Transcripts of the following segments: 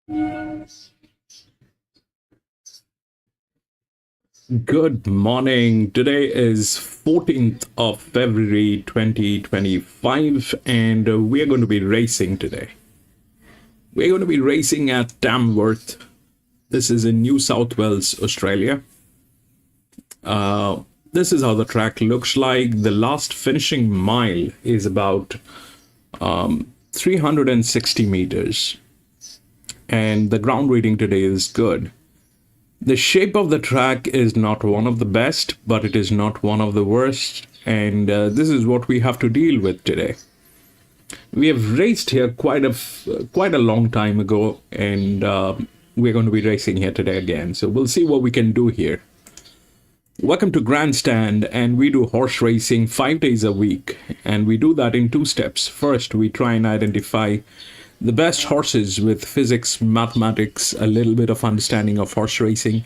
Good morning. Today is 14th of February 2025, and we're going to be racing today. We're going to be racing at Tamworth. This is in New South Wales, Australia. This is how the track looks like. The last finishing mile is about 360 meters, and the ground rating today is good. The shape of the track is not one of the best, but it is not one of the worst, and this is what we have to deal with today. We have raced here quite a long time ago, and we're going to be racing here today again. So we'll see what we can do here. Welcome to Grandstand, and we do horse racing 5 days a week, and we do that in 2 steps. First, we try and identify the best horses with physics, mathematics, a little bit of understanding of horse racing.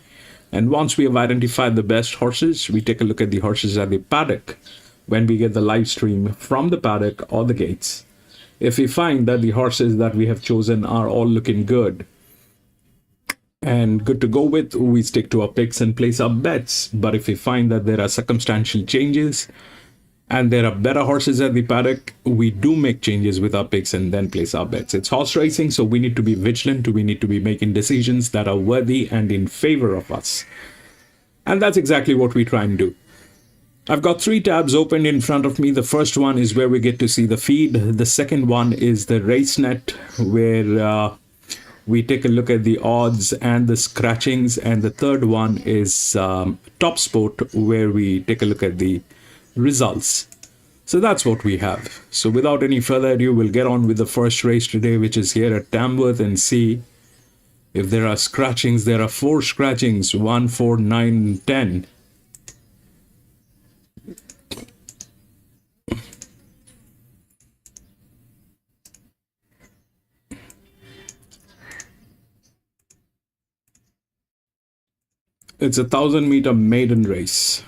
And once we have identified the best horses, we take a look at the horses at the paddock when we get the live stream from the paddock or the gates. If we find that the horses that we have chosen are all looking good and good to go with, we stick to our picks and place our bets. But if we find that there are circumstantial changes and there are better horses at the paddock, we do make changes with our picks and then place our bets. It's horse racing, so we need to be vigilant. We need to be making decisions that are worthy and in favor of us. And that's exactly what we try and do. I've got 3 tabs open in front of me. The first one is where we get to see the feed. The second one is the race net, where we take a look at the odds and the scratchings. And the third one is Top Sport, where we take a look at the results. So that's what we have. So without any further ado, we'll get on with the first race today, which is here at Tamworth, and see if there are scratchings. There are 4 scratchings: 1, 4, 9, 10. It's a 1,000-meter maiden race.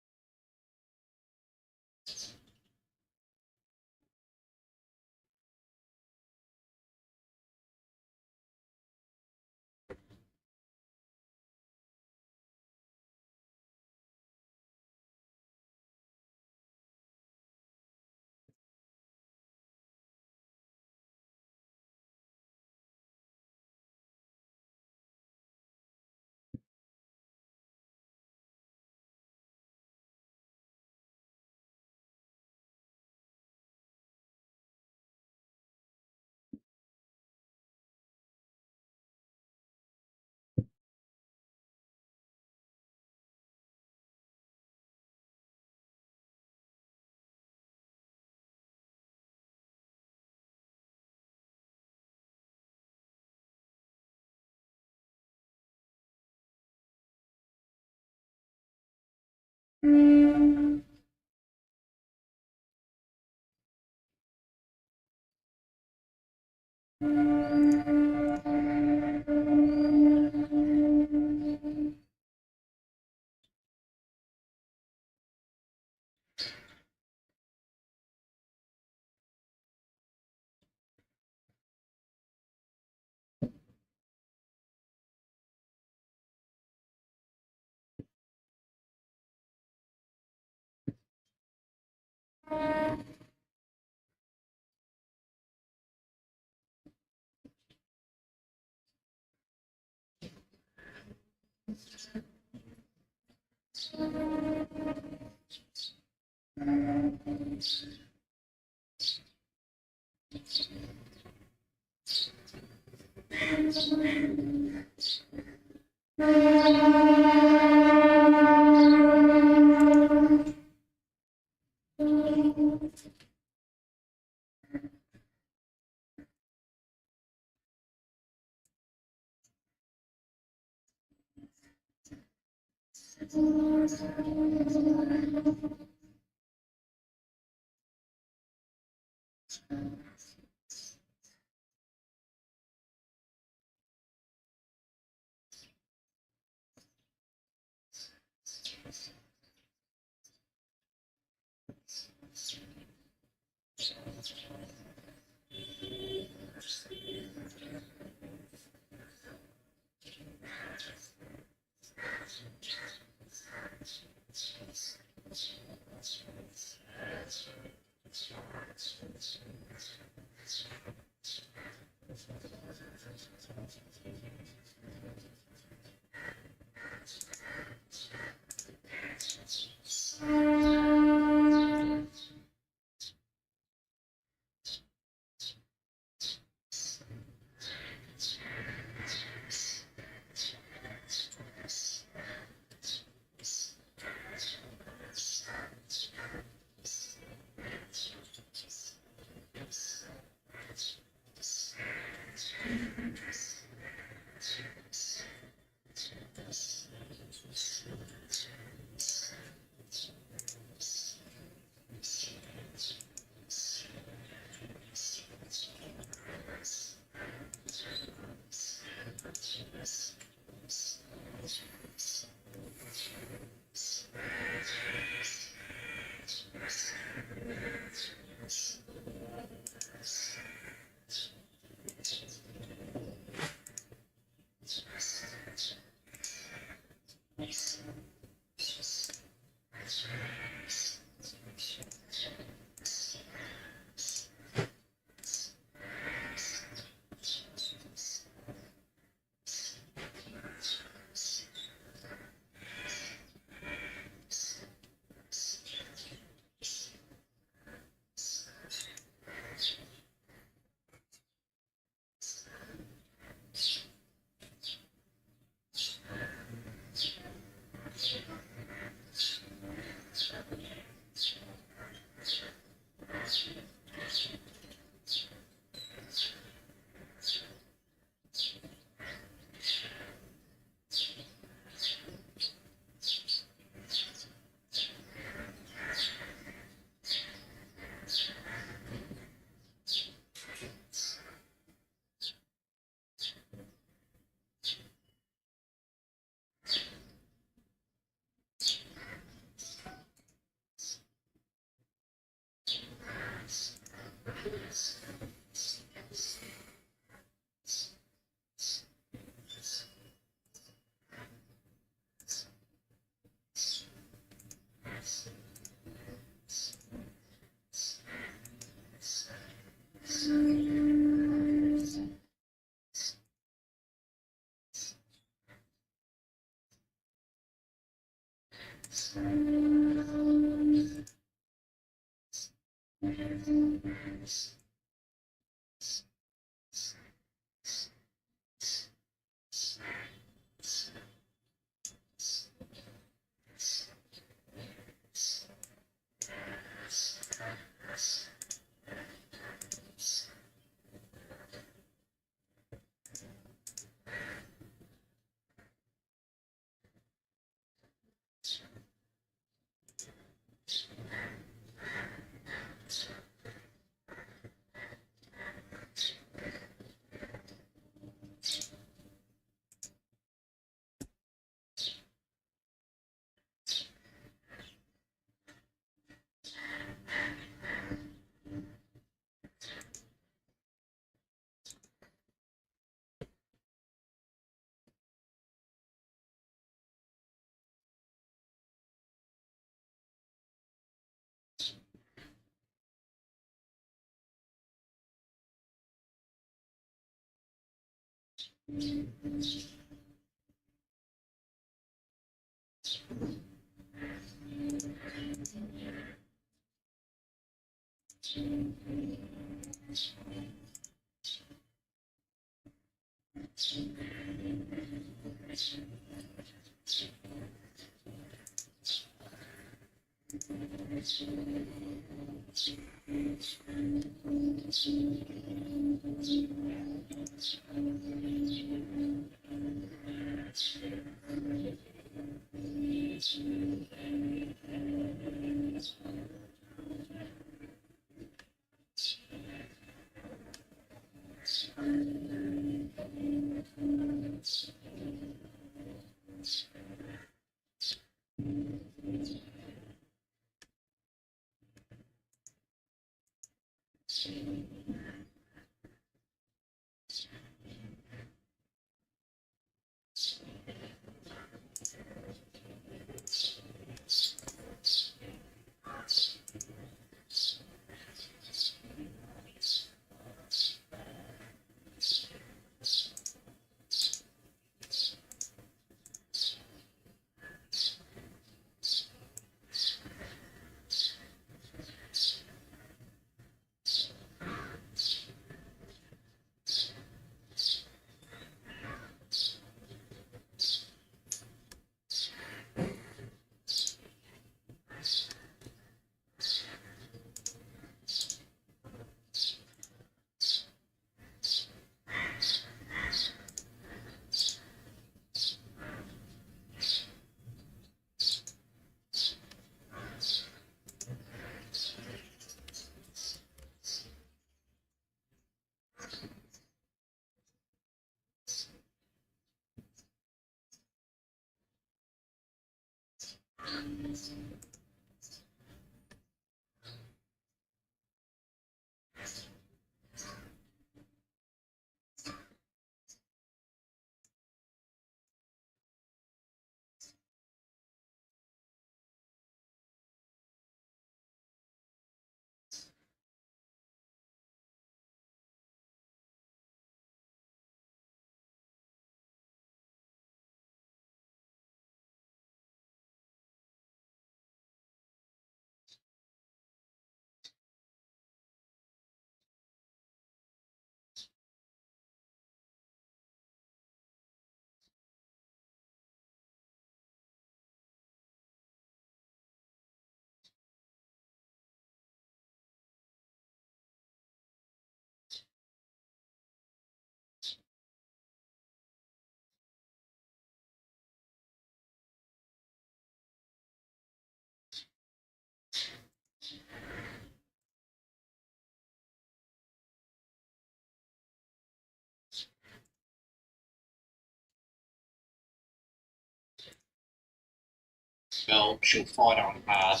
Well, she'll fight on hard.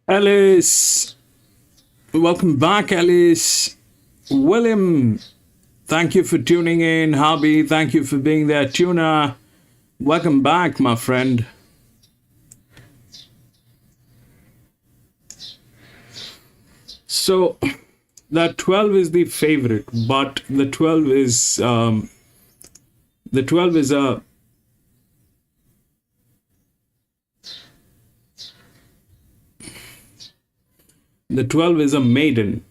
Alice, welcome back, Alice. William, thank you for tuning in. Hobby, thank you for being there. Tuna, welcome back, my friend. So, that 12 is the favorite, but the 12 is a the 12 is a maiden.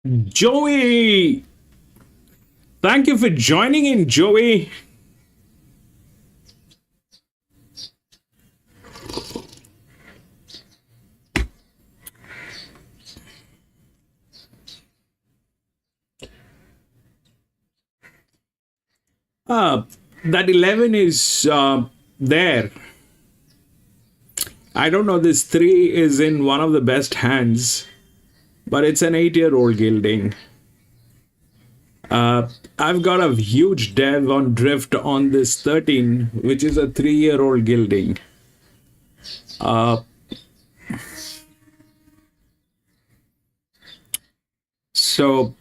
Joey, thank you for joining in, Joey. That 11 is there. I don't know, this 3 is in one of the best hands, but it's an 8-year-old gilding. I've got a huge dev on drift on this 13, which is a 3-year-old gilding. So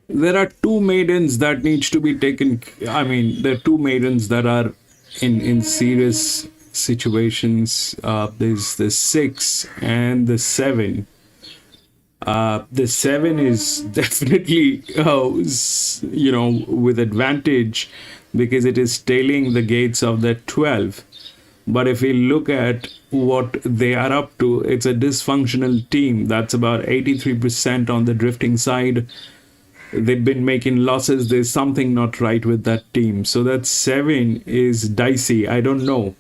there are two maidens that needs to be taken. I mean, there are two maidens that are in serious situations. There's the 6 and the 7. The 7 is definitely with advantage because it is tailing the gates of the 12. But if we look at what they are up to, it's a dysfunctional team. That's about 83% on the drifting side. They've been making losses. There's something not right with that team. So that 7 is dicey. I don't know.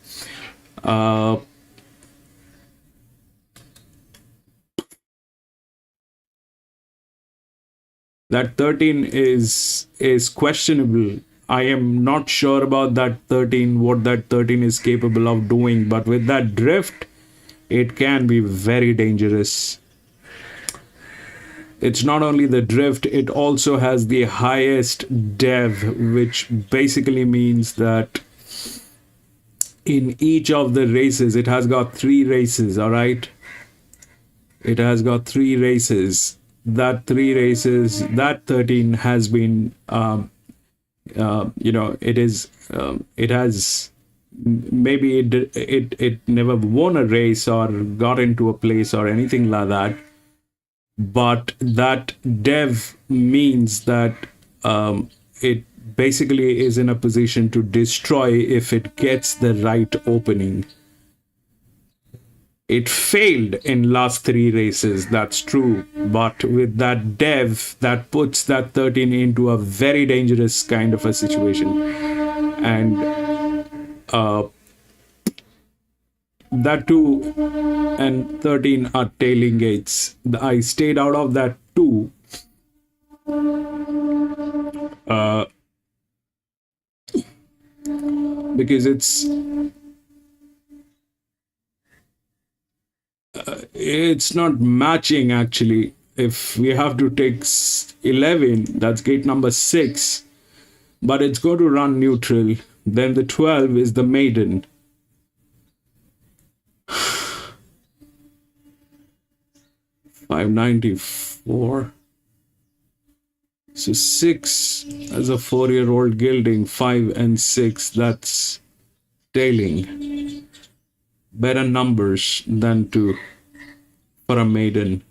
That 13 is questionable. I am not sure about that 13, what that 13 is capable of doing. But with that drift, it can be very dangerous. It's not only the drift, it also has the highest dev, which basically means that in each of the races, it has got 3 races, all right? It has got 3 races. That 3 races, that 13 has been, it has, maybe it never won a race or got into a place or anything like that. But that dev means that it basically is in a position to destroy if it gets the right opening. It failed in last 3 races, that's true, but with that dev, that puts that 13 into a very dangerous kind of a situation. And that 2 and 13 are tailing gates. I stayed out of that 2 because it's not matching actually. If we have to take 11, that's gate number 6, but it's going to run neutral. Then the 12 is the maiden. $594. So 6 as a 4-year-old gilding, 5 and 6, that's tailing. Better numbers than 2 for a maiden.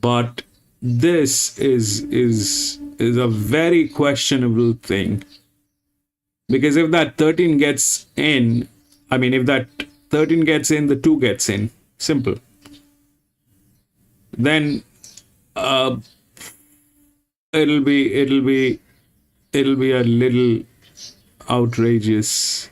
But this is a very questionable thing. Because if that 13 gets in, if that 13 gets in, the 2 gets in. Simple. Then it'll be a little outrageous.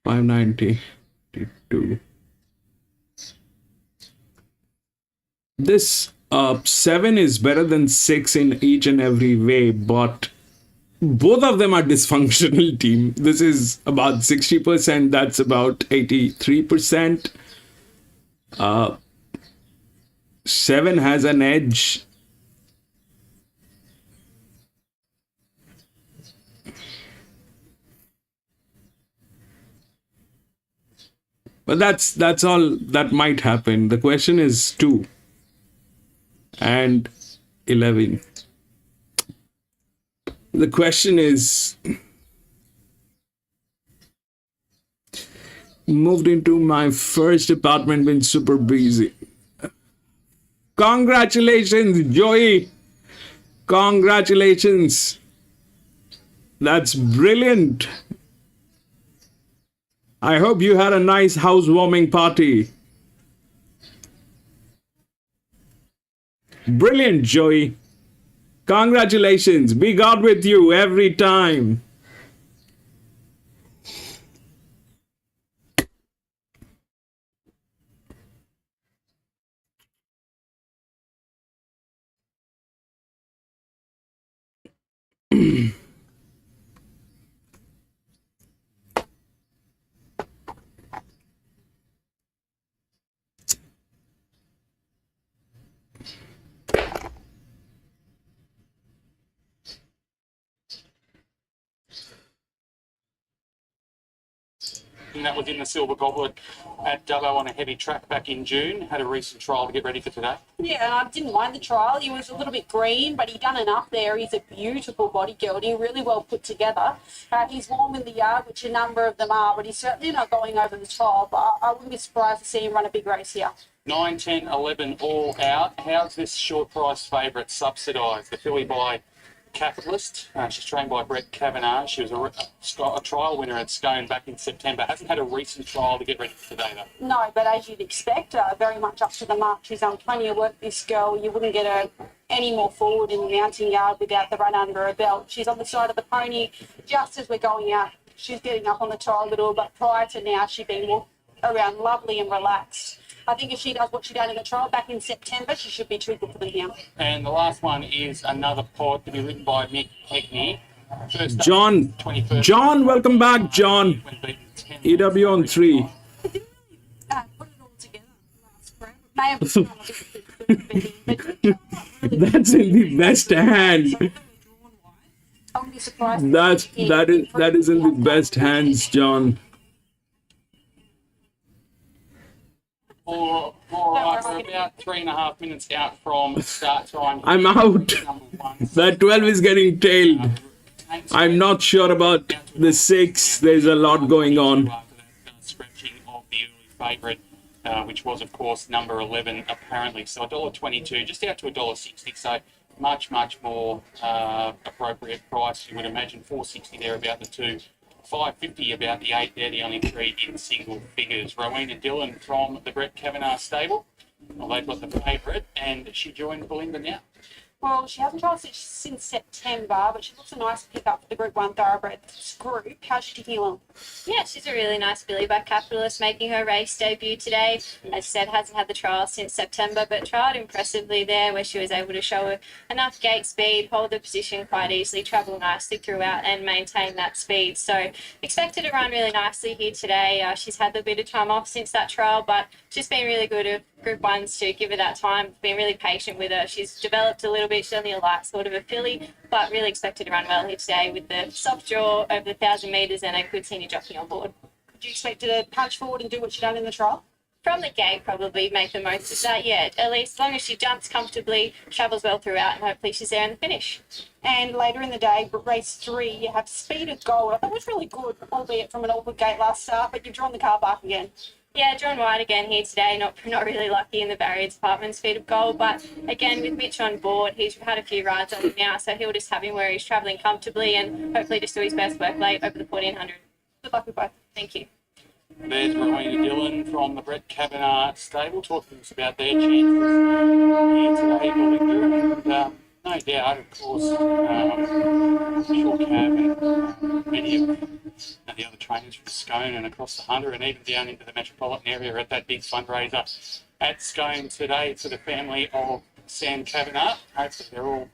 $592. This 7 is better than 6 in each and every way, but both of them are dysfunctional team. This is about 60%, that's about 83%. 7 has an edge. But that's all that might happen. The question is 2 and 11. The question is, moved into my first apartment, been super busy. Congratulations, Joey. Congratulations. That's brilliant. I hope you had a nice housewarming party. Brilliant, Joey. Congratulations. Be God with you every time. And that was in the Silver Goblet at Dubbo on a heavy track back in June. Had a recent trial to get ready for today. Yeah, I didn't mind the trial. He was a little bit green, but he done enough there. He's a beautiful body gelding, really well put together. He's warm in the yard, which a number of them are, but he's certainly not going over the top. I wouldn't be surprised to see him run a big race here. 9, 10, 11 all out. How's this short price favourite subsidised? The filly by Capitalist. She's trained by Brett Kavanagh. She was a trial winner at Scone back in September. Hasn't had a recent trial to get ready for today, though. No, but as you'd expect, very much up to the mark. She's done plenty of work, this girl. You wouldn't get her any more forward in the mounting yard without the run under her belt. She's on the side of the pony just as we're going out. She's getting up on the trial a little, but prior to now, she'd been walking around lovely and relaxed. I think if she does what she done in the trial back in September, she should be too good for them now. And the last one is another pod to be written by Mick Hegney. John, welcome back, John. EW on 3. Put it all together. May have become a bit That's in the best hand. I wouldn't be surprised. That is in the best hands, John. All right, we're about 3.5 minutes out from start time. I'm out. That 12 is getting tailed. I'm not sure about the 6. There's a lot going on. Scratching of the early favourite, which was, of course, number 11, apparently. So $1.22, just out to $1.60. So much more appropriate price. You would imagine $4.60 there about the 2. $5.50 about the 8 there, the only 3 in single figures. Rowena Dillon from the Brett Kavanagh stable. Well, they've got the favourite, and she joined Belinda now. Well, she hasn't trialled since September, but she looks a nice pickup for the Group 1 Thoroughbreds group. How's she ticking along? Yeah, she's a really nice filly by Capitalist, making her race debut today. As I said, hasn't had the trial since September, but trialled impressively there, where she was able to show enough gate speed, hold the position quite easily, travel nicely throughout, and maintain that speed. So expected to run really nicely here today. She's had a bit of time off since that trial, but she's been really good at Group 1s to give her that time, been really patient with her. She's developed a little bit. She's only a light sort of a filly, but really expected to run well here today with the soft draw over the 1,000 metres and a good senior jockey on board. Do you expect her to punch forward and do what she done in the trial? From the gate, probably make the most of that, yeah. At least as long as she jumps comfortably, travels well throughout, and hopefully she's there in the finish. And later in the day, race 3, you have Speed of Gold. I thought it was really good, albeit from an awkward gate last start, but you've drawn the car back again. Yeah, John White again here today, not really lucky in the barrier department, Speed of Gold, but again with Mitch on board, he's had a few rides on him now, so he'll just have him where he's travelling comfortably and hopefully just do his best work late over the 1400. Good luck with both. Thank you. There's Rowena Dillon from the Brett Kavanagh stable talking to us about their chances here today, Belinda. And no doubt, of course, Short Cab and many of the other trainers from Scone and across the Hunter and even down into the metropolitan area at that big fundraiser at Scone today for the family of Sam Kavanagh. Hopefully they're all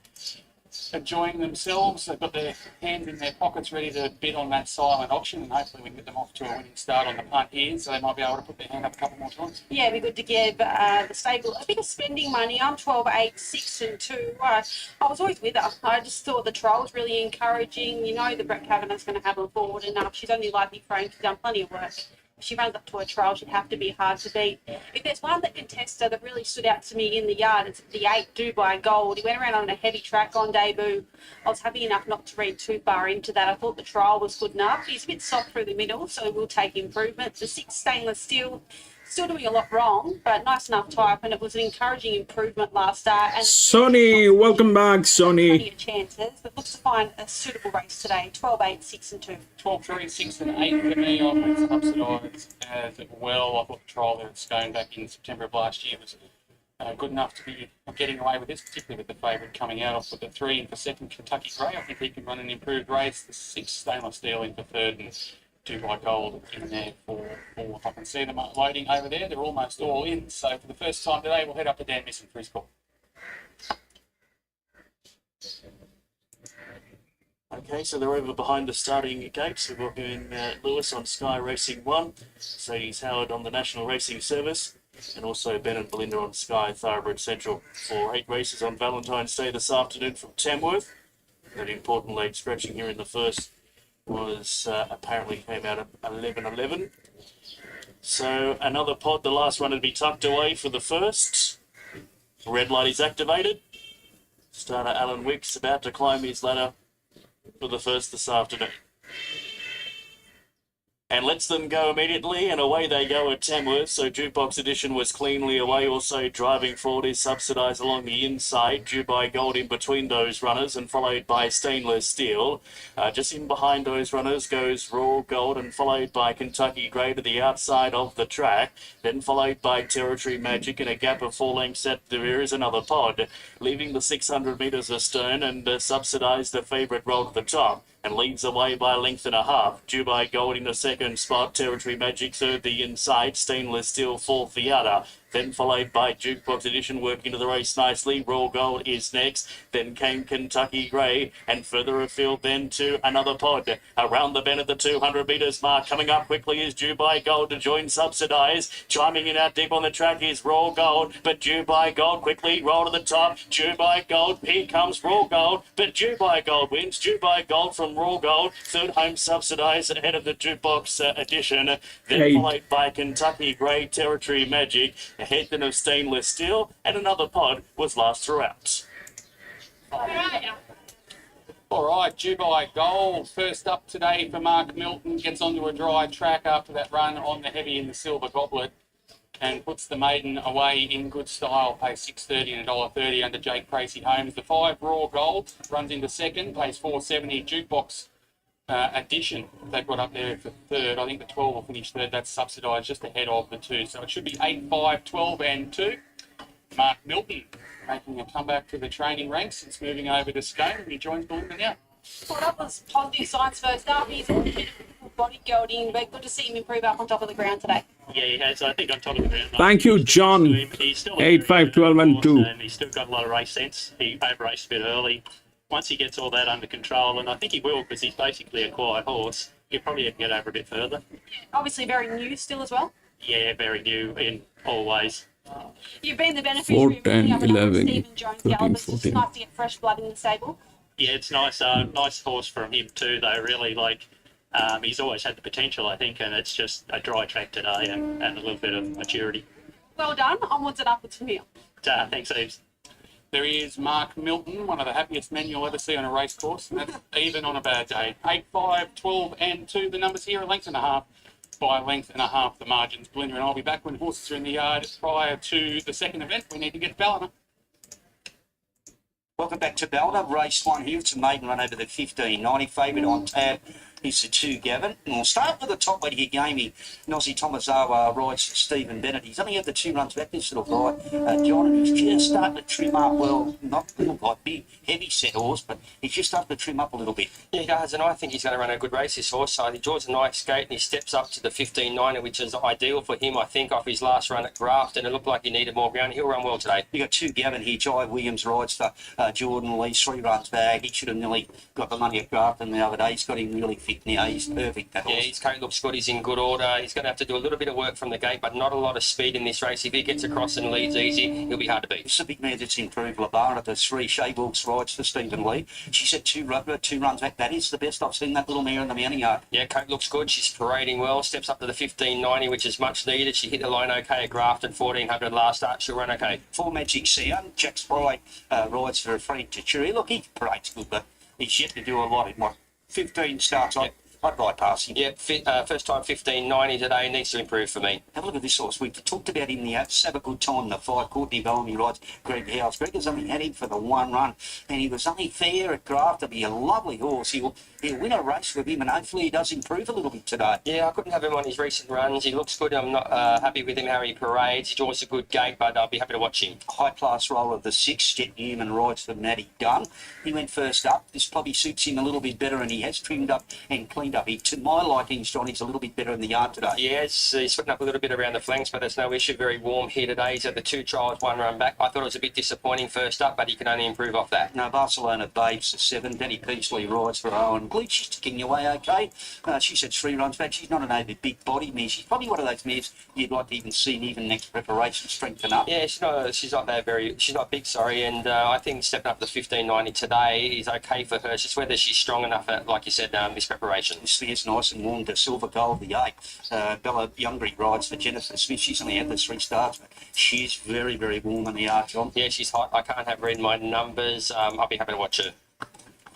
enjoying themselves. They've got their hands in their pockets ready to bid on that silent auction, and hopefully we can get them off to a winning start on the punt here, so they might be able to put their hand up a couple more times. Yeah, it'd be good to give the stable a bit of spending money. I'm 12, 8, 6 and 2. I was always with her. I just thought the trial was really encouraging. You know that Brett Kavanagh's going to have her forward enough. She's only lightly framed. She's done plenty of work. If she runs up to a trial, she'd have to be hard to beat. If there's one that can test her that really stood out to me in the yard, it's the 8 Dubai Gold. He went around on a heavy track on debut. I was happy enough not to read too far into that. I thought the trial was good enough. He's a bit soft through the middle, so we'll take improvement. The 6 Stainless Steel Still doing a lot wrong, but nice enough type, and it was an encouraging improvement last start. And Sonny, welcome back, plenty Sonny. of chances, but looks to find a suitable race today. 12, 8, 6 and 2. 12, 3, 6 and 8 for me. I went subsidised as well. I thought the trial there at Scone back in September of last year was good enough to be getting away with this, particularly with the favourite coming out. I've put the 3 in for second, Kentucky Grey. I think he can run an improved race. The 6, Stainless Steel in for third, and 2 by Gold in there for fourth. I can see them loading over there. They're almost all in. So for the first time today, we'll head up to Dan Missing for his call. Okay, so they're over behind the starting gates. We're welcoming Lewis on Sky Racing 1, Sadie's Howard on the National Racing Service, and also Ben and Belinda on Sky Thoroughbred Central for 8 races on Valentine's Day this afternoon from Tamworth. That important leg scratching here in the first was apparently came out at 11:11. So another pod, the last one to be tucked away for the first. Red light is activated. Starter Alan Wicks about to climb his ladder for the first this afternoon. And lets them go immediately, and away they go at Tamworth. So Jukebox Edition was cleanly away. Also driving forward is Subsidised along the inside. Dubai Gold in between those runners, and followed by Stainless Steel. Just in behind those runners goes Raw Gold, and followed by Kentucky Grey to the outside of the track. Then followed by Territory Magic in a gap of 4 lengths at the rear is another pod. Leaving the 600 metres astern, and Subsidised the favourite roll to the top, and leads away by a length and a half. Dubai Gold in the second spot, Territory Magic third the inside, Stainless Steel fourth the other. Then followed by Jukebox Edition working to the race nicely. Raw Gold is next. Then came Kentucky Grey, and further afield then to another pod. Around the bend at the 200 metres mark. Coming up quickly is Dubai Gold to join Subsidised. Chiming in out deep on the track is Raw Gold, but Dubai Gold quickly roll to the top. Dubai Gold, here comes Raw Gold, but Dubai Gold wins. Dubai Gold from Raw Gold. Third home Subsidised ahead of the Jukebox Edition. Then 8. followed by Kentucky Grey, Territory Magic. Ahead then of Stainless Steel, and another pod was last throughout. All right, Dubai Gold, first up today for Mark Milton, gets onto a dry track after that run on the heavy in the Silver Goblet, and puts the maiden away in good style, pays $6.30 and $1.30 under Jake Tracy Holmes. The 5 Raw Gold runs into second, pays $4.70. Jukebox Edition they've got up there for third. I think the 12 will finish third. That's Subsidised just ahead of the 2. So it should be 8, 5, 12 and 2. Mark Milton making a comeback to the training ranks since moving over to Scone, and he joins Belinda now. Well, that was positive signs first up. He's a bit of bodybuilding, but good to see him improve up on top of the ground today. Yeah, he has, I think, on top of the ground. Thank you, John. He's still 8, 5, 12 and 2. And he's still got a lot of race sense. He over-raced a bit early. Once he gets all that under control, and I think he will because he's basically a quiet horse, he'll probably have to get over a bit further. Obviously very new still as well. Yeah, very new in all ways. You've been the beneficiary 4, 10, of 11, Stephen Jones 13, Galbus. It's 14. nice to get fresh blood in the stable. Yeah, it's nice. Nice horse from him too. Though, really, he's always had the potential, I think, and it's just a dry track today and a little bit of maturity. Well done. Onwards and upwards from here. Thanks, Eves. There is Mark Milton, one of the happiest men you'll ever see on a race course, and that's even on a bad day. 8, 5, 12 and 2. The numbers here, a length and a half. By a length and a half, the margins. Belinda and I'll be back when horses are in the yard prior to the second event. We need to get Ballina. Welcome back to Ballina. Race 1 here. It's a maiden run over the 15.90. Favourite on tab is the 2 Gavin. And we'll start with the top weight here, Gamey. Nosy Tomazawa rides Stephen Bennett. He's only had the 2 runs back, this little guy. John, and he's just starting to trim up well. Not little guy, big, heavy set horse, but he's just starting to trim up a little bit. Yeah, he does, and I think he's going to run a good race, this horse. So he draws a nice gate and he steps up to the 15.90, which is ideal for him, I think, off his last run at Grafton. It looked like he needed more ground. He'll run well today. You got 2 Gavin here. Jai Williams rides for Jordan Lee, 3 runs back. He should have nearly got the money at Grafton the other day. He's got him really fit now. He's perfect, that Yeah, horse. his coat looks good. He's in good order. He's going to have to do a little bit of work from the gate, but not a lot of speed in this race. If he gets across and leads easy, he'll be hard to beat. It's a big man that's improved. LeBar at the 3 Shea Wilkes rides for Stephen Lee. She said 2 runs back. That is the best I've seen that little mare in the mounting yard. Yeah, coat looks good. She's parading well. Steps up to the 15.90, which is much needed. She hit the line okay at Grafton, 1400 last start. She'll run okay. 4 Magic Sound. Jack Spry rides for Frank Tachuri. Look, he parades good, but he's yet to do a lot in what 15 starts. I'd bypass him. Yeah, first time 15.90 today, needs to improve for me. Have a look at this horse. We've talked about him the apps. Have a good time in the fight. Courtney Bellamy rides Greg Howes. Greg has only had him for the one run, and he was only fair at Grafton. Be a lovely horse. He'll win a race with him, and hopefully he does improve a little bit today. Yeah, I couldn't have him on his recent runs. He looks good. I'm not happy with him how he parades. He draws a good gate, but I'll be happy to watch him. High class roll of the 6, Jet Newman rides for Matty Dunn. He went first up. This probably suits him a little bit better, and he has trimmed up and cleaned up. To my liking, John, he's a little bit better in the yard today. Yes, he's putting up a little bit around the flanks, but there's no issue. Very warm here today. He's had the 2 trials, 1 run back. I thought it was a bit disappointing first up, but he can only improve off that. No, Barcelona Babes, the 7. Danny Peachley rides for Owen Glue. She's ticking away okay. She's had 3 runs back. She's not an over big body mare. She's probably one of those mares you'd like to even see in even next preparation strengthen up. Yeah, she's not big, sorry, and I think stepping up to 15.90 today is okay for her. It's just whether she's strong enough at, like you said, this preparation. This is nice and warm to Silver Gold, the 8. Bella Youngry rides for Jennifer Smith. She's only had the 3 starts, but she's very, very warm in the yard, John. Yeah, she's hot. I can't have read my numbers. I'll be happy to watch her.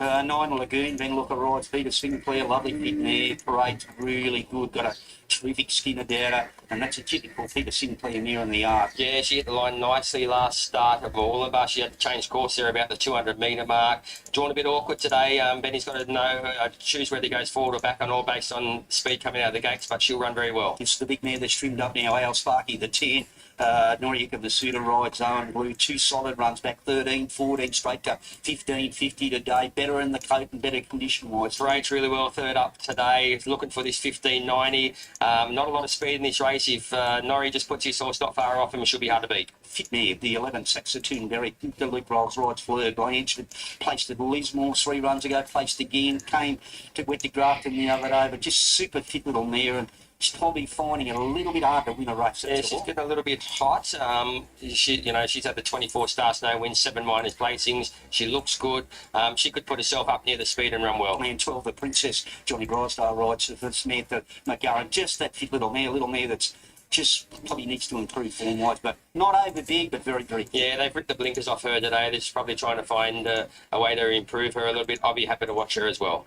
9 Lagoon, Ben Looker rides Peter Sinclair, lovely fit mare, parade's really good, got a terrific skin about her, and that's a typical Peter Sinclair mare in the yard. Yeah, she hit the line nicely last start of all of us. She had to change course there about the 200 metre mark. Drawn a bit awkward today. Benny's got to know, choose whether he goes forward or back on all based on speed coming out of the gates, but she'll run very well. It's the big mare that's trimmed up now, Al Sparky, the 10. Noriak of the Suda rides Owen Blue, 2 solid runs back, 13, 14, straight to 15.50 today. Better in the coat and better condition wise. Rates really well, 3rd up today. Looking for this 15.90. Not a lot of speed in this race. If Norrie just puts his horse not far off him, she'll be hard to beat. Fit mare, the 11 Saxatoon Berry, the Luke Rolls rides Fleur Blanche, placed at Lismore 3 runs ago, placed again, came to Wet to Grafton the other day, but just super fit little mare, and she's probably finding it a little bit hard to win a race. Yeah, she's getting a little bit hot. She's had the 24 starts, no wins, 7 minors placings. She looks good. She could put herself up near the speed and run well. Man 12, the Princess, Johnny Drysdale rides for Samantha McGarren. Just that fit little mare that's just probably needs to improve form-wise, but not over big, but very, very fit. Yeah, they've ripped the blinkers off her today. They're just probably trying to find a way to improve her a little bit. I'll be happy to watch her as well.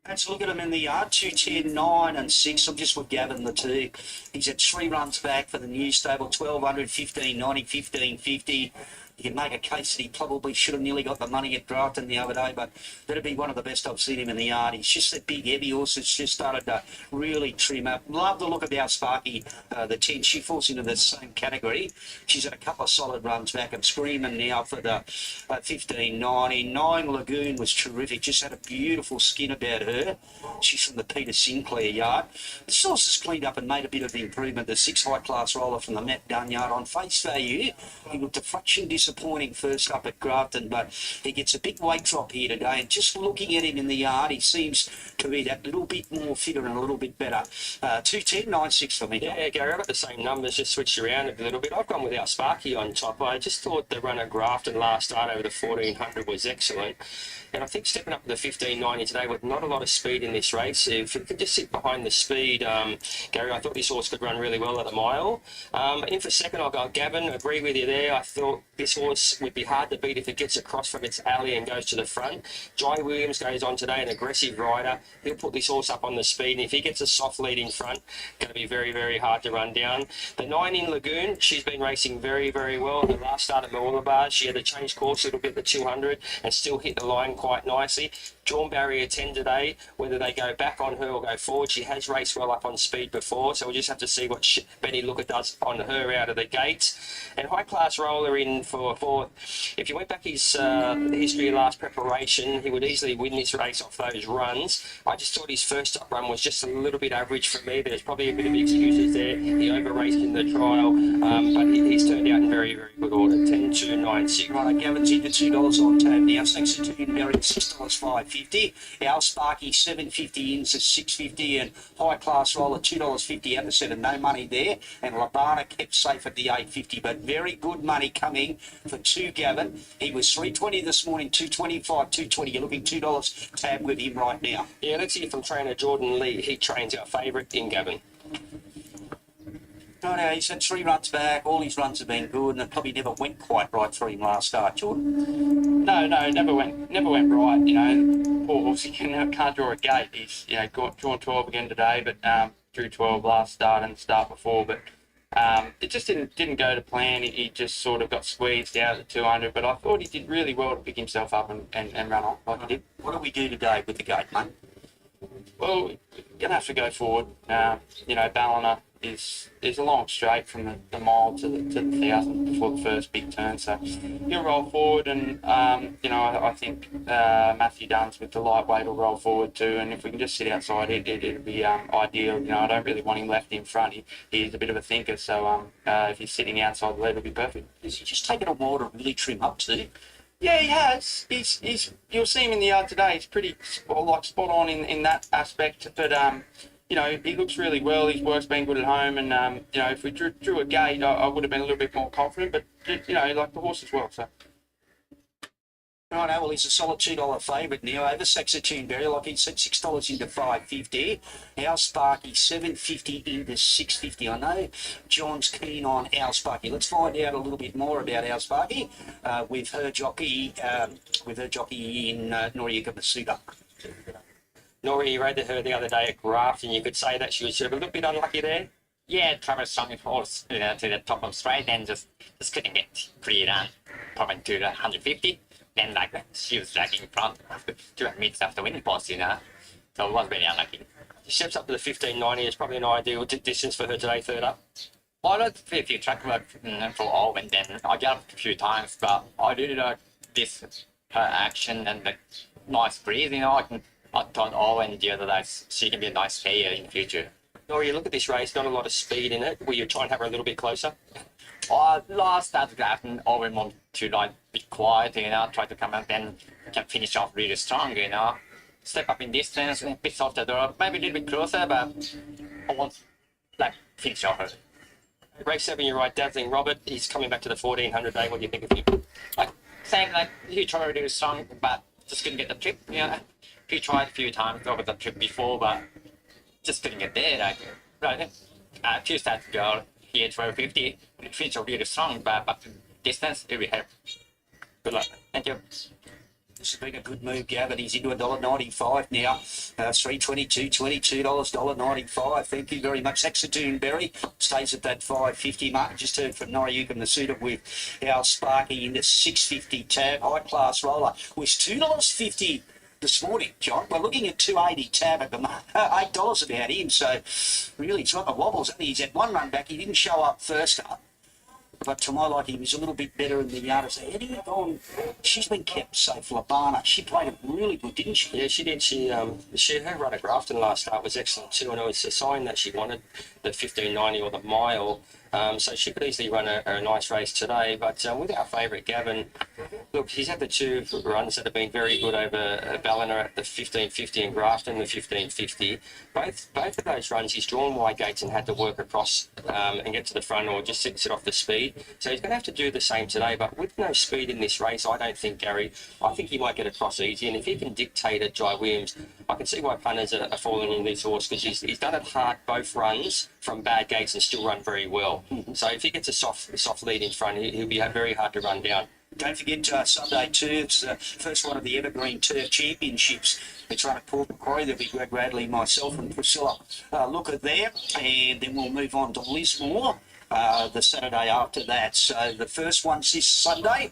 Let's look at him in the yard. 210, 9 and 6. I'm just with Gavin, the 2. He's had 3 runs back for the new stable. 1200, 1590, 1550. You can make a case that he probably should have nearly got the money at Grafton the other day, but that'd be one of the best I've seen him in the yard. He's just that big, heavy horse that's just started to really trim up. Love the look of our Sparky, the 10. She falls into the same category. She's had a couple of solid runs back and screaming now for the 1590. 9 Lagoon was terrific. Just had a beautiful skin about her. She's from the Peter Sinclair yard. This horse has cleaned up and made a bit of improvement. The 6 high-class roller from the Matt Dunn yard. On face value, he looked a fraction disappointing first up at Grafton, but he gets a big weight drop here today, and just looking at him in the yard, he seems to be that little bit more fitter and a little bit better. 210, 9.6 for me. Yeah, Gary, I've got the same numbers, just switched around a little bit. I've gone with our Sparky on top. I just thought the run at Grafton last start over the 1400 was excellent. And I think stepping up to the 1590 today with not a lot of speed in this race, if you could just sit behind the speed, Gary, I thought this horse could run really well at a mile. In for second, I'll go Gavin. Agree with you there. I thought this horse would be hard to beat if it gets across from its alley and goes to the front. Jai Williams goes on today, an aggressive rider. He'll put this horse up on the speed, and if he gets a soft lead in front, going to be very, very hard to run down. The 9 in Lagoon, she's been racing very, very well. The last start at Mooloolaba, she had to change course a little bit at the 200 and still hit the line quite nicely. Drawn barrier 10 today, whether they go back on her or go forward. She has raced well up on speed before, so we'll just have to see what Benny Looker does on her out of the gate. And high class roller in for 4th. If you went back his history of last preparation, he would easily win this race off those runs. I just thought his first up run was just a little bit average for me. There's probably a bit of excuses there. He over raced in the trial, but he's turned out in very, very good order. 10, 2, 9, 6. Right, Gavin's into $2 on tab now. Saxatoon Berry $6, $5.50. Our Sparky $7.50 ins at $6.50, and high class roller $2.50 at the 7. No money there, and Labana kept safe at the $8.50, but very good money coming for 2 Gavin. He was $3.20 this morning, $2.25, $2.20. You're looking $2 tab with him right now. Yeah, let's hear from trainer Jordan Lee. He trains our favourite in Gavin. Right, he's had 3 runs back. All his runs have been good, and it probably never went quite right for him last start, Jordan. No, never went right. You know, poor horse, he can't draw a gate. He's drawn 12 again today, but drew 12 last start and the start before, but it just didn't go to plan. He just sort of got squeezed out at 200, but I thought he did really well to pick himself up and run on like he did. What do we do today with the gate, mate? Well, we're gonna have to go forward. Ballina is a long straight from the mile to the 1,000 before the first big turn, so he'll roll forward, and I think Matthew Dunn's with the lightweight will roll forward too, and if we can just sit outside, it'll be ideal. I don't really want him left in front. He's a bit of a thinker, so if he's sitting outside the lead, it'll be perfect. Has he just taken a while to really trim up too? Yeah, he has. You'll see him in the yard today. He's pretty spot on in that aspect. But he looks really well. His work's been good at home, and if we drew a gate, I would have been a little bit more confident. But like the horse as well. So. Right, well, he's a solid $2 favourite now over Saxatoon Berry, like he said, $6 into $5.50. Our Sparky $7.50 into $6.50. I know John's keen on our Sparky. Let's find out a little bit more about our Sparky with her jockey in Noriyuka Masuda. Nori, you rated her the other day at Grafton. You could say that she was sort of a little bit unlucky there. Yeah, travelled strong horse to the top of straight, then just couldn't get clear run, probably to the 150. Then she was lagging in front 200 metres after winning post, So it was very unlucky. She steps up to the 1590. It's probably an ideal distance for her today, third up. I did a few track work for all, and then I got up a few times, but I did this her action and the nice breeze, I thought Owen the other day she can be a nice player in the future. Nori, you look at this race, not a lot of speed in it. Will you try and have her a little bit closer? Last start Grafton, Owen wanted to be quiet, try to come up and can finish off really strong, Step up in distance, a bit softer door, maybe a little bit closer, but I want finish off her. Race 7, you're right, Dazzling Robert. He's coming back to the 1400 day. What do you think of him? Same, he tried really strong, but just couldn't get the trip, He tried a few times over the trip before, but just couldn't get there. A few starts ago, he had 1250, finished really strong, but distance, it will help. Good luck. Thank you. This has been a good move, Gavin. He's into $1.95 now. $3.22, $22, $1.95. Thank you very much. Saxatoon Berry stays at that $5.50 mark. Just heard from Noriyuka Masuda with our Sparky in the $6.50 tab. High class roller was $2.50 this morning, John. We're looking at $2.80 tab at the moment. $8 about him. So really, it's not the wobbles. He's had one run back. He didn't show up first up. But to my liking, he was a little bit better in the yard. So Eddie gone. She's been kept safe. Labana, she played it really good, didn't she? Yeah, she did. Her run at Grafton last start was excellent too, and it was a sign that she wanted the 1590 or the mile. So she could easily run a nice race today. But with our favourite Gavin, look, he's had the 2 runs that have been very good over Ballina at the 1550 and Grafton the 1550. Both of those runs, he's drawn wide gates and had to work across and get to the front or just sit off the speed. So he's going to have to do the same today. But with no speed in this race, I don't think, Gary, I think he might get across easy. And if he can dictate at Jai Williams, I can see why punters are falling in this horse, because he's done it hard both runs from bad gates and still run very well. So if he gets a soft lead in front, he'll be very hard to run down. Don't forget Sunday too. It's the first one of the Evergreen Turf Championships. It's run at Port Macquarie. There'll be Greg Radley, myself and Priscilla look at there. And then we'll move on to Lismore the Saturday after that. So the first one's this Sunday.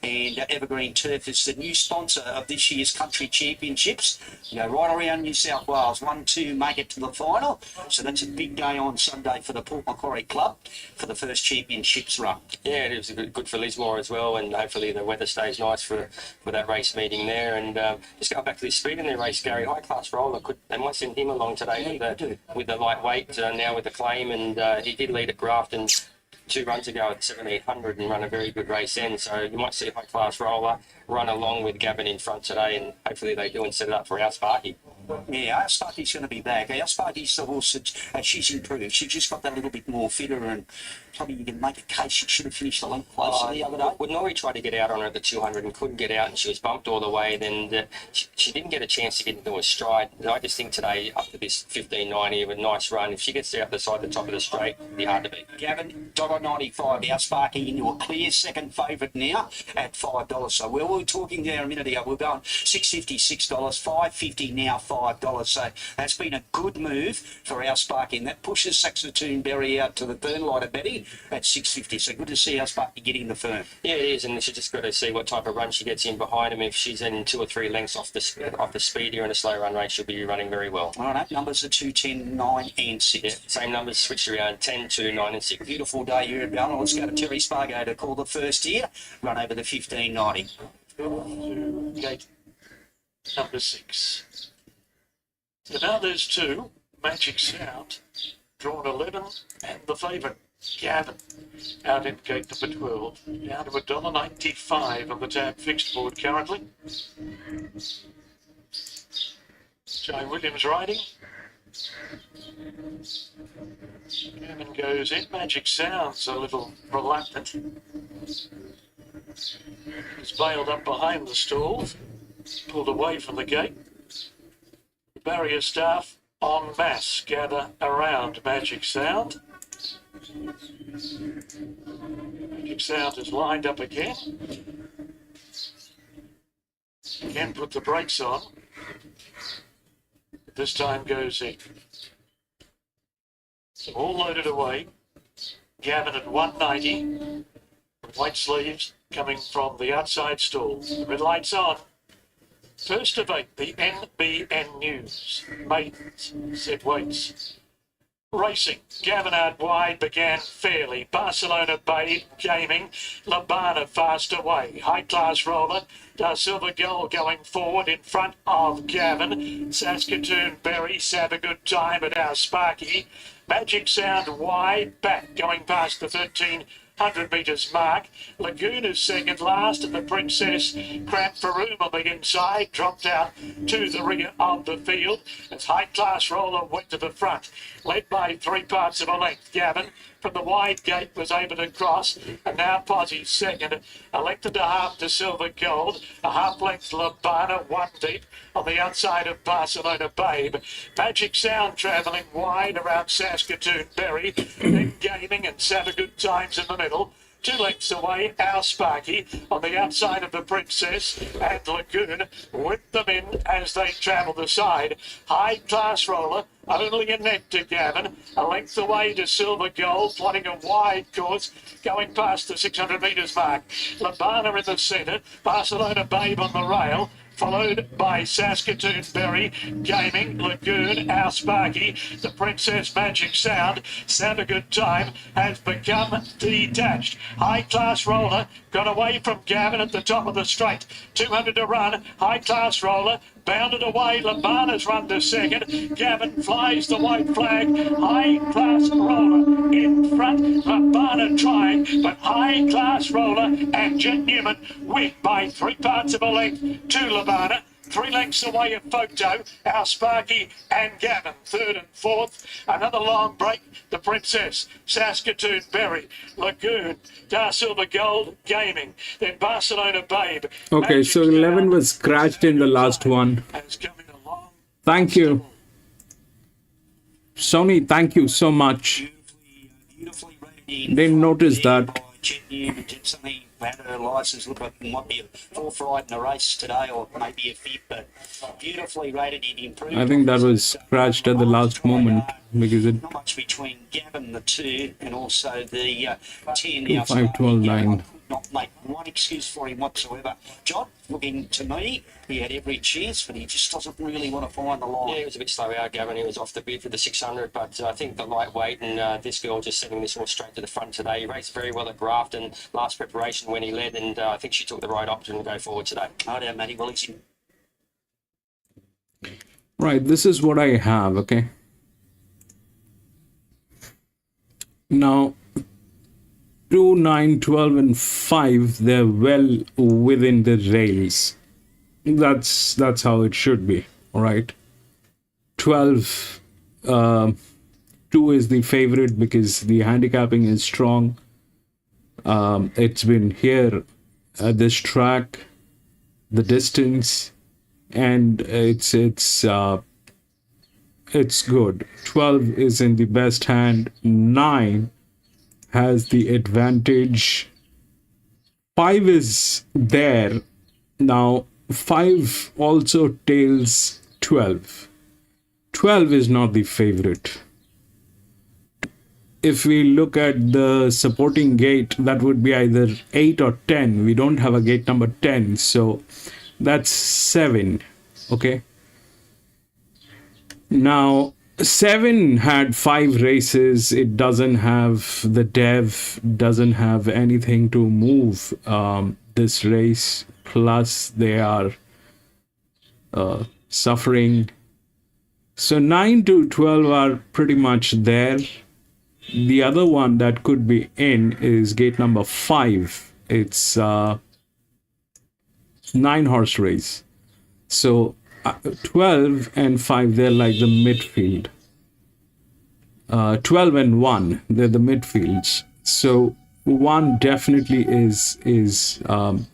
And Evergreen Turf is the new sponsor of this year's Country Championships. You go right around New South Wales. 1-2 make it to the final. So that's a big day on Sunday for the Port Macquarie Club for the first championships run. Yeah, it was good for Lismore as well, and hopefully the weather stays nice for that race meeting there. And just going back to this speed in their race, Gary, high class roller, they might send him along today with the lightweight, now with the claim, and he did lead at Grafton 2 runs ago at 1700 and run a very good race then. So you might see a high class roller run along with Gavin in front today, and hopefully they do and set it up for our Sparky. Yeah, our Sparky's going to be back. Our Sparky's the horse that she's improved. She just got that little bit more fitter, and probably you can make a case she should have finished a length closer the other day. When Norrie tried to get out on her at the 200 and couldn't get out, and she was bumped all the way, then she didn't get a chance to get into a stride. And I just think today, up to this 15.90 of a nice run, if she gets out the side, the top of the straight, it'll be hard to beat. Gavin, $1.95. Our Sparky into a clear second favourite now at $5. So we were talking there a minute ago. We're going $6.50, $6, $5.50 now, $5. So that's been a good move for our Sparky, and that pushes Saxatoon Berry out to the third lighter Betty at $6.50. So good to see our Sparky getting the firm. Yeah, it is, and she's just got to see what type of run she gets in behind him. If she's in 2 or 3 lengths off the speed here in a slow run race, she'll be running very well. All right, numbers are 2, 10, 9 and 6. Yeah, same numbers switched around, 10, 2, 9 and 6. Beautiful day here at Ballina. Let's go to Terry Spargo to call the first here. Run over the 15.90. Gate number 6. So now there's 2, Magic Sound, drawn 11, and the favourite, Gavin, out in gate number 12, down to $1.95 on the tab fixed board currently. Jay Williams riding. Gavin goes in. Magic Sound's a little reluctant. He's bailed up behind the stalls, pulled away from the gate. The barrier staff en masse gather around Magic Sound. Magic Sound is lined up again. Again put the brakes on. This time goes in. So all loaded away. Gavin at 190. White sleeves coming from the outside stall. The red light's on. First of 8, the NBN News. Maidens, set weights. Racing, Gavin out wide began fairly. Barcelona Babe gaming. Labana fast away. High class roller. Da Silver Gold going forward in front of Gavin. Saskatoon Berry have a good time at our Sparky. Magic Sound wide back going past the 1,300 metres mark. Lagoon is second last, and the Princess cramped for room on the inside, dropped out to the rear of the field as High Class Roller went to the front, led by 3 parts of a length. Gavin from the wide gate was able to cross, and now Posy second, elected a half to Silver Gold, a half length Labana 1 deep on the outside of Barcelona Babe. Magic Sound travelling wide around Saskatoon Berry, then gaming and have a good times in the middle. 2 lengths away, our Sparky on the outside of the Princess, and Lagoon whipped them in as they travel the side. High Class Roller only a neck to Gavin, a length away to Silver Gold, plotting a wide course going past the 600 metres mark. Labana in the centre, Barcelona Babe on the rail, followed by Saskatoon Berry, Gaming, Lagoon, our Sparky, the Princess Magic Sound, Sound a Good Time has become detached. High Class Roller got away from Gavin at the top of the straight. 200 to run, High Class Roller bounded away. Labana's run to second. Gavin flies the white flag. High Class Roller in front. Labana trying, but High Class Roller and Jet Newman win by 3 parts of a length to Labana. 3 lengths away of Photo, our Sparky and Gavin, 3rd and 4th. Another long break, the Princess, Saskatoon Berry, Lagoon, Dar Silver Gold, Gaming, then Barcelona Babe. Okay, so 11 was scratched in the last one. Thank you. Sony, thank you so much. Beautifully rated. Didn't notice that. Jet Newman did something. Had her licence look like it might be a 4th ride in the race today, or maybe a 5th, but beautifully rated. It improved. I think that was scratched at the last moment because it not much between Gavin the 2 and also the 10. 2, 5, 12, 9. Not make one excuse for him whatsoever. John, looking to me, he had every chance, but he just doesn't really want to find the line. Yeah, he was a bit slow out, Gavin. He was off the bid for the 600, but I think the lightweight and this girl just setting this horse straight to the front today. He raced very well at Grafton last preparation when he led, and I think she took the right option to go forward today. Oh, dear, Matty. Well, he's in. Right, this is what I have, okay? Now, 2, 9, 12, and 5, they're well within the rails. That's how it should be, all right? 12, 2 is the favorite because the handicapping is strong. It's been here at this track, the distance, and it's good. 12 is in the best hand. 9 has the advantage. 5 is there. Now 5 also tails 12. 12 is not the favorite. If we look at the supporting gate, that would be either 8 or 10. We don't have a gate number 10, so that's 7. Okay. Now 7 had 5 races. It doesn't have the dev, doesn't have anything to move this race. Plus they are suffering. So 9 to 12 are pretty much there. The other one that could be in is gate number 5. It's 9-horse race. So 12 and 5, they're like the midfield. 12 and 1, they're the midfields. So 1 definitely is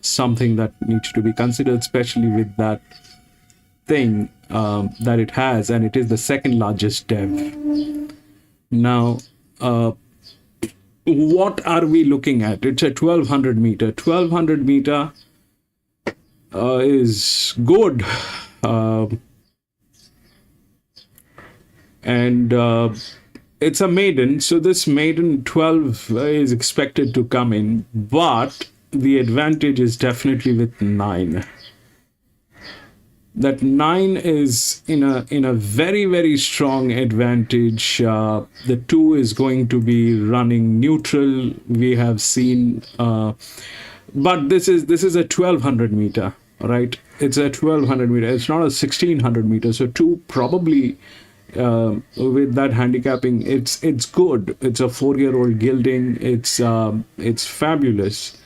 something that needs to be considered, especially with that thing that it has, and it is the second largest dev. Now, what are we looking at? It's a 1200 meter. 1200 meter is good. And it's a maiden. So this maiden 12 is expected to come in, but the advantage is definitely with 9. That 9 is in a very, very strong advantage. The 2 is going to be running neutral. We have seen, but this is a 1200 meter, right? It's a 1200 meter. It's not a 1600 meter. So 2 probably with that handicapping, it's good. It's a 4-year-old gilding. It's fabulous,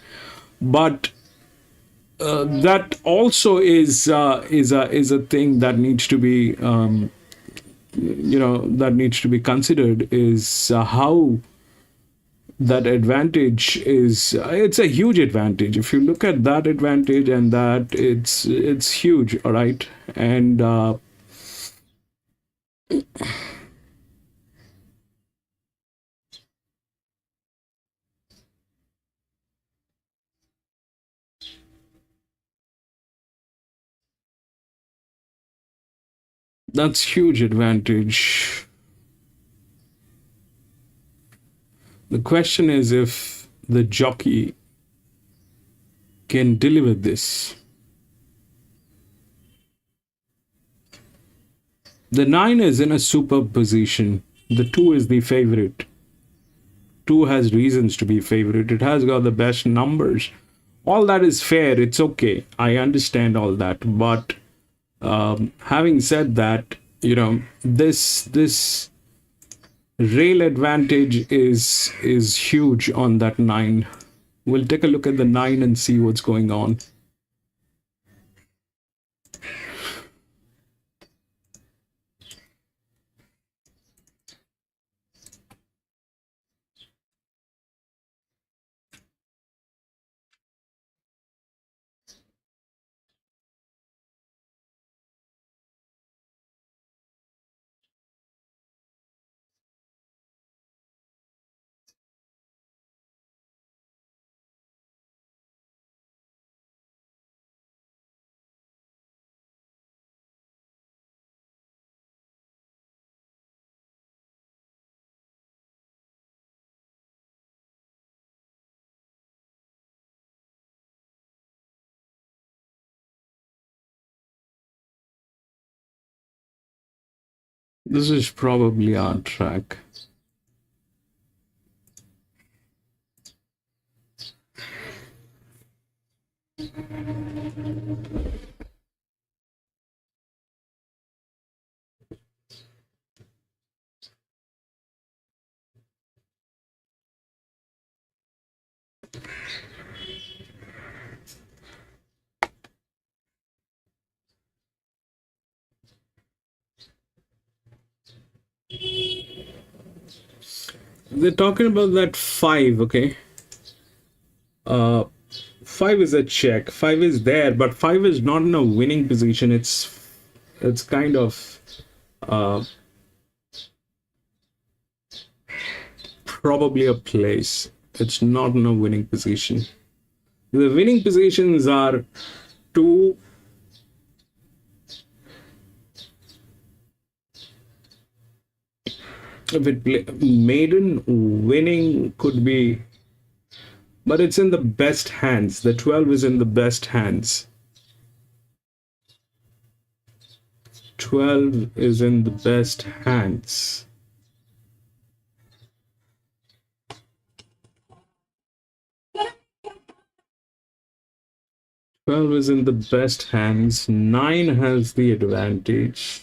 but that also is a thing that needs to be that needs to be considered, is how that advantage is. It's a huge advantage. If you look at that advantage, and that it's huge, all right. And that's huge advantage. The question is if the jockey can deliver this. The 9 is in a superb position. The 2 is the favorite. 2 has reasons to be favorite. It has got the best numbers. All that is fair. It's okay. I understand all that. But having said that, this rail advantage is huge on that 9. We'll take a look at the 9 and see what's going on. This is probably our track. they're talking about that 5, okay? 5 is a check. 5 is there, but 5 is not in a winning position. It's kind of probably a place. It's not in a winning position. The winning positions are 2, if it maiden winning could be, but it's in the best hands. The 12 is in the best hands. 12 is in the best hands. 12 is in the best hands. 9 has the advantage.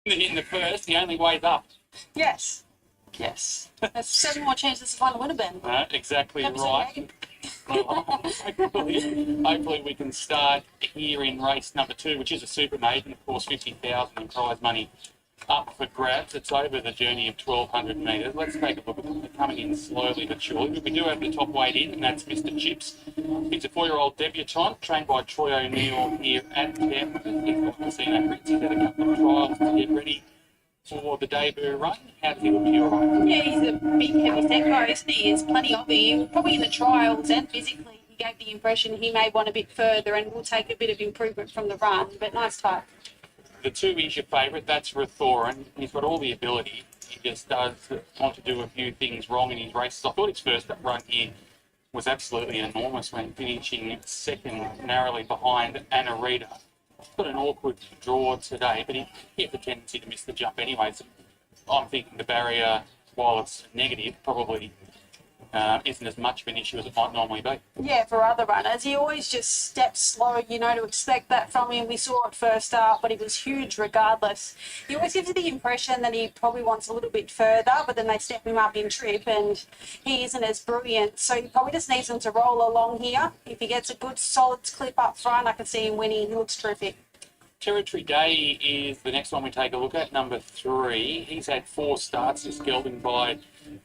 In the first, he only weighs up. Yes. Yes. There's 7 more chances to find a winner, Ben. Exactly Happy right. Well, hopefully we can start here in race number 2, which is a super maiden, of course, 50,000 in prize money up for grabs. It's over the journey of 1,200 metres. Let's take a look at them. They're coming in slowly but surely. But we do have the top weight in, and that's Mr. Chips. He's a 4-year-old debutant, trained by Troy O'Neill here at Tamworth. He's got casino bricks. He's had a couple of trials to get ready for the debut run. How does he look to you, right? Yeah, he's a big heavy set guy, isn't he? There's plenty of him. Probably in the trials and physically, he gave the impression he may want a bit further and will take a bit of improvement from the run. But nice type. The 2 is your favourite. That's Rathoran. He's got all the ability. He just does want to do a few things wrong in his races. I thought his first run here was absolutely enormous when finishing second narrowly behind Anna Rita. Got an awkward draw today, but he had the tendency to miss the jump anyways. I'm thinking the barrier, while it's negative, probably isn't as much of an issue as it might normally be. Yeah, for other runners, he always just steps slow, you know, to expect that from him. We saw it first up, but he was huge regardless. He always gives you the impression that he probably wants a little bit further, but then they step him up in trip and he isn't as brilliant. So he probably just needs him to roll along here. If he gets a good solid clip up front, I can see him winning. He looks terrific. Territory Day is the next one we take a look at, number 3. He's had 4 starts, this gelding by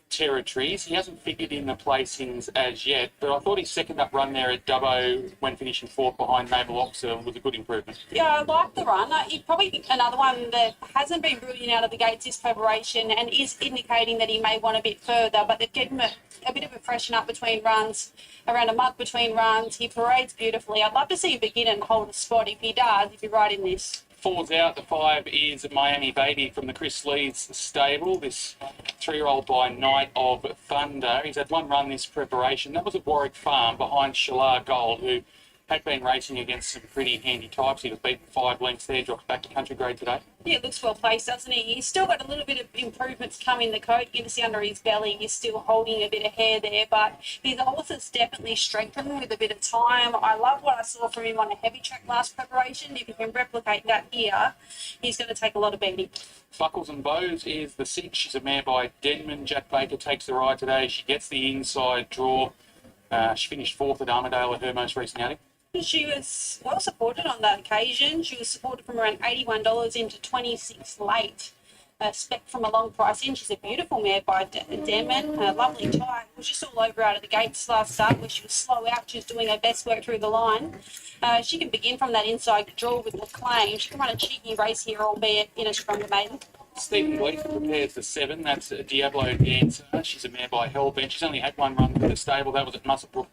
Territories. He hasn't figured in the placings as yet, but I thought his second up run there at Dubbo when finishing 4th behind Mabel Oxer was a good improvement. Yeah, I like the run. He probably another one that hasn't been brilliant out of the gates this preparation and is indicating that he may want a bit further, but they've given him a bit of a freshen up between runs, around a month between runs. He parades beautifully. I'd love to see him begin and hold a spot. If he does, if you're right in this. 4's out. The 5 is Miami Baby from the Chris Leeds stable. This 3-year-old by Night of Thunder. He's had 1 run this preparation. That was at Warwick Farm behind Shalar Gold, who had been racing against some pretty handy types. He was beaten 5 lengths there, dropped back to country grade today. Yeah, it looks well placed, doesn't he? He's still got a little bit of improvements coming. The coat, you can see under his belly, he's still holding a bit of hair there, but his horse has definitely strengthened with a bit of time. I love what I saw from him on a heavy track last preparation. If he can replicate that here, he's going to take a lot of beating. Buckles and Bows is the 6. She's a mare by Denman. Jack Baker takes the ride today. She gets the inside draw. She finished 4th at Armadale at her most recent outing. She was well supported on that occasion. She was supported from around $81 into 26 late. Spec from a long price in. She's a beautiful mare by Denman. Lovely tie. Was just all over out of the gates last start where she was slow out. She was doing her best work through the line. She can begin from that inside draw with the claim. She can run a cheeky race here, albeit in a stronger maiden. Stephen Gleeson prepares the 7. That's Diablo Dancer. She's a mare by Hellbent. She's only had 1 run for the stable. That was at Musselbrook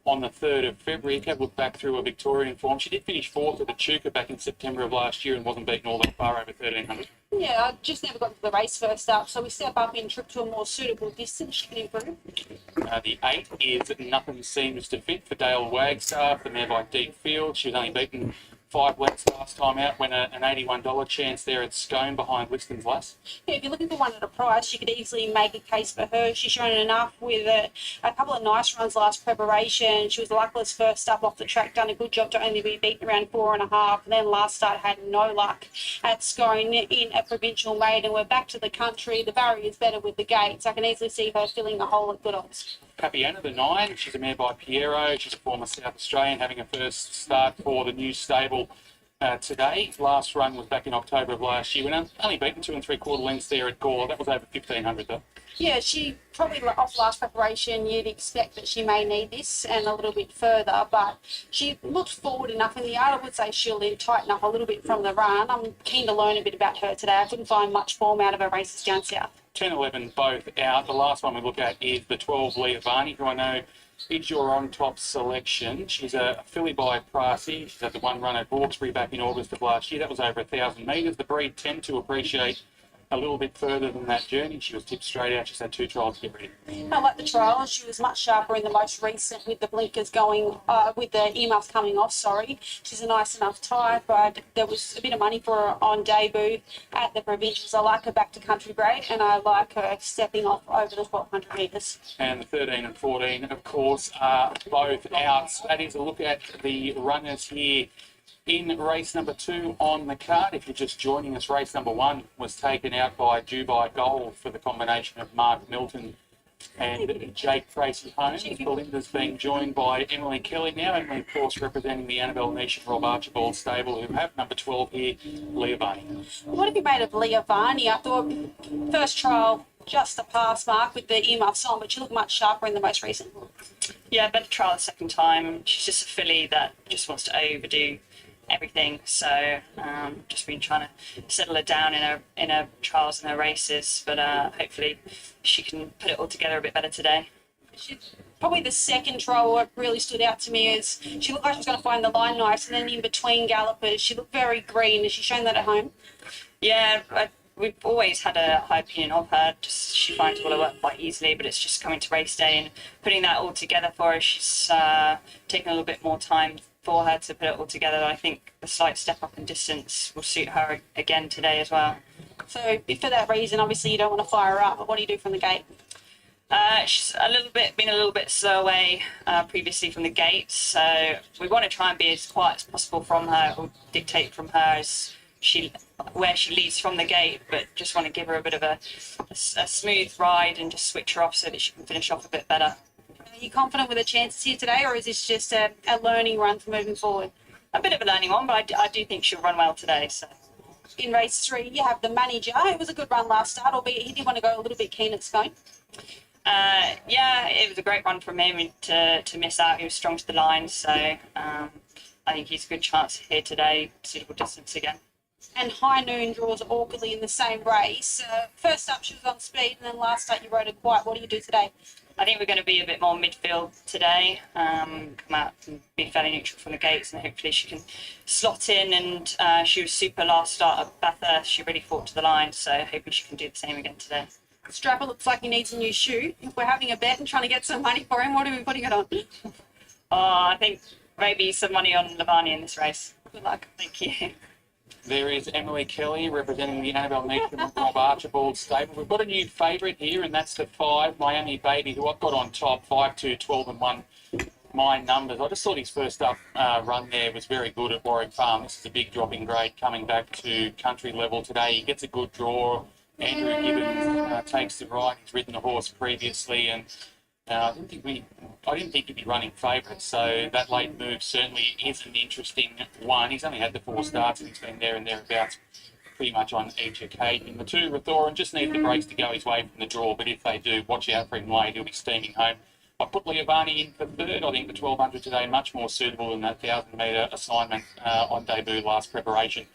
on the 3rd of February. Have looked back through a Victorian form. She did finish 4th at the Chuka back in September of last year and wasn't beaten all that far over 1,300. Yeah, I just never got to the race first up, so we step up in trip to a more suitable distance. She can improve. The 8 is Nothing Seems to Fit for Dale Wagstaff, the mare by Deep Field. She was only beaten 5 lengths last time out, when an $81 chance there at Scone behind Liston's Lass. Yeah, if you're looking for one at a price, you could easily make a case for her. She's shown enough with a couple of nice runs last preparation. She was luckless first up off the track, done a good job to only be beaten around 4.5. And then last start had no luck at Scone in a provincial maiden. We're back to the country. The barrier's better with the gates. I can easily see her filling the hole at good odds. Papiana, the 9, she's a mare by Piero. She's a former South Australian, having a first start for the new stable today. Last run was back in October of last year. When only beaten 2 3/4 lengths there at Gore. That was over 1,500 though. Yeah, she probably off last preparation, you'd expect that she may need this and a little bit further, but she looked forward enough in the yard. I would say she'll tighten up a little bit from the run. I'm keen to learn a bit about her today. I couldn't find much form out of her races down south. 10, 11 both out. The last one we look at is the 12 Leah Varney, who I know is your on-top selection. She's a filly by Pricey. She's had the one run at Hawkesbury back in August of last year. That was over 1,000 metres. The breed tend to appreciate a little bit further than that journey. She was tipped straight out. She's had 2 trials to get ready. I like the trial, and she was much sharper in the most recent with the blinkers going, with the earmuffs coming off, sorry. She's a nice enough type, but there was a bit of money for her on debut at the provincials. I like her back to country grade, and I like her stepping off over the 1,200 metres. And the 13 and 14, of course, are both out. So that is a look at the runners here in race number 2 on the card. If you're just joining us, race number 1 was taken out by Dubai Gold for the combination of Mark Milton and Jake Tracy Holmes. Belinda's being joined by Emily Kelly now. Emily, of course, representing the Annabelle Nish and Rob Archibald stable, who have number 12 here, Leah Varney. What have you made of Leah Varney? I thought first trial just a pass mark with the earmuffs on, but she looked much sharper in the most recent. Yeah, better trial the second time. She's just a filly that just wants to overdo everything, so just been trying to settle her down in her trials and her races, but hopefully she can put it all together a bit better today. Probably the second trial, what really stood out to me is she looked like she was going to find the line nice, and then in between gallopers she looked very green. Has she shown that at home? Yeah, we've always had a high opinion of her. Just she finds all her work quite easily, but it's just coming to race day and putting that all together for her. She's taken a little bit more time for her to put it all together. I think the slight step up in distance will suit her again today as well. So for that reason, obviously you don't want to fire her up, but what do you do from the gate? She's been a little bit slow away previously from the gate, so we want to try and be as quiet as possible from her, or dictate from her as where she leads from the gate, but just want to give her a bit of a smooth ride and just switch her off so that she can finish off a bit better. Are you confident with her chances here today, or is this just a learning run for moving forward? A bit of a learning one, but I do think she'll run well today. So. In race 3, you have the manager. It was a good run last start, albeit he did want to go a little bit keen at Scone. Yeah, it was a great run from him to miss out. He was strong to the line, so I think he's a good chance here today, suitable distance again. And High Noon draws awkwardly in the same race. First up, she was on speed, and then last start, you rode her quiet. What do you do today? I think we're going to be a bit more midfield today, come out and be fairly neutral from the gates, and hopefully she can slot in. And she was super last start at Bathurst. She really fought to the line, so hoping she can do the same again today. Strapper looks like he needs a new shoe. If we're having a bet and trying to get some money for him, what are we putting it on? I think maybe some money on Lavani in this race. Good luck. Thank you. There is Emily Kelly representing the Annabelle Nish and Rob Archibald stable. We've got a new favourite here, and that's the 5, Miami Baby, who I've got on top, 5, 2, 12 and 1. My numbers. I just thought his first up run there was very good at Warwick Farm. This is a big drop in grade coming back to country level today. He gets a good draw. Andrew Gibbons takes the ride. He's ridden the horse previously, and I didn't think he'd be running favourite. So that late move certainly is an interesting one. He's only had the 4 starts, and he's been there and thereabouts pretty much on each occasion. The 2, Rathoran, just need the brakes to go his way from the draw, but if they do, watch out for him late. He'll be steaming home. I put Leovani in for 3rd. I think the 1,200 today much more suitable than that 1,000-metre assignment on debut last preparation.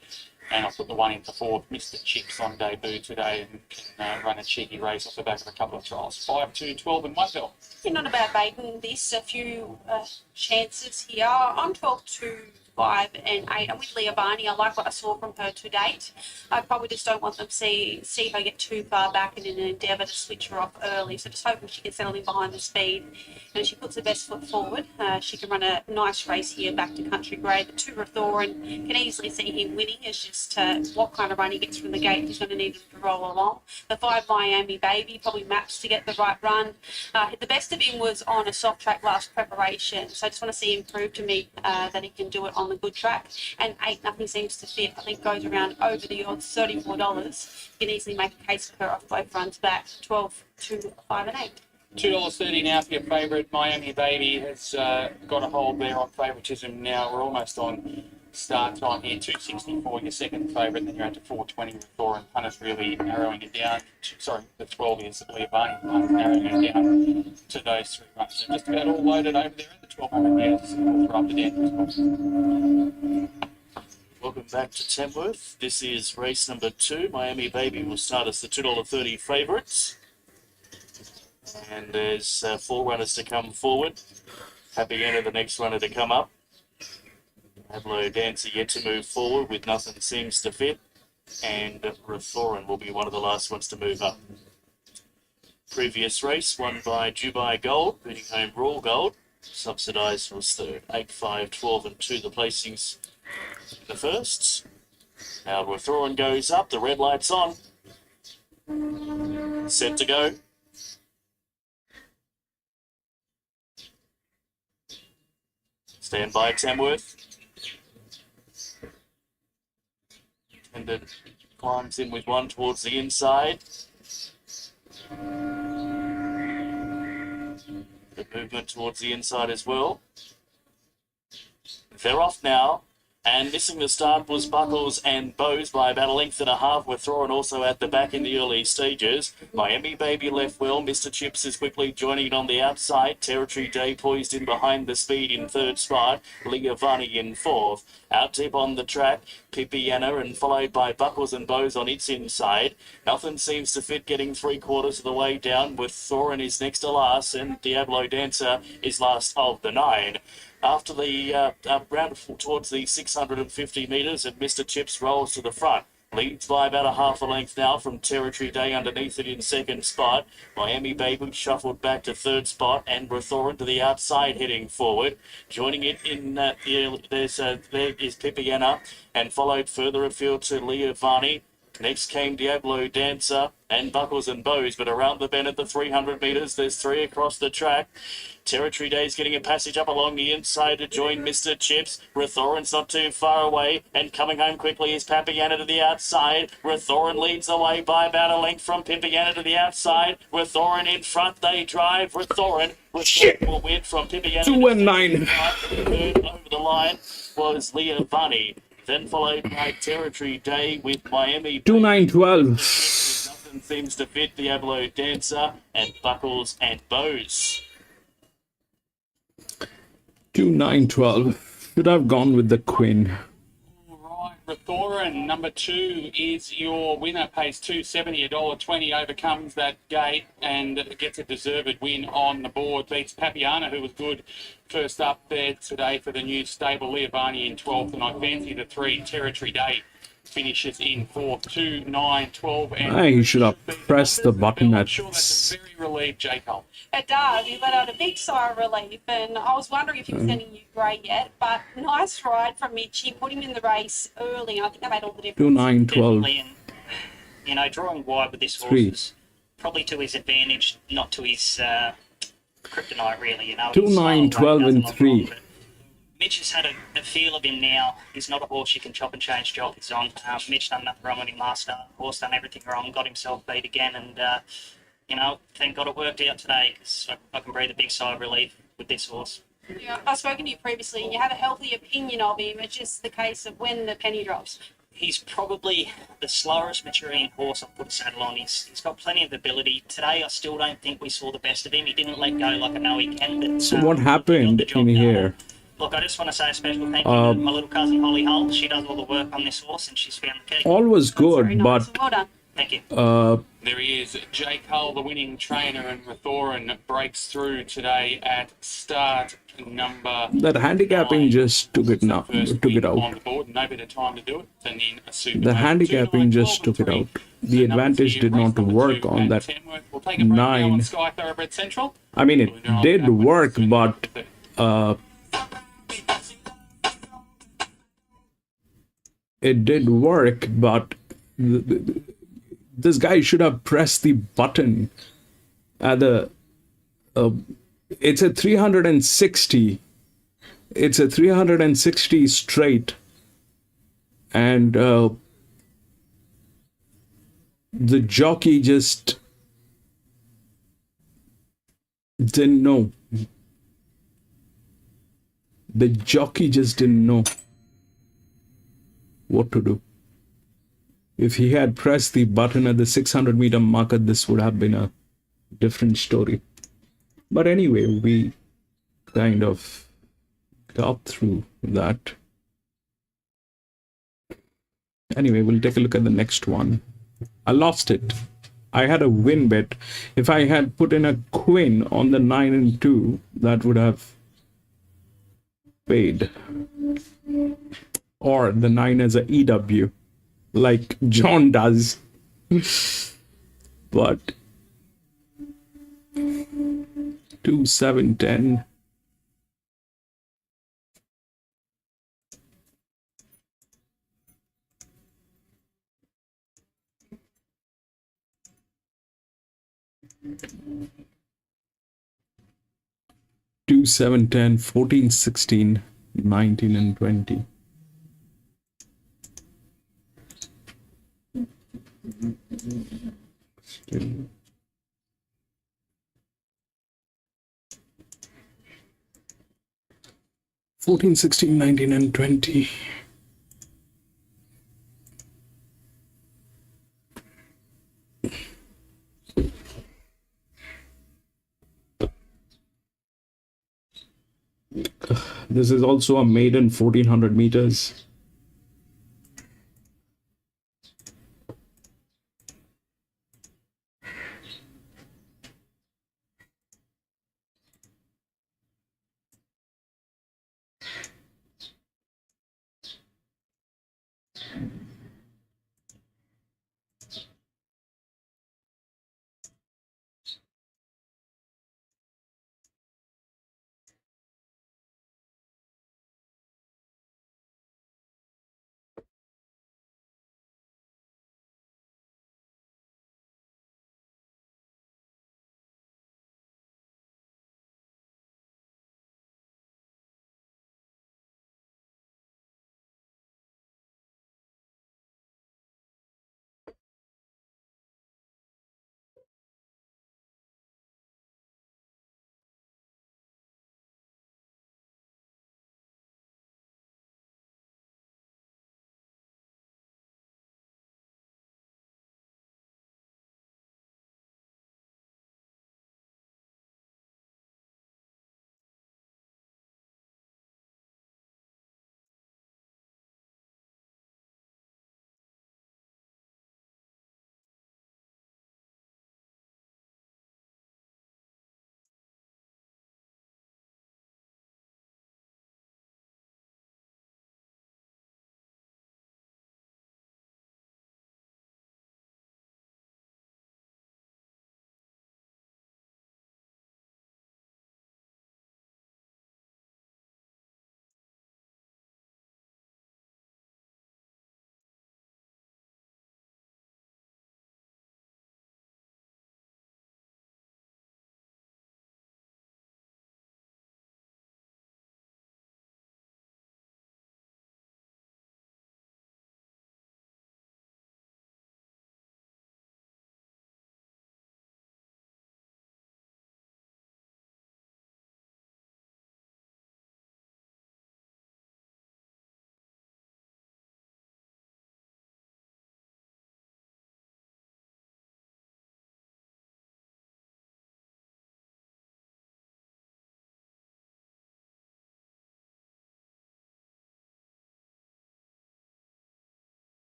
And I'll put the 1 in for 4th. Mr. Chips on debut today and can run a cheeky race off the back of a couple of trials. 5, 2, 12 and 1, Bill. You're not about baiting this. A few chances here. I'm 12 to 5 and 8. And with Leah Barney, I like what I saw from her to date. I probably just don't want them to see her get too far back in an endeavour to switch her off early. So just hoping she can settle in behind the speed. And if she puts her best foot forward, she can run a nice race here back to country grade. The 2 Rathoran, can easily see him winning. It's just what kind of run he gets from the gate. He's going to need him to roll along. The 5 Miami Baby probably maps to get the right run. The best of him was on a soft track last preparation. So I just want to see him prove to me that he can do it on the good track. And 8, Nothing Seems to Fit, I think goes around over the odds, $34. You can easily make a case for her off both fronts back, 12, 2, 5 and 8. $2.30 now for your favourite. Miami Baby has got a hold there on favouritism now. We're almost on start time here. $2.64 your second favourite, then you're at to $4.20 with Thor, and Hunter's really narrowing it down. Sorry, the 12 is Leah Barney, narrowing it down to those 3 runs. So just about all loaded over there at the 1200 metres for up the Danvers. Welcome back to Tamworth. This is race number 2. Miami Baby will start as the $2.30 favourites. And there's 4 runners to come forward. Happy Anna, the next runner to come up. Ablo Dancer yet to move forward with Nothing Seems to Fit. And Rathoran will be one of the last ones to move up. Previous race won by Dubai Gold, beating home Raw Gold. Subsidised was third. 8, 5, 12 and 2 the placings in the firsts. Now Rathoran goes up, the red light's on. Set to go. Stand by, Tamworth. And then climbs in with 1 towards the inside. The movement towards the inside as well. They're off now. And missing the start was Buckles and Bowes by about a length and a half. We're throwing also at the back in the early stages. Miami Baby left well. Mr. Chips is quickly joining it on the outside. Territory Day poised in behind the speed in 3rd spot. Leah Varney in 4th. Out deep on the track, Pipiana, and followed by Buckles and Bowes on its inside. Nothing Seems to Fit getting 3/4 of the way down, with Thorin is next to last, and Diablo Dancer is last of the 9. After the round towards the 650 metres, and Mr. Chips rolls to the front. Leads by about a half a length now from Territory Day underneath it in 2nd spot. Miami Baby shuffled back to 3rd spot, and Rathoran to the outside heading forward. Joining it in there is Pipiana, and followed further afield to Leah Varney. Next came Diablo Dancer and Buckles and Bowes, but around the bend at the 300 metres, there's 3 across the track. Territory Day's getting a passage up along the inside to join Mr. Chips. Rathoran's not too far away, and coming home quickly is Papiana to the outside. Rathoran leads the way by about a length from Pipiana to the outside. Rathoran in front, they drive. Rathoran will win from Pipiana. 2 and 9. Third over the line was Leah Bunny. Then followed by Territory Day with Miami. 2, 9, 12. Nothing Seems to Fit, Diablo Dancer, and Buckles and Bowes. 2, 9, 12. Should have gone with the Queen. All right, Rathoran, number 2 is your winner. Pays $2.70, $1.20, overcomes that gate and gets a deserved win on the board. Beats Papiana, who was good first up there today for the new stable. Leah Barney in 12th, and I fancy the 3 Territory Day finishes in 4th. 2, 9, 12, and He should have pressed the button I'm at... sure that's a very relieved J. Cole. It does. He let out a big sigh of relief, and I was wondering if he was sending you grey yet. But nice ride from Mitch. He put him in the race early, and I think that made all the difference. 2, 9, 12. Definitely, and, you know, drawing wide with this horse 3. is probably to his advantage, not to his kryptonite, really. You know, 2, his 9, style 12 doesn't and look 3. wrong, but Mitch has had a feel of him now. He's not a horse you can chop and change jockeys on. Mitch done nothing wrong with him last start. Horse done everything wrong, got himself beat again, and you know, thank God it worked out today, because I can breathe a big sigh of relief with this horse. Yeah, I've spoken to you previously, and you have a healthy opinion of him. It's just the case of when the penny drops. He's probably the slowest maturing horse I've put a saddle on. He's got plenty of ability. Today, I still don't think we saw the best of him. He didn't let go like I know he can. But, So what happened in here? Look, I just want to say a special thank you to my little cousin Holly Hull. She does all the work on this horse, and she's found the key. All was That's very good, nice. but Well done. Thank you. There he is, Jake Hull, the winning trainer, and Rathoran breaks through today at start number That handicapping 9. just took it now, First took it win out. on the board, no better time to do it than in a super The moto. 2, 9, handicapping 12 just and took it 3. out. The numbers advantage here, did race not number work 2 on at that Tamworth. We'll take a break now on 9. Sky Thoroughbred Central. I mean, it We'll did back with work, turn but number 30. it did work, but this guy should have pressed the button at the. It's a 360. It's a 360 straight, and the jockey just didn't know. The jockey just didn't know what to do. If he had pressed the button at the 600-meter marker, this would have been a different story. But anyway, we kind of got through that. Anyway, we'll take a look at the next one. I lost it. I had a win bet. If I had put in a queen on the 9 and 2, that would have paid. Or the 9 as a EW, like John does. But 2, 7, 10. Two, 7, 10, 14, 16, 19, and 20. Still. Fourteen, 16, 19, and 20. This is also a maiden 1400 meters.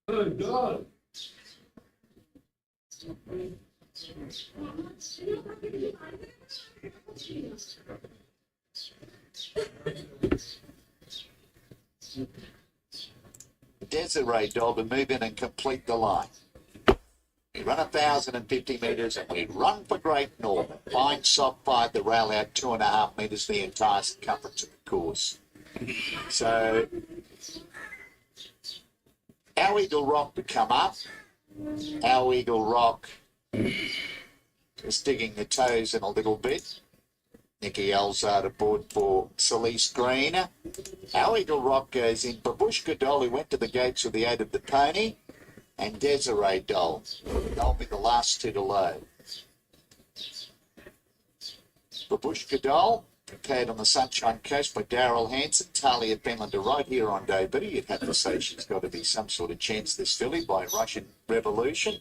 Good God. Desiree Doll to move in and complete the line. We run 1,050 metres and we run for Great Northern. Fine soft 5, the rail out 2.5 metres, the entire circumference of the course. So our Eagle Rock to come up. Our Eagle Rock just digging the toes in a little bit. Nikki Elzard aboard for Celeste Green. Our Eagle Rock goes in. Babushka Doll, who went to the gates with the aid of the pony, and Desiree Doll. They'll be the last two to load. Babushka Doll, prepared on the Sunshine Coast by Daryl Hanson, Talia Benlander right here on debut. You'd have to say she's got to be some sort of chance, this filly, by Russian Revolution.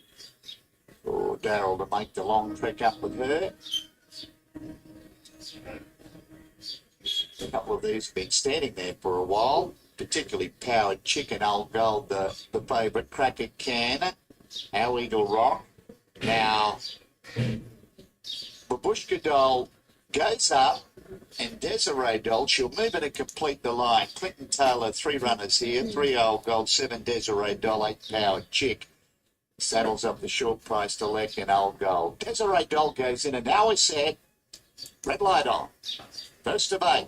For Daryl to make the long trek up with her. A couple of these have been standing there for a while, particularly Powered Chicken, Old Gold, the favourite, Cracker Can, Our Eagle Rock. Now, Babushka Doll goes up, and Desiree Doll, she'll move it and complete the line. Clinton Taylor, 3 runners here, 3 Old Gold, 7 Desiree Doll, 8 Powered Chick. Saddles up the short price to Leck and Old Gold. Desiree Doll goes in, and now we're set. Red light on. First of 8.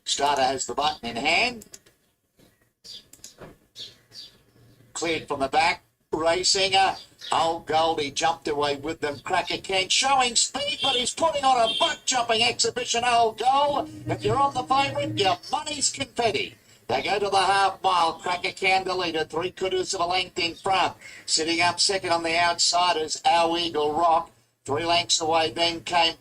Starter has the button in hand. Cleared from the back. Racing. Old Goldie jumped away with them. Cracker Can showing speed, but he's putting on a butt-jumping exhibition, Old Gold. If you're on the favourite, your money's confetti. They go to the half mile. Cracker Can the leader, 3/4 of a length in front. Sitting up second on the outsiders, Our Eagle Rock. 3 lengths away, then came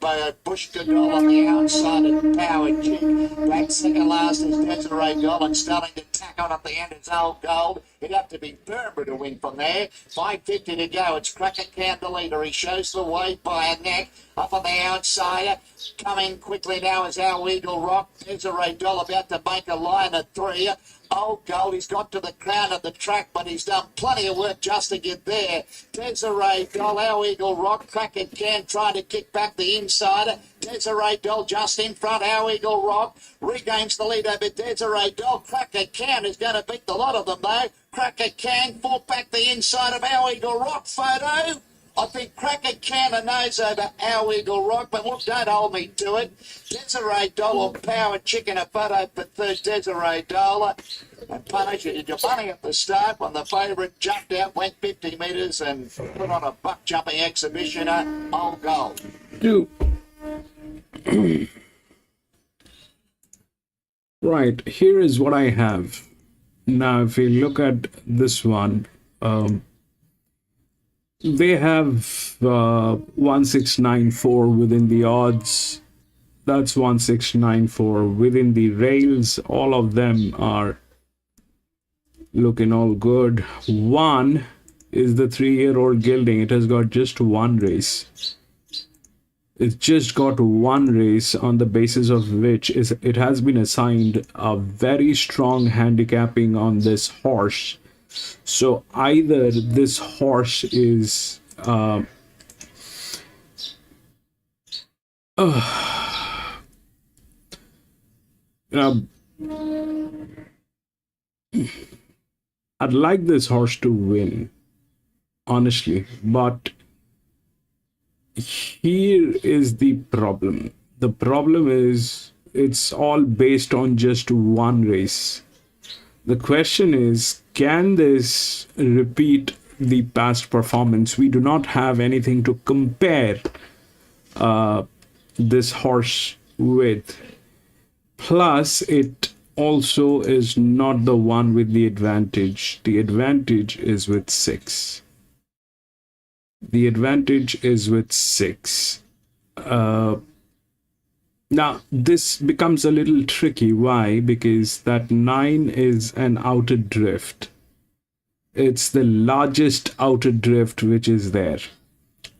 Bush Goodall on the outside and Power Jig. Back second last is Desiree Dolan, starting to tack on at the end. It's Old Gold. It'd have to be Burma to win from there. 5.50 to go. It's Cracker Can the leader. He shows the way by a neck. Up on the outside. Coming quickly now is Our Eagle Rock. Desiree Doll about to make a line at 3. Old Gold, he's got to the crown of the track, but he's done plenty of work just to get there. Desiree Doll, Our Eagle Rock, Cracker Can trying to kick back the insider. Desiree Doll just in front. Our Eagle Rock regains the lead over Desiree Doll. Cracker Can is going to beat the lot of them though. Cracker Can fought back the inside of Our Eagle Rock. Photo. I think Cracker Can a nose over Our Eagle Rock, but look, don't hold me to it. Desiree Doll or Power Chicken, a photo for third. Desiree Doll. And punish it. Your bunny at the start when the favourite jumped out, went 50 metres and put on a buck jumping exhibition. Old Gold. Right, here is what I have. Now, if we look at this one, they have 1694 within the odds. That's 1694 within the rails. All of them are looking all good. One is the 3-year-old Gilding. It has got just one race. It's just got one race, on the basis of which it has been assigned a very strong handicapping on this horse. So either this horse is I'd like this horse to win, honestly, but here is the problem. The problem is it's all based on just one race. The question is, can this repeat the past performance? We do not have anything to compare this horse with. Plus, it also is not the one with the advantage. The advantage is with 6. The advantage is with 6. Now, this becomes a little tricky. Why? Because that 9 is an outer drift. It's the largest outer drift which is there.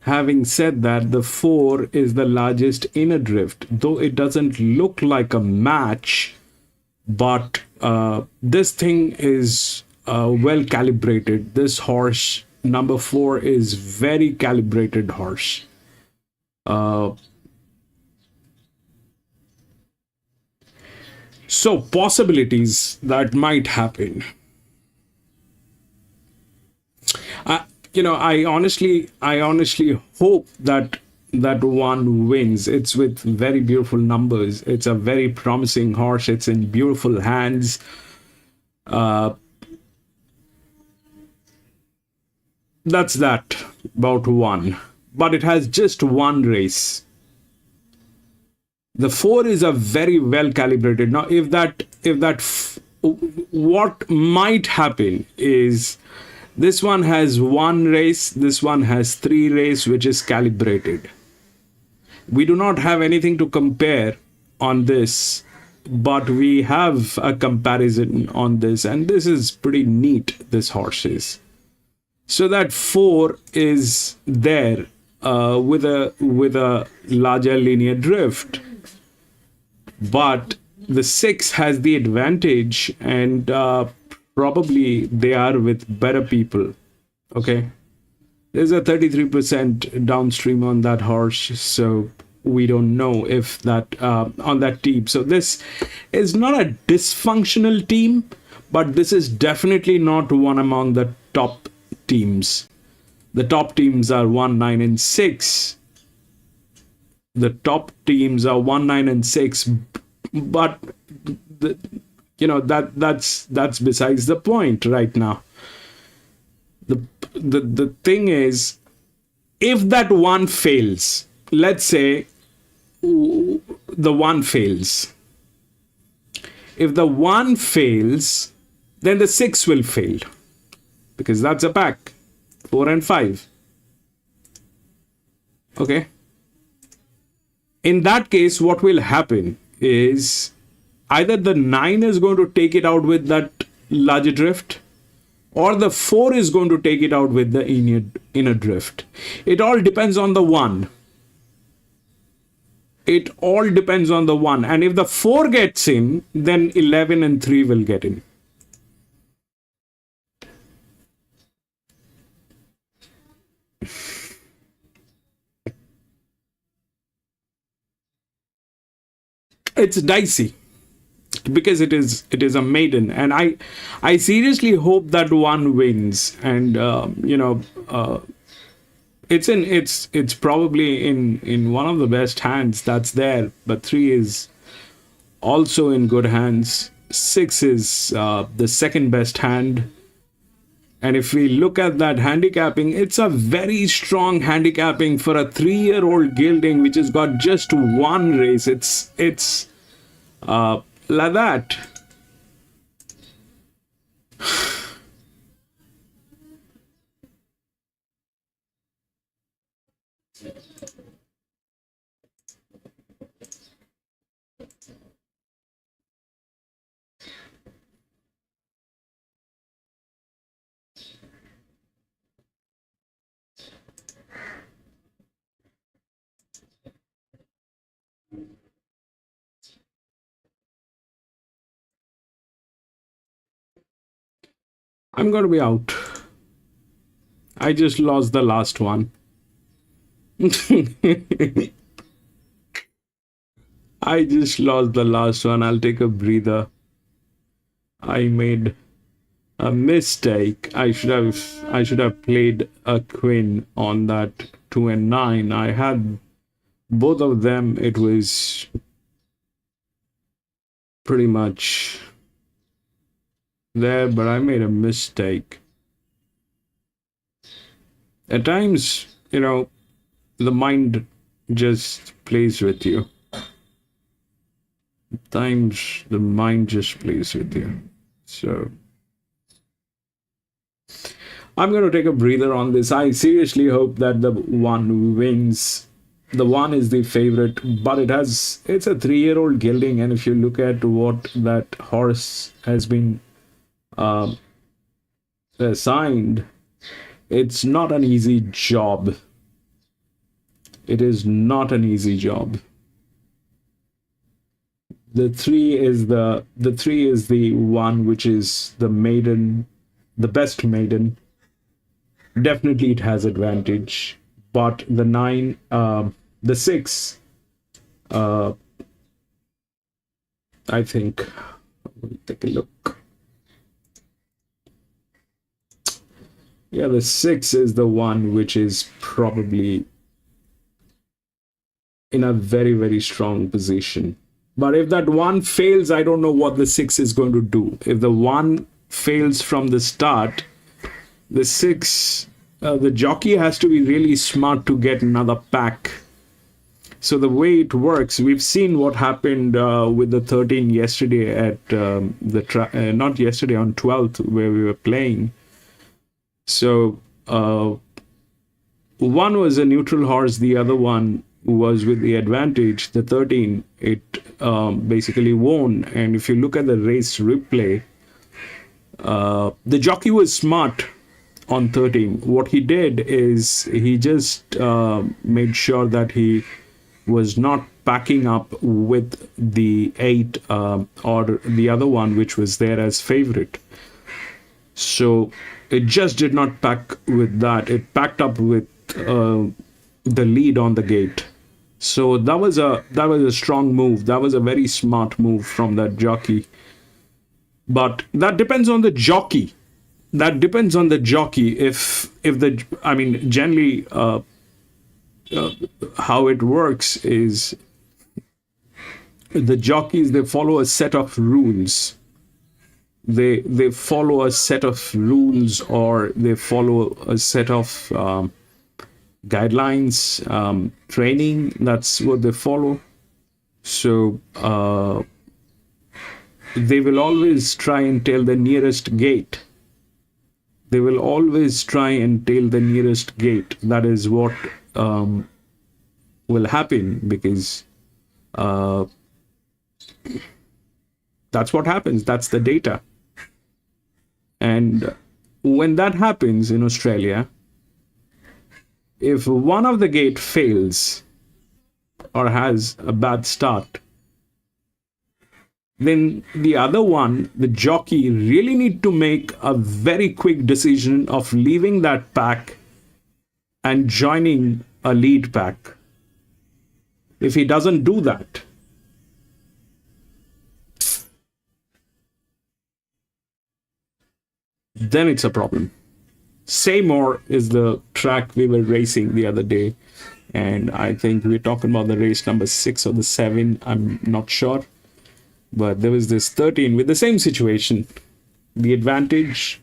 Having said that, the 4 is the largest inner drift. Though it doesn't look like a match, but this thing is well calibrated. This horse, number 4, is very calibrated horse. So possibilities that might happen. I honestly hope that one wins. It's with very beautiful numbers. It's a very promising horse. It's in beautiful hands. That's that about one. But it has just one race. The 4 is a very well calibrated. Now, what might happen is this one has one race, this one has 3 race, which is calibrated. We do not have anything to compare on this, but we have a comparison on this, and this is pretty neat, this horse is. So that 4 is there with a larger linear drift. But the 6 has the advantage, and probably they are with better people. Okay, there's a 33% downstream on that horse, so we don't know if that on that team. So this is not a dysfunctional team, but this is definitely not one among the top teams. The top teams are 1, 9, and 6. The top teams are 1, 9, and 6, but that's besides the point right now. The thing is, if that one fails, let's say the one fails. If the one fails, then the 6 will fail, because that's a pack, 4 and 5. Okay. In that case, what will happen is either the 9 is going to take it out with that larger drift, or the 4 is going to take it out with the inner drift. It all depends on the 1. It all depends on the 1. And if the 4 gets in, then 11 and 3 will get in. It's dicey because it is a maiden, and I seriously hope that 1 wins. And it's probably in one of the best hands that's there, but 3 is also in good hands. 6 is the second best hand. And if we look at that handicapping, it's a very strong handicapping for a 3-year-old gelding which has got just 1 race. It's like that. I'm going to be out. I just lost the last one. I just lost the last one. I'll take a breather. I made a mistake. I should have played a queen on that 2 and 9. I had both of them. It was pretty much there, but I made a mistake. At times, the mind just plays with you. At times, the mind just plays with you. So, I'm going to take a breather on this. I seriously hope that the 1 wins. The 1 is the favorite, but it's a 3-year-old gelding, and if you look at what that horse has been assigned, it's not an easy job. It is not an easy job. The 3 is the 1 which is the maiden, the best maiden. Definitely it has advantage, but the 9, the 6, I think. We'll take a look. Yeah, the 6 is the one which is probably in a very, very strong position. But if that 1 fails, I don't know what the 6 is going to do. If the 1 fails from the start, the 6, the jockey has to be really smart to get another pack. So the way it works, we've seen what happened with the 13 yesterday at not yesterday, on 12th, where we were playing. So one was a neutral horse, the other one was with the advantage. The 13, it basically won. And if you look at the race replay, the jockey was smart on 13. What he did is he just made sure that he was not packing up with the 8 or the other one which was there as favorite. So it just did not pack with that. It packed up with the lead on the gate. So that was a strong move. That was a very smart move from that jockey. But that depends on the jockey. That depends on the jockey. Generally, how it works is the jockeys, they follow a set of rules. They follow a set of rules, or they follow a set of guidelines, training. That's what they follow. So they will always try and tail the nearest gate. They will always try and tail the nearest gate. That is what will happen, because that's what happens. That's the data. And when that happens in Australia, if one of the gate fails or has a bad start, then the other one, the jockey, really need to make a very quick decision of leaving that pack and joining a lead pack. If he doesn't do that, then it's a problem. Seymour is the track we were racing the other day, and I think we're talking about the race number 6 or the 7, I'm not sure, but there was this 13 with the same situation. The advantage,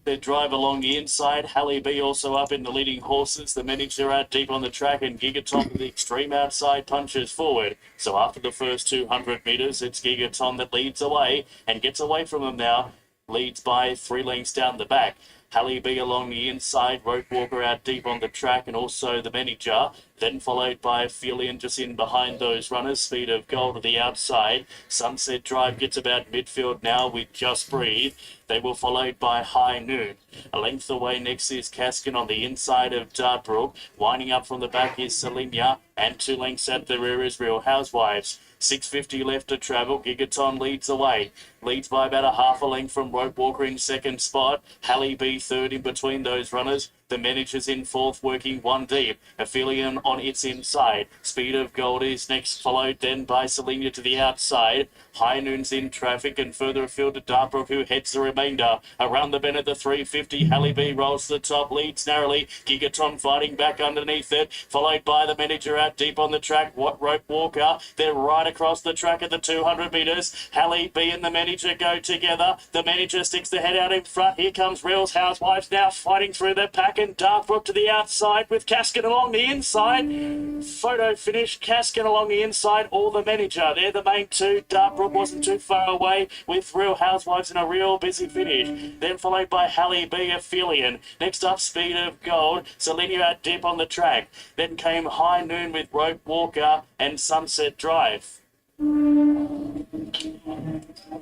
Their drive along the inside. Halle B also up in the leading horses. The manager out deep on the track, and Gigaton to the extreme outside punches forward. So after the first 200 metres, it's Gigaton that leads away and gets away from them now. Leads by 3 lengths down the back. Halle B along the inside, Rope Walker out deep on the track, and also the manager. Then followed by Felian just in behind those runners. Speed of Gold to the outside. Sunset Drive gets about midfield now with Just Breathe. They were followed by High Noon. A length away next is Caskin on the inside of Dartbrook. Winding up from the back is Salinia, and 2 lengths at the rear is Real Housewives. 6:50 left to travel. Gigaton leads away. Leads by about a half a length from Rope Walker in second spot. Halle B third in between those runners. The manager's in fourth, working 1 deep. Aphelion on its inside. Speed of Gold is next, followed then by Selenia to the outside. High Noon's in traffic, and further afield to Dartbrook, who heads the remainder. Around the bend at the 350, Halle B rolls to the top, leads narrowly. Gigaton fighting back underneath it, followed by the manager out deep on the track. What Rope Walker? They're right across the track at the 200 metres. Halle B and the manager go together. The manager sticks the head out in front. Here comes Reel's Housewives now fighting through the pack, and Dartbrook to the outside with Caskin along the inside. Photo finish, Caskin along the inside, or the manager. They're the main two. Dartbrook wasn't too far away with Real Housewives in a real busy finish. Then followed by Halle B, Aphelion. Next up, Speed of Gold. Selenia out deep on the track. Then came High Noon with Rope Walker and Sunset Drive.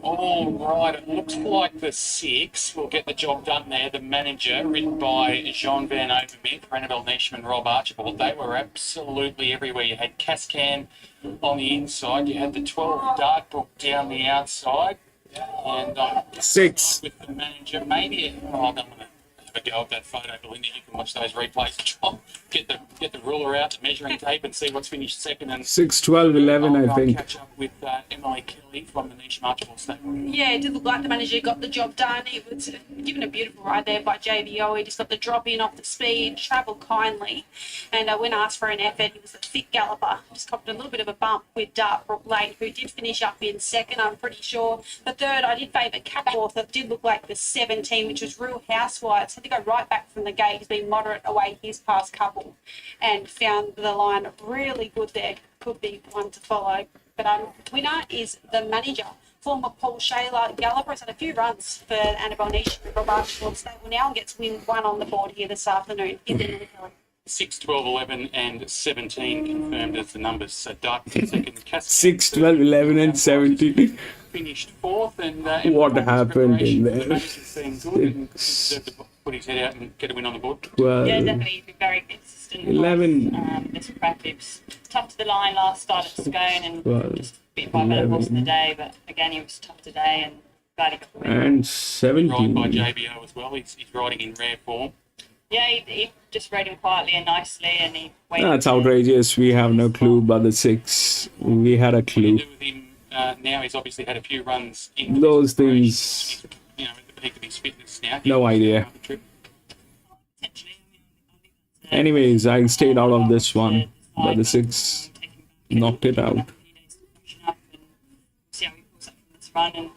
All right, it looks like the 6 will get the job done there. The manager, written by Jean Van Overmeer, Annabelle Neesham and Rob Archibald, they were absolutely everywhere. You had Cascan on the inside, you had the 12 Dartbrook down the outside, and 6. with the manager, maybe, I'm going to have a go at that photo, Belinda. You can watch those replays and try get the ruler out, the measuring tape, and see what's finished second. And 6, 12, 11, I think. Catch up with Emily Kelly from the Neesham Archibald stable. Yeah, it did look like the manager got the job done. It was given a beautiful ride there by JBO. He just got the drop in off the speed, travelled kindly, and when asked for an effort, he was a thick galloper. Just copped a little bit of a bump with Dartbrook Lane, who did finish up in second, I'm pretty sure. The third, I did favour Capworth. It did look like the 17, which was Real Housewives. Had to go right back from the gate. He's been moderate away his past couple, and found the line really good there. Could be one to follow. But winner is the manager. Former Paul Shaler galloper has had a few runs for Annabelle Neesham and Rob Archibald stable now, and gets win 1 on the board here this afternoon. 6, 12, 11 and 17 confirmed as the numbers. So Dartbrook in second. 6, 12, 11 and 17. Finished fourth, and What happened in there? Put his head out and get a win on the board. 12. Yeah, definitely. He's been very consistent. 11. This practice tough to the line last start at Scone, and 12, just beat by a better horse in the day. But again, he was tough today, and glad he got the win. And Ride 17. by JBO as well. He's riding in rare form. Yeah, he just rode him quietly and nicely, and he waited. That's outrageous. We have no clue about the 6. We had a What clue. you do with him now, he's obviously had a few runs in Those things, He's, at the peak of his fitness now. no idea. Anyways, I stayed out of this one, but the 6 knocked it out.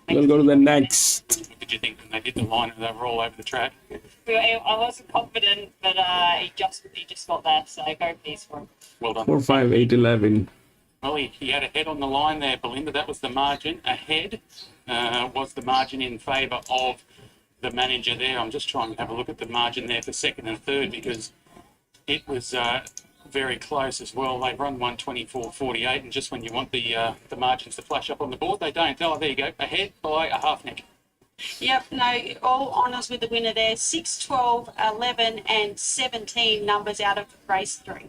We'll go to the next. What did you think when they hit the line and they were all over the track? I wasn't confident, but he just got there, so go please for him. Well done. 4, 5, 8, 11. Well, he had a head on the line there, Belinda. That was the margin. Ahead was the margin in favour of the manager there. I'm just trying to have a look at the margin there for second and third because it was very close as well. They've run 124.48, and just when you want the margins to flash up on the board, they don't. Oh, there you go, ahead by a half neck. Yep, no, all honours with the winner there. 6, 12, 11 and 17 numbers out of race 3.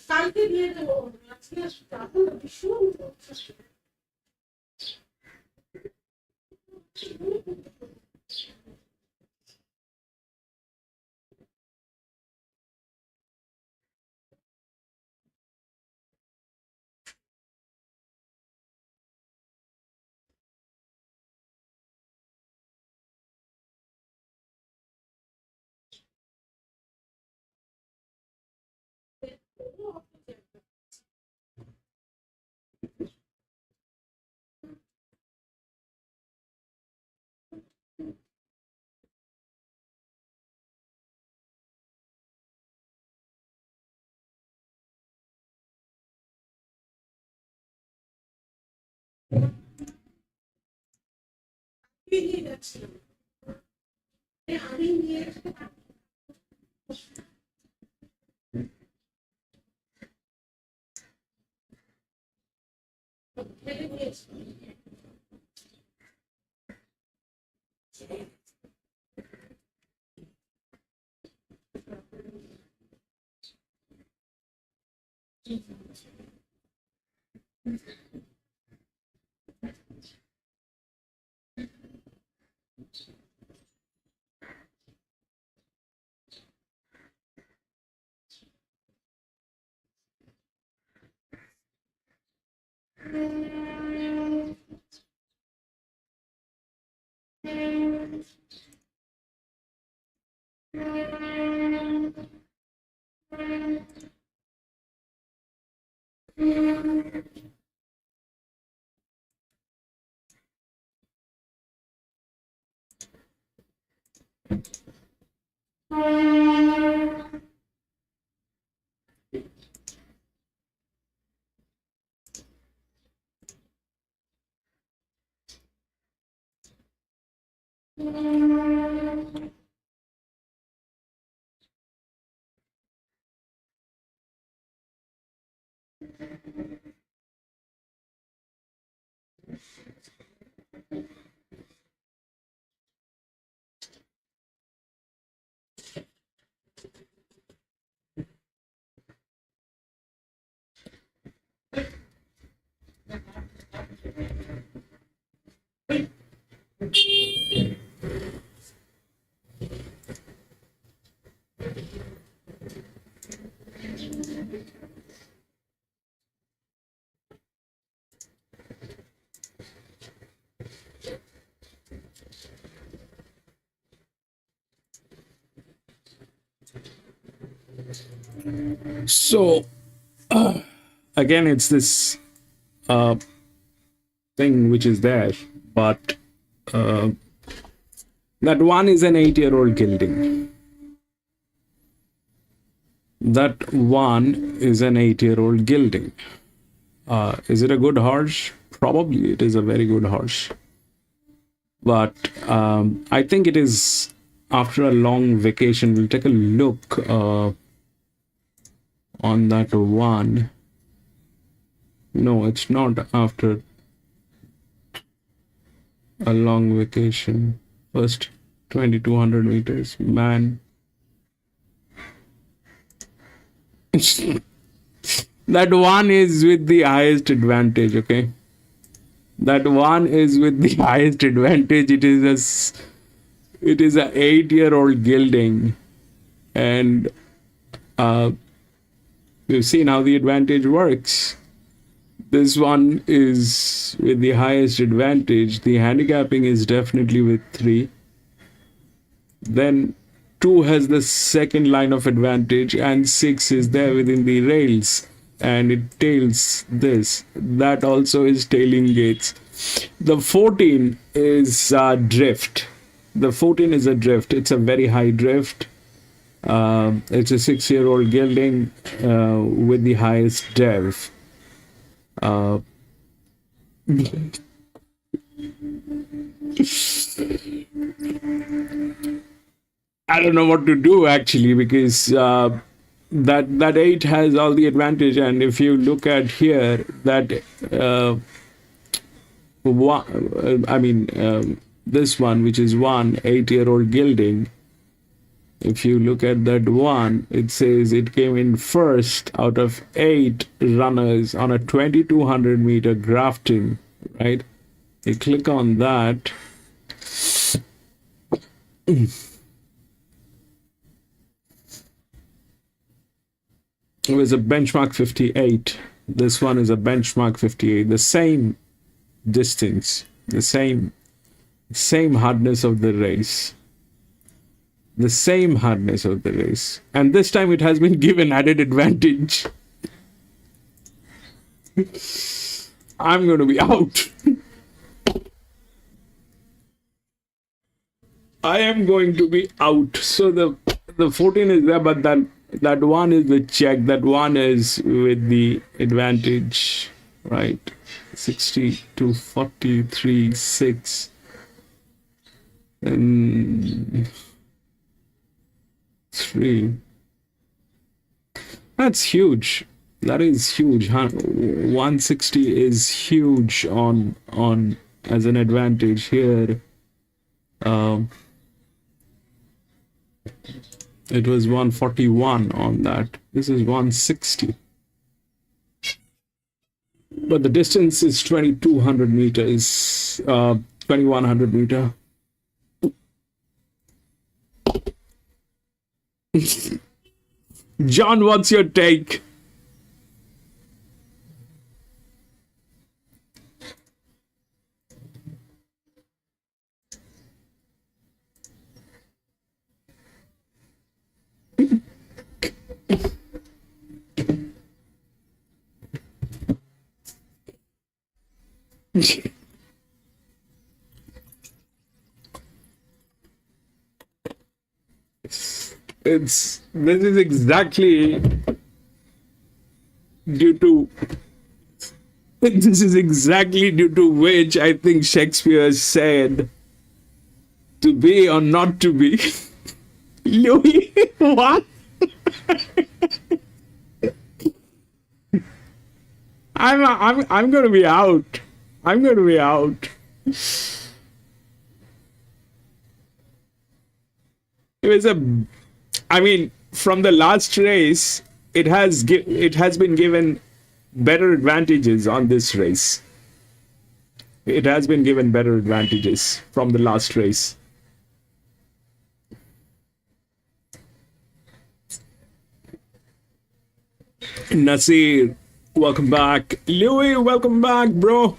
কালকে দিয়ে দেবো আজকে এখন ভীষণ So again, it's this thing which is there, but that one is an 8-year-old gelding. That one is an 8-year-old gelding. Is it a good horse? Probably it is a very good horse. But I think it is after a long vacation. We'll take a look on that one. No, it's not after a long vacation. First 2200 meters, man. That one is with the highest advantage, okay? That one is with the highest advantage. It is a 8-year-old gelding, and we've seen how the advantage works. This one is with the highest advantage. The handicapping is definitely with 3. Then 2 has the second line of advantage, and 6 is there within the rails, and it tails this. That also is tailing gates. The 14 is drift. The 14 is a drift. It's a very high drift. It's a 6-year-old gelding with the highest dev. I don't know what to do actually, because that 8 has all the advantage, and if you look at here, that this one, which is 1 8-year-old gelding, if you look at that one, it says it came in first out of 8 runners on a 2200 meter grafting, right? You click on that. It was a benchmark 58. This one is a benchmark 58. The same distance, the same hardness of the race. The same hardness of the race. And this time it has been given added advantage. I'm going to be out. I am going to be out. So the 14 is there, but that one is the check. That one is with the advantage, right? 60 to 43, 6. And 3. That's huge. That is huge. 160 is huge on as an advantage here. It was 141 on that. This is 160. But the distance is 2200 meters, 2100 meter. John, what's your take? This is exactly due to which I think Shakespeare said to be or not to be. Louis, what? I'm gonna be out. I'm gonna be out. It was from the last race, it has been given better advantages on this race. It has been given better advantages from the last race. Nasir, welcome back. Louis, welcome back, bro.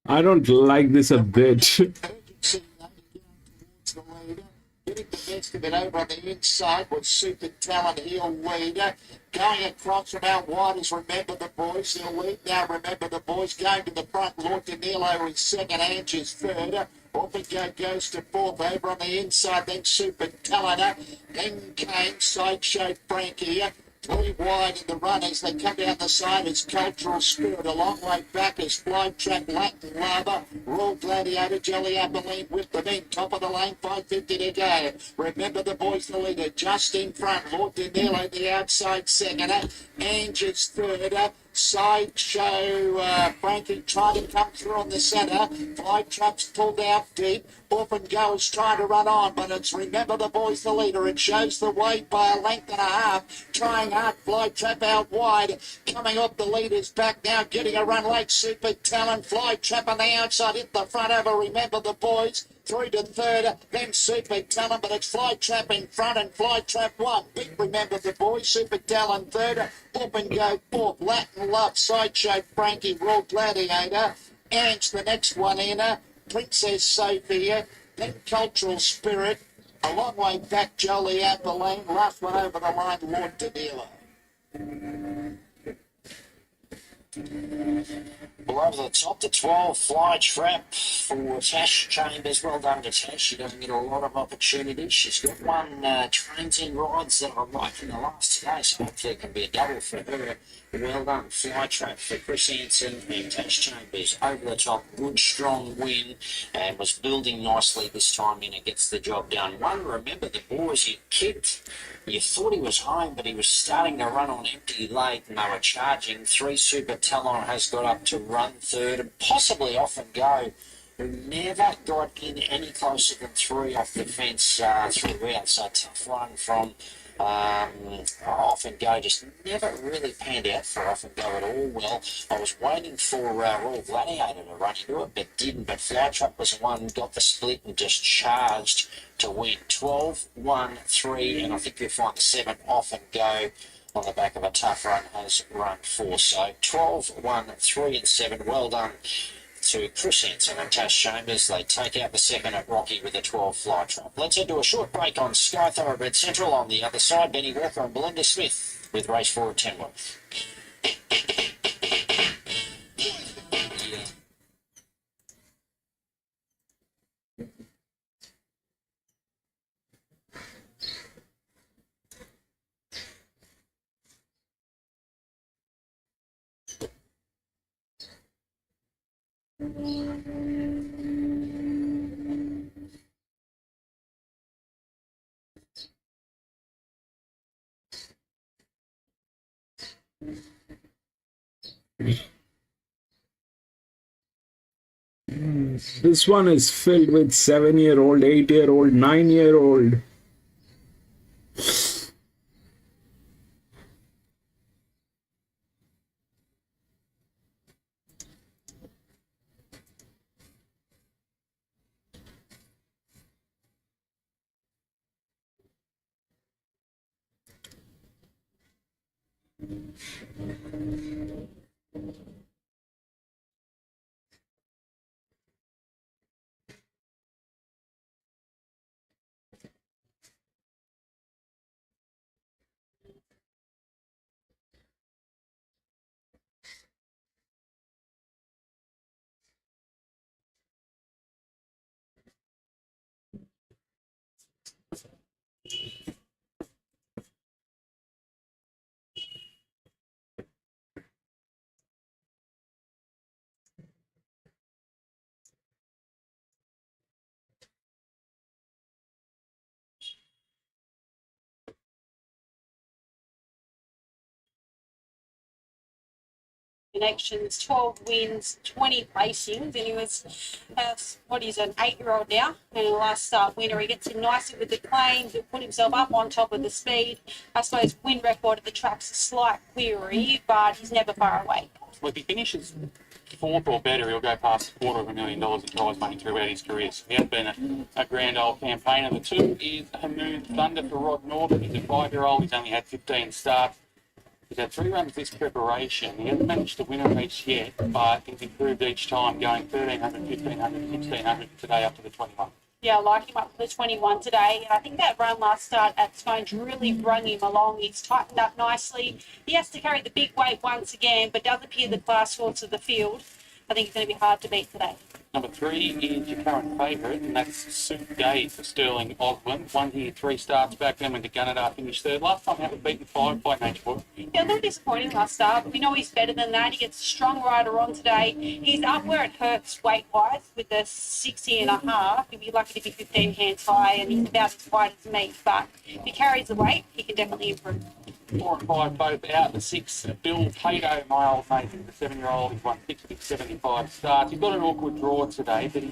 I don't like this a bit. Getting the best of it over on the inside was Super Talent. He'll lead. Going across from out wide is Remember the Boys. He'll lead now. Remember the Boys going to the front. Lord Danilo is second. Ange third. Off goes to fourth over on the inside. Then Super Talent. Then came Sideshow Frankie. 3 wide in the run as they come down the side is Cultural Spirit. A long way back is Fly Trap, Latin Lava, Royal Gladiator, Jelly Appeline with them in. Top of the lane, 550 to go. Remember the Boys, the leader, just in front. Lord Danilo, the outside second. Ange is third. Sideshow Frankie trying to come through on the centre. Fly Trap's pulled out deep. Orphan Goes trying to run on, but it's Remember the Boys the leader. It shows the way by a length and a half. Trying hard, Fly Trap out wide. Coming up, the leader's back now, getting a run late. Super Talent, Fly Trap on the outside, hit the front over Remember the Boys. Through to third, then Super Talent, but it's Fly Trap in front and Fly Trap one. Big Remember the Boys, Super Talent third, Orphan Go fourth, Latin Love, Sideshow Frankie, Royal Gladiator, Ange the next one in, Princess Sophia, then Cultural Spirit, a long way back, Jolie Appeline, last one over the line, Lord Danilo. Well, over the top, the 12 Fly Trap for Tash Chambers. Well done to Tash. She doesn't get a lot of opportunities. She's got one trains in rides that I like in the last today, so hopefully it can be a double for her. Well done, Fly Trap for Chris Anson and Tash Chambers. Over the top, good strong win, and was building nicely this time in and gets the job done. One, Remember the Boys, you kicked. You thought he was home, but he was starting to run on empty late, and they were charging. 3 Super Talent has got up to run third, and possibly Off and Go who never got in any closer than 3 off the fence throughout. So tough run from Off and Go, just never really panned out for Off and Go at all. Well, I was waiting for Royal Gladiator to run into it, but didn't. But Flytrap was the one, got the split and just charged to win 12, 1, 3, and I think you'll find the 7 Off and Go on the back of a tough run has run 4. So 12, 1, 3 and 7. Well done to Chris Hansen and Tash Chambers. They take out the 2nd at Rocky with a 12 Flytrap. Let's head to a short break on Sky Thoroughbred Central. On the other side, Benny Walker and Belinda Smith with race 4 at Tamworth. This one is filled with 7-year-old, 8-year-old, 9-year-old. Connections, 12 wins, 20 placings, and he was, what is an 8-year-old now, and the last start winner. He gets in nicely with the claims, he'll put himself up on top of the speed. I suppose win record at the track's a slight query, but he's never far away. Well, if he finishes 4th or better, he'll go past $250,000 in prize money throughout his career. So he has been a grand old campaigner. The 2 is Hamoon Thunder for Rod Norton. He's a 5-year-old. He's only had 15 starts. He's had 3 runs this preparation. He hasn't managed to win a race yet, but he's improved each time, going 1,300, 1,500, 1,600 today up to the 21. Yeah, I like him up to the 21 today. I think that run last start at Scones really brung him along. He's tightened up nicely. He has to carry the big weight once again, but does appear the class force of the field. I think it's going to be hard to beat today. Number 3 is your current favourite, and that's Suit Gay for Sterling Osborne. Won here 3 starts back, then went to Gunnedah, finished 3rd. Last time he was beaten 5 by Nature. Yeah, a little disappointing last start, but we know he's better than that. He gets a strong rider on today. He's up where it hurts weight-wise with the 60.5. He'd be lucky to be 15 hands high, and he's about as wide as me. But if he carries the weight, he can definitely improve. 4 and 5 both out. The 6, Bill Pato, my old mate, the 7-year-old. He's won 75 starts. He's got an awkward draw today, but he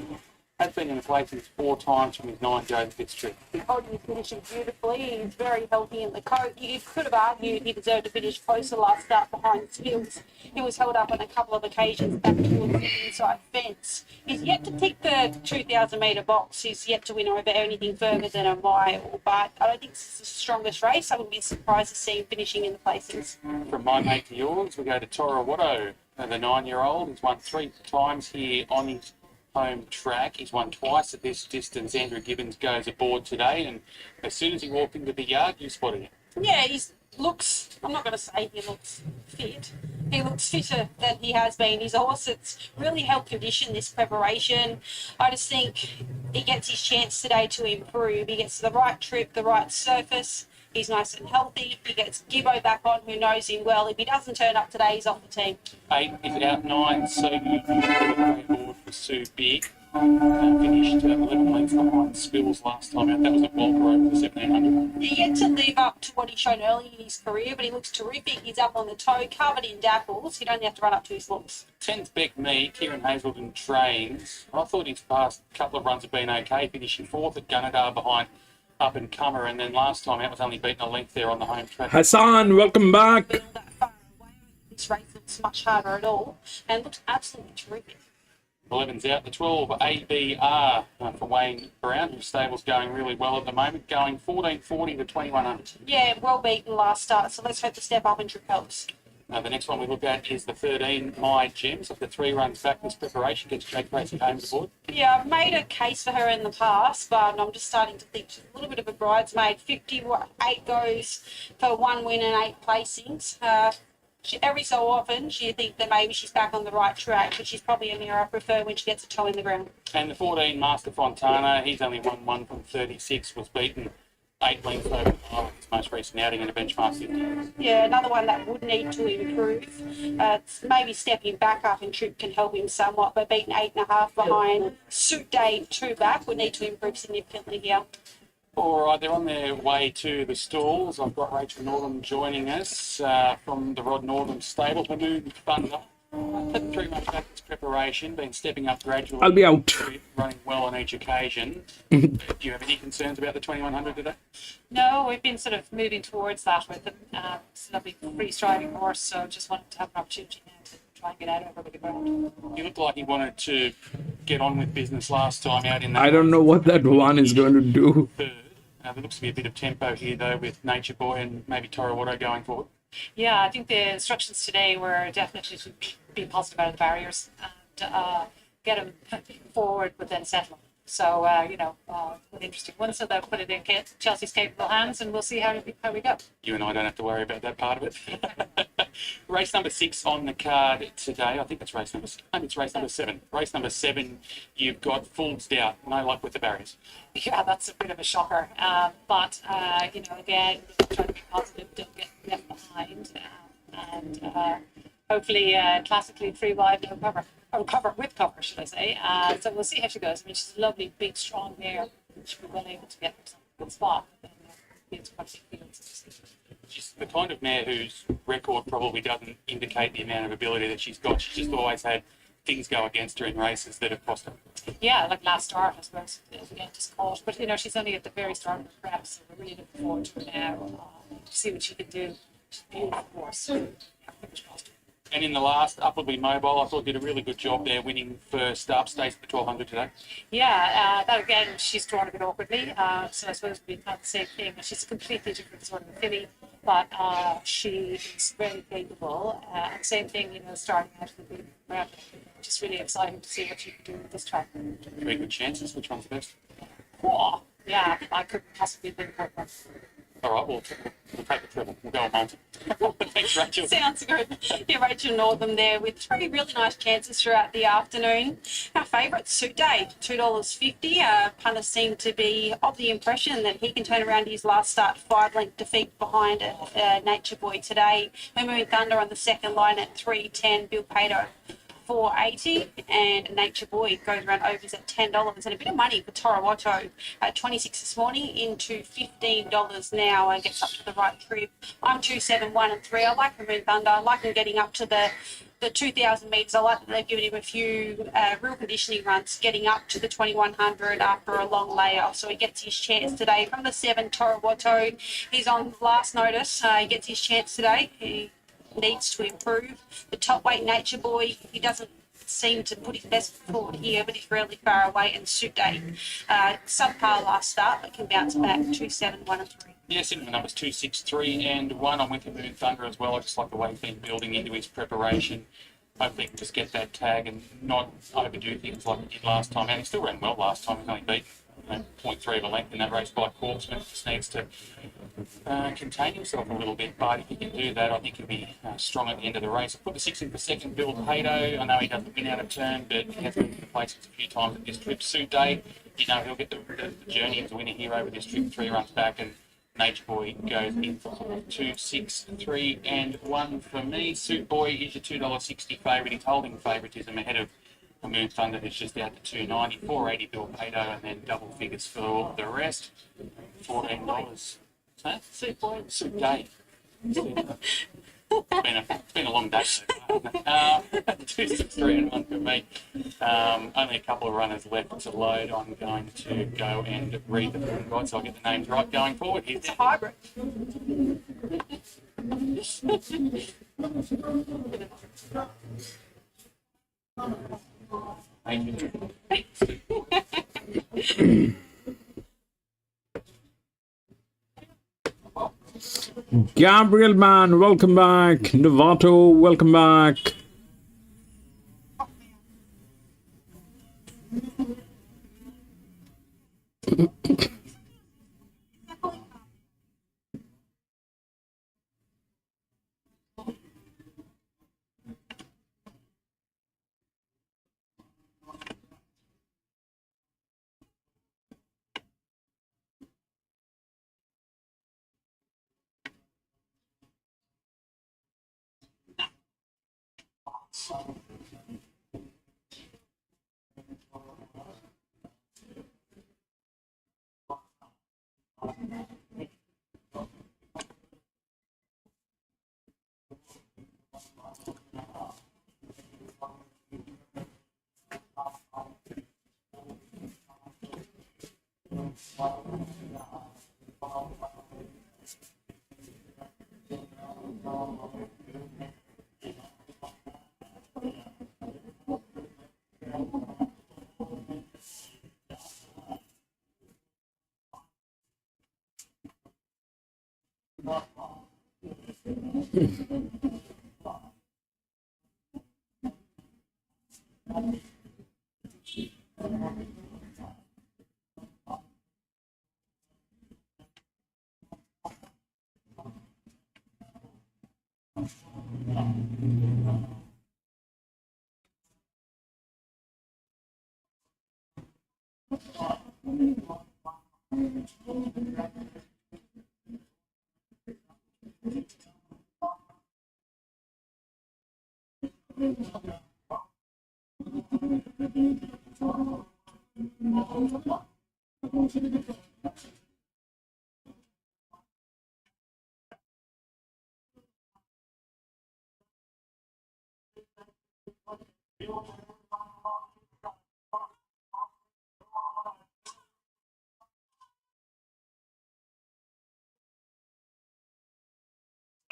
has been in the places 4 times from his 9 goes this trip. He's holding his finishing beautifully. He's very healthy in the coat. You could have argued he deserved to finish closer last start behind the fields. He was held up on a couple of occasions back towards the inside fence. He's yet to tick the 2,000 metre box. He's yet to win over anything further than a mile, but I don't think this is the strongest race. I wouldn't be surprised to see him finishing in the placings. From my mate to yours, we go to Torawato, the 9-year-old. He's won 3 times here on his home track. He's won twice at this distance. Andrew Gibbons goes aboard today, and as soon as he walked into the yard, you spotted him. Yeah, he looks, I'm not going to say he looks fit. He looks fitter than he has been. His horse, it's really helped condition this preparation. I just think he gets his chance today to improve. He gets the right trip, the right surface. He's nice and healthy. He gets Gibbo back on, who knows him well. If he doesn't turn up today, he's off the team. 8 is out 9, so you can board for Sue Big. Finished 11 lengths behind Spills last time out. That was at Walker over the 1700. He yet to live up to what he's shown early in his career, but he looks terrific. He's up on the toe, covered in dapples. He'd only have to run up to his looks. 10th Beck Me, Kieran Hazelden trains. I thought his past couple of runs have been okay, finishing 4th at Gunnedah behind Up and Comer, and then last time out was only beaten a length there on the home track. Hassan, welcome back. Been all that far away. This race looks much harder at all and looks absolutely terrific. 11's out, the 12 ABR for Wayne Brown, whose stable's going really well at the moment, going 1440 to 2100. Yeah, well beaten last start, so let's hope the step up and trip helps. The next one we look at is the 13 My Gems. After 3 runs back this preparation, gets Jake Tracy home aboard. Yeah, I've made a case for her in the past, but I'm just starting to think she's a little bit of a bridesmaid. 58 goes for 1 win and 8 placings. Every so often, you think that maybe she's back on the right track, but she's probably a mirror I prefer when she gets a toe in the ground. And the 14 Master Fontana, he's only won 1 from 36, was beaten 8 lengths over the mile in his most recent outing in a benchmark 50. Yeah, another one that would need to improve. Maybe stepping back up and trip can help him somewhat, but beating 8.5 behind Suit Day 2 back would need to improve significantly here. All right, they're on their way to the stalls. I've got Rachel Northam joining us from the Rod Northam stable. The Moon Thunder. Had 3 months back this preparation, been stepping up gradually. I'll be out. Running well on each occasion. Do you have any concerns about the 2100 today? No, we've been sort of moving towards that with them. It's a lovely free-striding horse, so just wanted to have an opportunity now to try and get out over the ground. You looked like you wanted to get on with business last time out in that. I don't know what that one is going to do. Third. There looks to be a bit of tempo here, though, with Nature Boy and maybe Torawato going forward. Yeah, I think the instructions today were definitely to be positive out of the barriers and get them forward, but then settle. So, an interesting one. So they'll put it in Chelsea's capable hands, and we'll see how we go. You and I don't have to worry about that part of it. Race number 6 on the card today. I think it's race number 6. Maybe it's race number 7. Race number 7, you've got Fool's Doubt. No luck with the barriers. Yeah, that's a bit of a shocker. But again, trying to be positive, don't get left behind. Hopefully, classically 3 wide, no cover. Or cover, with cover, should I say. So we'll see how she goes. I mean, she's a lovely, big, strong mare. She'll be well able to get some good spot. And it's quite big fields. She's the kind of mare whose record probably doesn't indicate the amount of ability that she's got. She's just always had things go against her in races that have cost her. Yeah, like last start, I suppose, again, just caught. But, she's only at the very start of the prep, so we're really looking forward to her now to see what she can do. She's a beautiful horse. Fingers crossed. And in the last, Upwardly Mobile, I thought did a really good job there, winning first up, stays at the 1200 today. Yeah, that again, she's drawn a bit awkwardly, so I suppose we've had the same thing. She's a completely different sort of a filly, but she is very capable. And same thing, starting out with the prep. Just really exciting to see what she can do with this track. 3 good chances. Which one's the best? Oh, yeah, I couldn't possibly think of one. All right, we'll take the treble. We'll go on Monty. Thanks, Rachel. Sounds good. Yeah, Rachel Northam there with 3 really nice chances throughout the afternoon. Our favourite, Suit Day, $2.50. Punters seem to be of the impression that he can turn around his last start 5-length defeat behind Nature Boy today. Moon Thunder on the second line at $3.10. Bill Pato $4.80, and Nature Boy goes around overs at $10, and a bit of money for Torawato at $26 this morning into $15 now, and gets up to the right trip. I'm 2, 7, 1 and 3. I like Moon Thunder. I like him getting up to the 2,000 metres. I like that they've given him a few real conditioning runs, getting up to the 2,100 after a long layoff. So he gets his chance today. From the 7, Torawato, he's on last notice. He gets his chance today. He needs to improve. The top weight Nature Boy, he doesn't seem to put his best foot forward here, but he's really far away. And Suit Day, subpar last start, but can bounce back. 2, 7, 1 and 3. Yes, in the numbers 2, 6, 3 and 1. I'm with Moon Thunder as well. I just like the way he's been building into his preparation. Hopefully he can just get that tag and not overdo things like he did last time. And he still ran well last time. He only beat 0.3 of a length in that race by Corpsman. Just needs to contain himself a little bit, but if he can do that, I think he'll be strong at the end of the race. I put the 6 in for second, Bill Pato. I know he doesn't win out of turn, but he has been in the places a few times at this trip. Suit Day, he'll get the journey as a winner here over this trip. 3 runs back, and Nature Boy goes in for 2, 6, 3 and 1 for me. Suit Boy is your $2.60 favourite. He's holding favouritism ahead of Moon Thunder is just out to 290, 480 Bill Pato, and then double figures for all the rest. $14. Huh? Soup boy, soup day. It's been a long day so far. 2, 6, 3 and 1 for me. Only a couple of runners left to load. I'm going to go and read the form guide so I get the names right going forward. Here's It's a hybrid. Thank you. Gabriel man, welcome back. Novato, welcome back.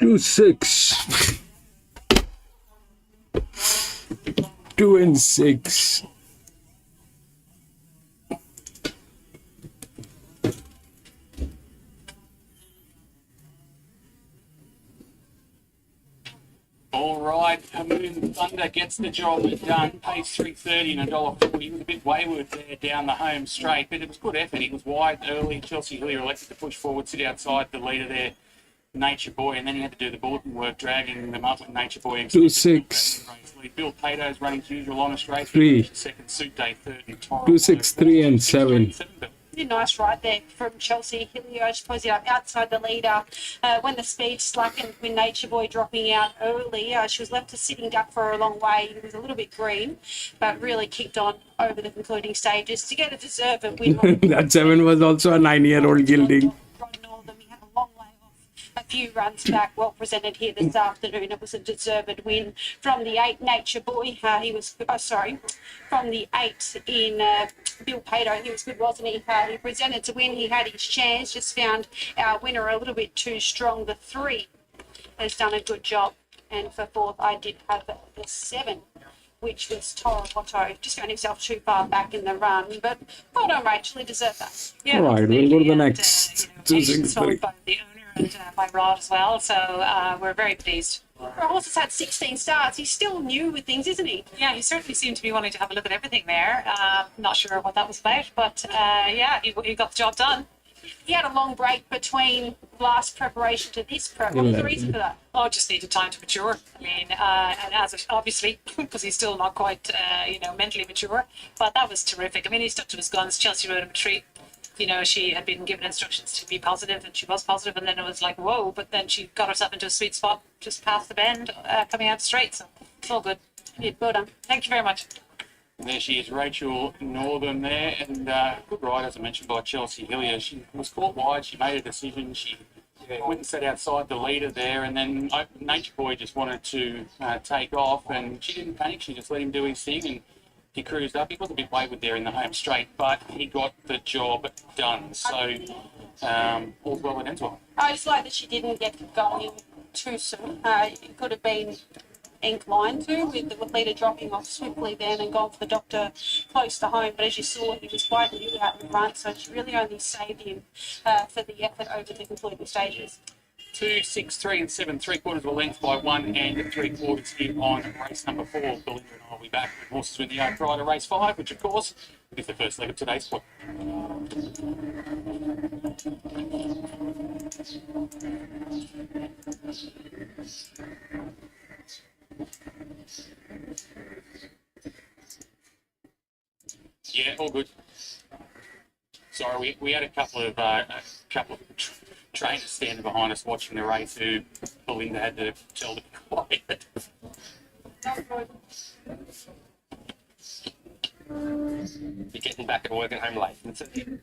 Two, 6. 2 and 6. All right, Moon Thunder gets the job done. Pays $3.30 and $1.40. He was a bit wayward there down the home straight, but it was good effort. He was wide early. Chelsea Hillier elected to push forward, sit outside the leader there, Nature Boy, and then he had to do the bulletin work, dragging them up with Nature Boy. 2, 6. Bill Pato's running as usual on a straight. 3. Second, Suit Day third. And Torrance 2, 6, 3 and 7. Really nice ride there from Chelsea Hillier. I suppose outside the leader. When the speed slackened, when Nature Boy dropping out early, she was left to sitting duck for a long way. It was a little bit green, but really kicked on over the concluding stages to get a deserved win. That 7 was also a 9-year-old gilding. A long way off, a few runs back. Well presented here this afternoon. It was a deserved win from the 8 Nature Boy. He was from the 8 in Bill Pato. He was good, wasn't he? He presented to win. He had his chance. Just found our winner a little bit too strong. The 3 has done a good job. And for 4th, I did have the 7, which was Torrance. Just found himself too far back in the run. But well done, Rachel. He deserved that. Yeah, All right, we'll go to the next. 2, 6, 3. sold by the owner and by Rod as well. So we're very pleased. Our horse has had 16 starts. He's still new with things, isn't he? Yeah, he certainly seemed to be wanting to have a look at everything there. Not sure what that was about, but yeah, he got the job done. He had a long break between last preparation to this prep. What was the reason for that? Oh, just needed time to mature. I mean, and as obviously, because he's still not quite, mentally mature. But that was terrific. I mean, he stuck to his guns. Chelsea rode him a treat. She had been given instructions to be positive, and she was positive, and then it was like, whoa, but then she got herself into a sweet spot just past the bend, coming out straight, so it's all good. Yeah, well done. Thank you very much. And there she is, Rachel Northern there, and good ride, as I mentioned, by Chelsea Hillier. She was caught wide, she made a decision, she went and sat outside the leader there, and then Nature Boy just wanted to take off, and she didn't panic, she just let him do his thing, and he cruised up. He was a bit wayward there in the home straight, but he got the job done. So all's well that ends well. I just like that she didn't get going too soon. It could have been inclined to, with the leader dropping off swiftly then and gone for the doctor close to home. But as you saw, he was quite new out in front, so she really only saved him for the effort over the concluding stages. 2, 6, 3 and 7 3/4 of a length by 1 and 3/4 here on race number 4. Belinda and I will be back with horses in the yard prior to race 5, which of course is the first leg of today's spot. Yeah, all good. Sorry, we had a couple of trainers standing behind us watching the race who Belinda had to tell to be quiet. You're getting back and working home late. That's it.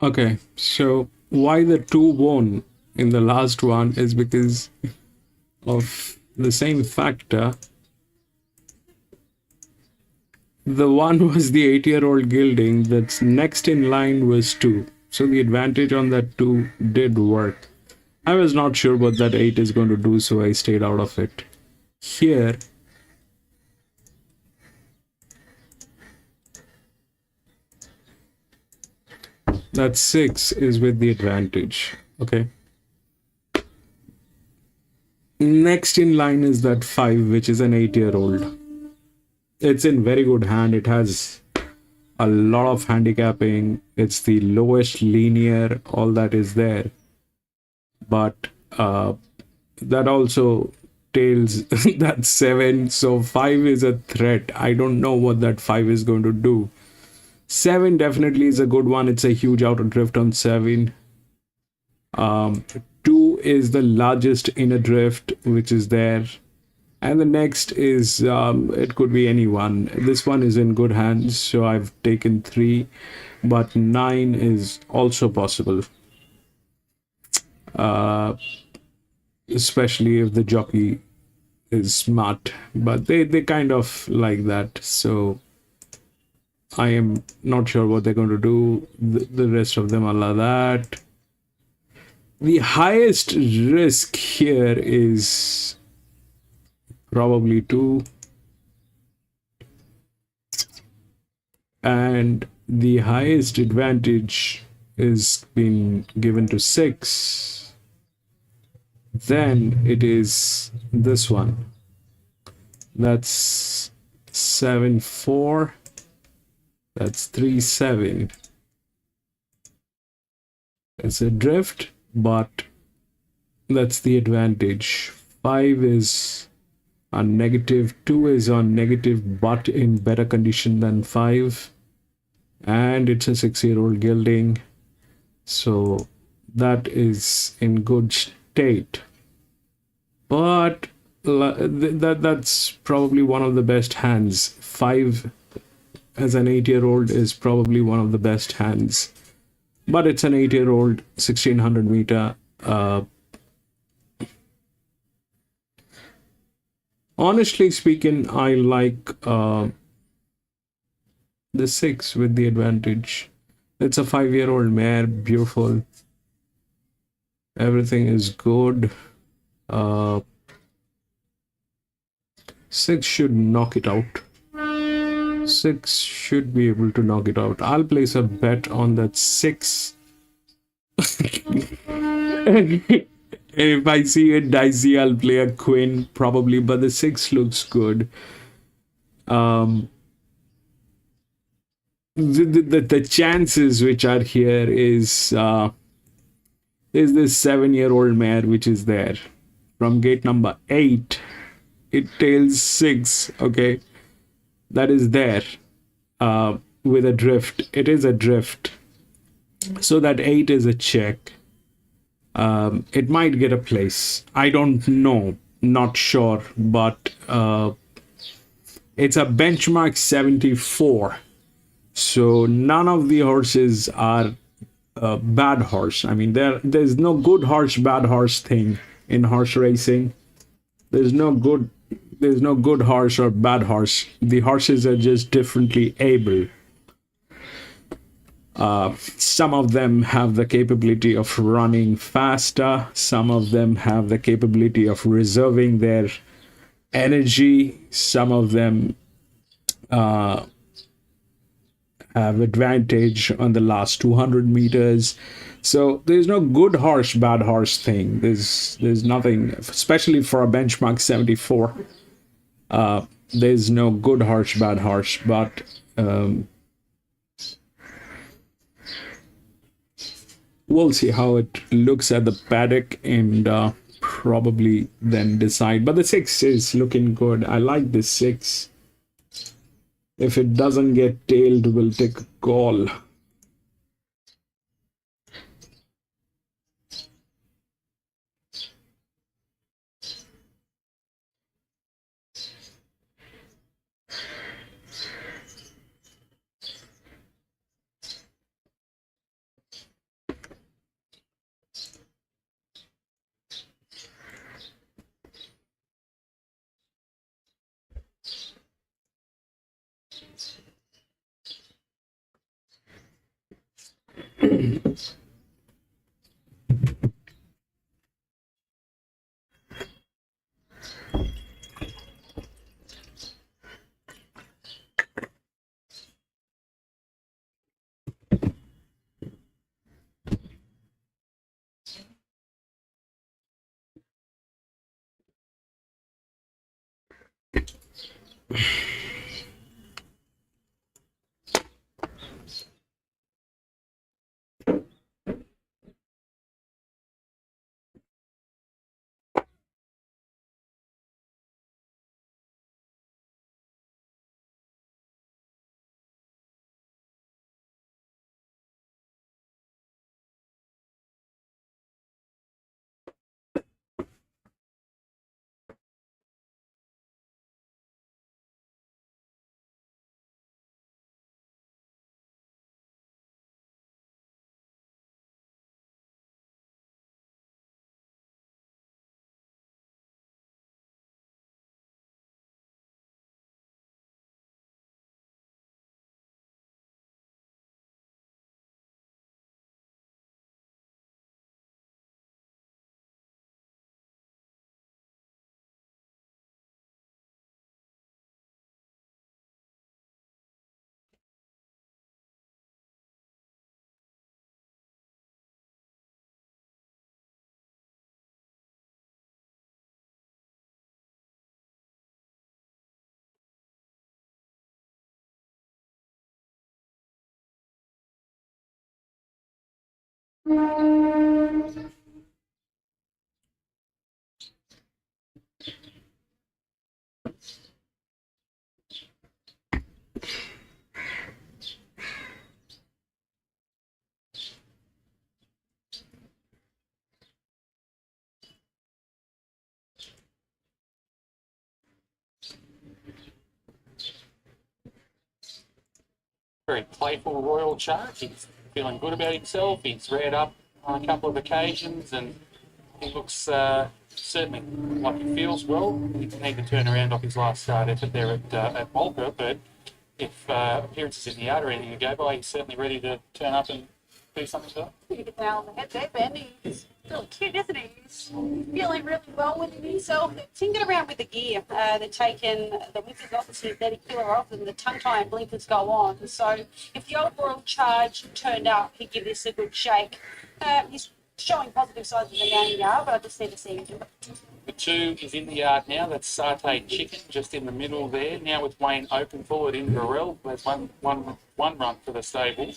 Okay, so why the two won in the last one is because of the same factor. The one was the 8-year-old gilding, that's next in line was 2. So the advantage on that 2 did work. I was not sure what that 8 is going to do, so I stayed out of it. Here, that 6 is with the advantage. Okay. Next in line is that 5, which is an 8-year-old. It's in very good hand. It has a lot of handicapping. It's the lowest linear, all that is there. But that also tails that 7. So 5 is a threat. I don't know what that 5 is going to do. 7 definitely is a good one. It's a huge outer drift on 7. 2 is the largest inner drift, which is there. And the next is, it could be anyone. This one is in good hands, so I've taken 3, but 9 is also possible. Especially if the jockey is smart, but they kind of like that. So I am not sure what they're going to do. The rest of them are like that. The highest risk here is probably 2, and the highest advantage is being given to 6. Then it is this one. That's 7-4. That's 3-7. It's a drift, but that's the advantage. 5 is on negative, 2 is on negative, but in better condition than 5. And it's a 6-year-old gelding. So that is in good state. But that's probably one of the best hands. 5 as an 8-year-old is probably one of the best hands. But it's an 8-year-old, 1600 meter. Honestly speaking, I like the 6 with the advantage. It's a 5-year-old mare, beautiful. Everything is good. 6 should knock it out. 6 should be able to knock it out. I'll place a bet on that 6. If I see it dicey, I'll play a queen probably, but the 6 looks good. The chances which are here is this 7-year-old mare which is there from gate number 8. It tails 6. Okay, that is there with a drift. It is a drift, so that 8 is a check. It might get a place. I don't know, not sure, but it's a benchmark 74. So none of the horses are bad horse. I mean, there's no good horse, bad horse thing in horse racing. There's no good horse or bad horse. The horses are just differently able. Some of them have the capability of running faster. Some of them have the capability of reserving their energy. Some of them have advantage on the last 200 meters. So there's no good horse, bad horse thing. There's nothing, especially for a benchmark 74. There's no good horse, bad horse, but we'll see how it looks at the paddock and probably then decide. But the 6 is looking good. I like this 6. If it doesn't get tailed, we'll take a call. Very playful royal charge. He's feeling good about himself. He's reared up on a couple of occasions and he looks certainly like he feels well. He didn't need to turn around off his last start effort there at Walker, but if appearances in the yard are anything to go by, he's certainly ready to turn up and do something to it. You hit the nail on the head there, Ben. He's really cute, isn't he? He's feeling really well within himself. They've tinkered around with the gear. They're taking the winkers off, the synthetic killer off, and the tongue tie and blinkers go on. So if the old royal charge turned up, he'd give this a good shake. He's showing positive signs in the mounting yard, but I just need to see him do it. The 2 is in the yard now. That's Satay Chicken just in the middle there. Now with Wayne open forward in Burrell. There's one run for the stable.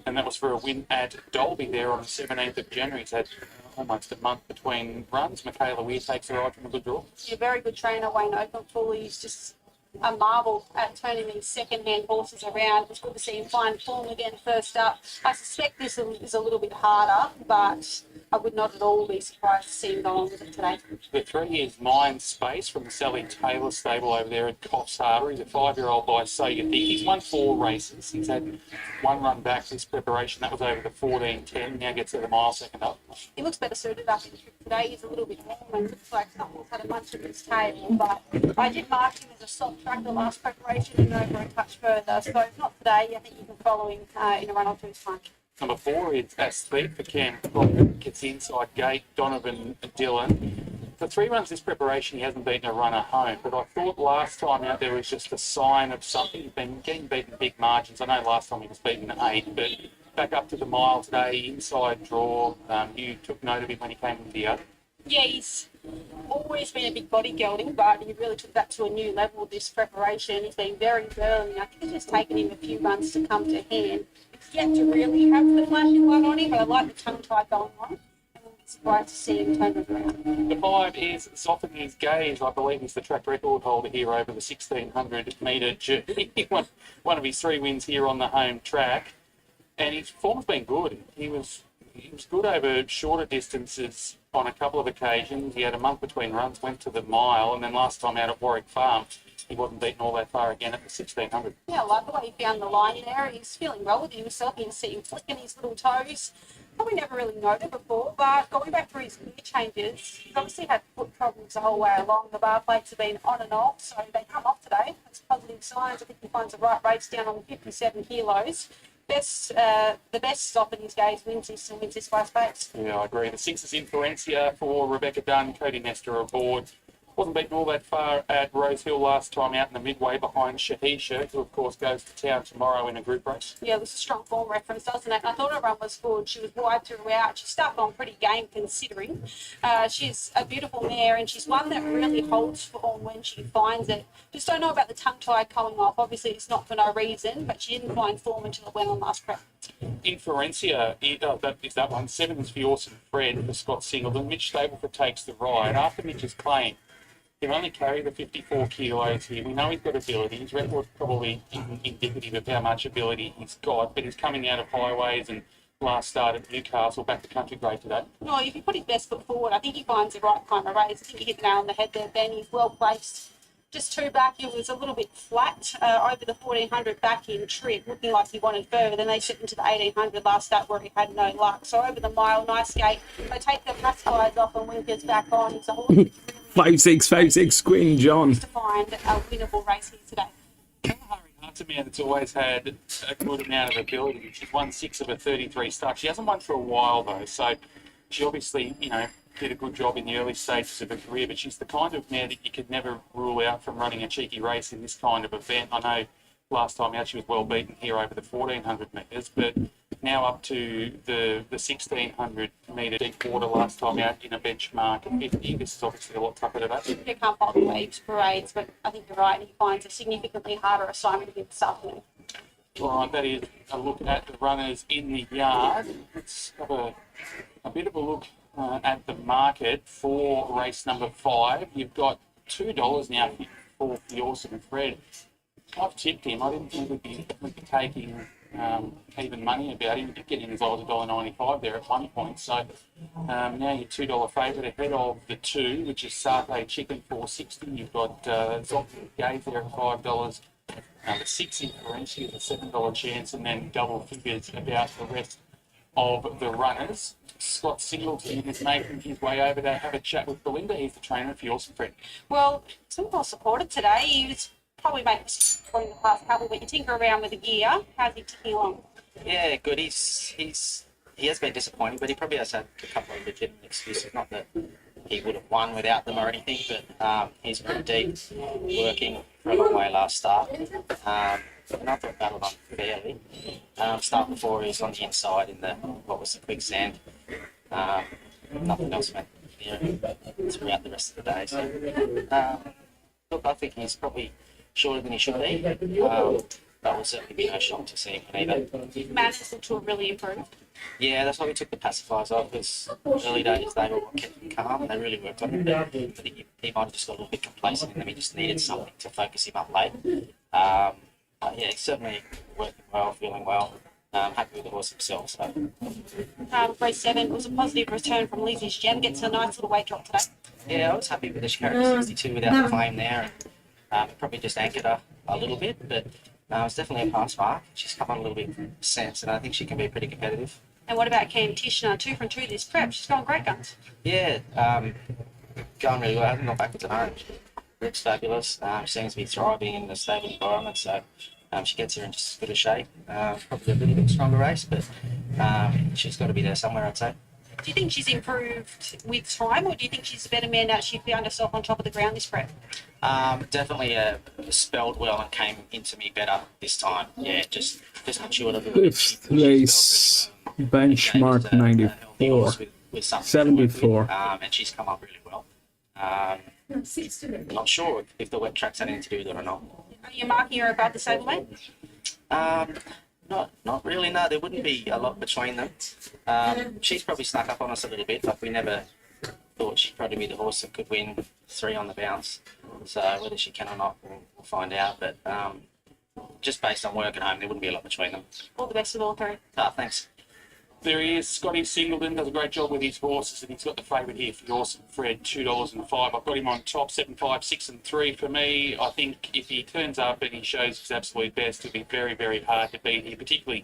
And that was for a win at Dolby there on the 17th of January. He's had almost a month between runs. Michaela Weir takes the ride from a good draw. He's a very good trainer, Wayne Oakenfull. He's just a marvel at turning these second-hand horses around. It was good to see him find form again first up. I suspect this is a little bit harder, but I would not at all be surprised to see him go on with it today. The 3 is Mind Space from the Sally Taylor stable over there at Coffs Harbour. He's a 5-year-old by So You Think. He's won 4 races. He's had 1 run back this preparation. That was over the 14.10. Now gets to the mile second up. He looks better suited up in the trip today. He's a little bit warm and looks like something's had a munch of his tail, but I did mark him as a soft track the last preparation and over a touch further. So if not today, I think you can follow him in a run or two's time. Number 4 is Ascot for Cam Crockett. Gets the inside gate, Donovan Dillon. For 3 runs this preparation, he hasn't beaten a runner home, but I thought last time out there was just a sign of something. He's been getting beaten big margins. I know last time he was beaten 8, but back up to the mile today, inside draw. You took note of him when he came into the yard. Yeah, he's always been a big body gelding, but he really took that to a new level this preparation. He's been very early. I think it's just taken him a few runs to come to hand. It's yet to really have the flashing light on him, but I like the tongue tie going on. And I'm surprised to see him turn it around. The 5 is Sophonie's Gaze. I believe he's the track record holder here over the 1,600 metre journey. He won one of his 3 wins here on the home track, and his form's been good. He was good over shorter distances on a couple of occasions. He had a month between runs, went to the mile, and then last time out at Warwick Farm, he wasn't beaten all that far again at the 1,600. Yeah, I like the way he found the line there. He's feeling well with himself. You can see him flicking his little toes. Probably never really noted before, but going back through his gear changes, he's obviously had foot problems the whole way along. The bar plates have been on and off, so they come off today. That's positive signs. I think he finds the right race down on the 57 kilos. The best stop in his gaze wins this by space. Yeah, I agree. The 6 is Influencia for Rebecca Dunn, Cody Nestor aboard. Wasn't beaten all that far at Rosehill last time out in the midway behind Shahisha, who of course goes to town tomorrow in a group race. Yeah, it was a strong form reference, doesn't it? I thought her run was good. She was wide throughout. She started on pretty game considering. She's a beautiful mare and she's one that really holds form when she finds it. Just don't know about the tongue tie coming off. Obviously it's not for no reason, but she didn't find form until it went on last prep. Influencia, that is that one. 7 is for Orson Fred for Scott Singleton. Mitch Stableford takes the ride. After Mitch's claim, he'll only carry the 54 kilos here. We know he's got ability. His record's probably indicative of how much ability he's got, but he's coming out of highways and last start at Newcastle, back to country grade today. No, if he put his best foot forward, I think he finds the right kind of race. I think he hit the nail on the head there, Ben. He's well placed. Just 2 back, it was a little bit flat over the 1,400 back in trip, looking like he wanted further. Then they sent him to the 1,800 last start where he had no luck. So over the mile, nice gate. They take the pacifiers off and Winkers back on. He's a horse 5-6 Queen John. to find a winnable race here today. Kalahari Hunt's a man that's always had a good amount of ability. She's won 6 of her 33 starts. She hasn't won for a while though, so she obviously, did a good job in the early stages of her career, but she's the kind of mare that you could never rule out from running a cheeky race in this kind of event. I know last time out she was well beaten here over the 1,400 metres, but now up to the 1,600 metre deep water last time out in a benchmark at 50. This is obviously a lot tougher today. You can't fault the waves parades, but I think you're right. He finds a significantly harder assignment here this afternoon. All right, that is a look at the runners in the yard. Let's have a bit of a look at the market for race number 5. You've got $2 now for the Awesome Fred. I've tipped him. I didn't think we'd be taking even money about him. He did get in as low as $1.95 there at one point. So now your $2 favourite ahead of the 2, which is Satay Chicken $4.60. You've got Zombie Gaze there at $5. The 6 in Ferencia, the $7 chance, and then double figures about the rest of the runners. Scott Singleton is making his way over to have a chat with Belinda. He's the trainer of the Awesome Fred. Well, he's well supported today. He was probably making mistakes in the past couple, but you tinker around with the gear. How's he ticking along? Yeah, good. He has been disappointing, but he probably has had a couple of legitimate excuses. Not that he would have won without them or anything, but he's pretty deep, working for a long way last start. And I thought battled on fairly. Start before he was on the inside in the quicksand. Nothing else went near him throughout the rest of the day. So, look, I think he's probably shorter than he should be. That will certainly be no shock to see him either. Manners look to have really improved. Yeah, that's why we took the pacifiers off, because early days they were what kept him calm. They really worked on him. I think he might have just got a little bit complacent in them. He just needed something to focus him up late. Yeah, he's certainly working well, feeling well. Happy with the horse himself. So. Race 7 was a positive return from Lizzie's Gem. Gets a nice little weight drop today. Yeah, I was happy with the She carried 62 without the claim there. And, probably just anchored her a little bit, but it's definitely a pass mark. She's come on a little bit since, and I think she can be pretty competitive. And what about Cam Tishner? 2 from 2 this prep. She's gone great guns. Yeah, going really well. I haven't gone backwards at home. Looks fabulous. Seems to be thriving in the stable environment, so she gets here in just as good a shape. Probably a little bit stronger race, but she's got to be there somewhere, I'd say. Do you think she's improved with time, or do you think she's a better man now that she found herself on top of the ground this prep? Definitely spelled well and came into me better this time. Yeah, just matured a little bit. 5th place, benchmark 94, with 74. And she's come up really well. Not sure if the wet track's had anything to do with it or not. Are you marking her above the stablemate? Not really, no. There wouldn't be a lot between them. She's probably snuck up on us a little bit. Like, we never thought she'd probably be the horse that could win 3 on the bounce. So whether she can or not, we'll find out. But just based on work at home, there wouldn't be a lot between them. All the best of all 3. Thanks. There he is. Scotty Singleton does a great job with his horses, and he's got the favourite here for the Awesome Fred, $2.05. I've got him on top, 7, 5, 6 and 3 for me. I think if he turns up and he shows his absolute best, it'll be very, very hard to beat here, particularly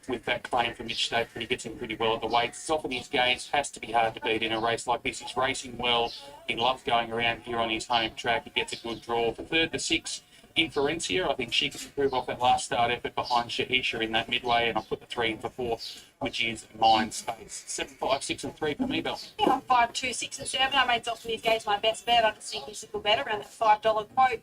with that claim from Mitch Staple. He gets in pretty well at the weights. Soften his gaze, has to be hard to beat in a race like this. He's racing well. He loves going around here on his home track. He gets a good draw. For 3rd to 6, in Ferencia, I think she can improve off that last start effort behind Shahisha in that midway, and I'll put the 3 in for 4th, which is Mind Space. 7, 5, 6 and 3 for me, Bel. Yeah, 5, 2, 6 and 7. I made Soften his gaze my best bet. I just think he's a good bet around that $5 quote.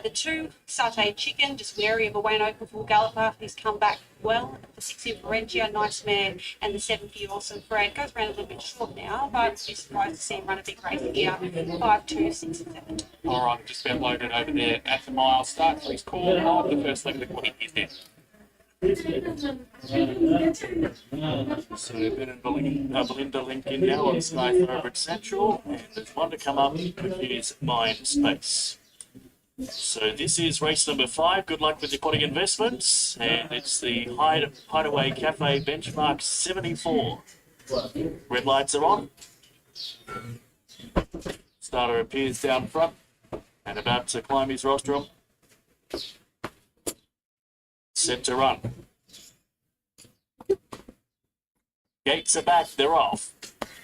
The 2, Satay Chicken, just wary of a Wayne Open full galloper. He's come back well. The 6 in Ferencia, nice man, and the 7 for the Awesome Fred. Goes around a little bit short now, but I'd be surprised to see him run a big race here. 5, 2, 6 and 7. All right, just about loaded over there at the mile. Start for his call of the first leg of the quaddy is there. So Ben and Belinda linked in now on Sky Thoroughbred Central, and there's one to come up, which is Mind Space. So this is race number 5. Good luck with your quaddy investments, and it's the Hideaway Cafe benchmark 74. Red lights are on. Starter appears down front and about to climb his rostrum. Set to run. Gates are back, they're off.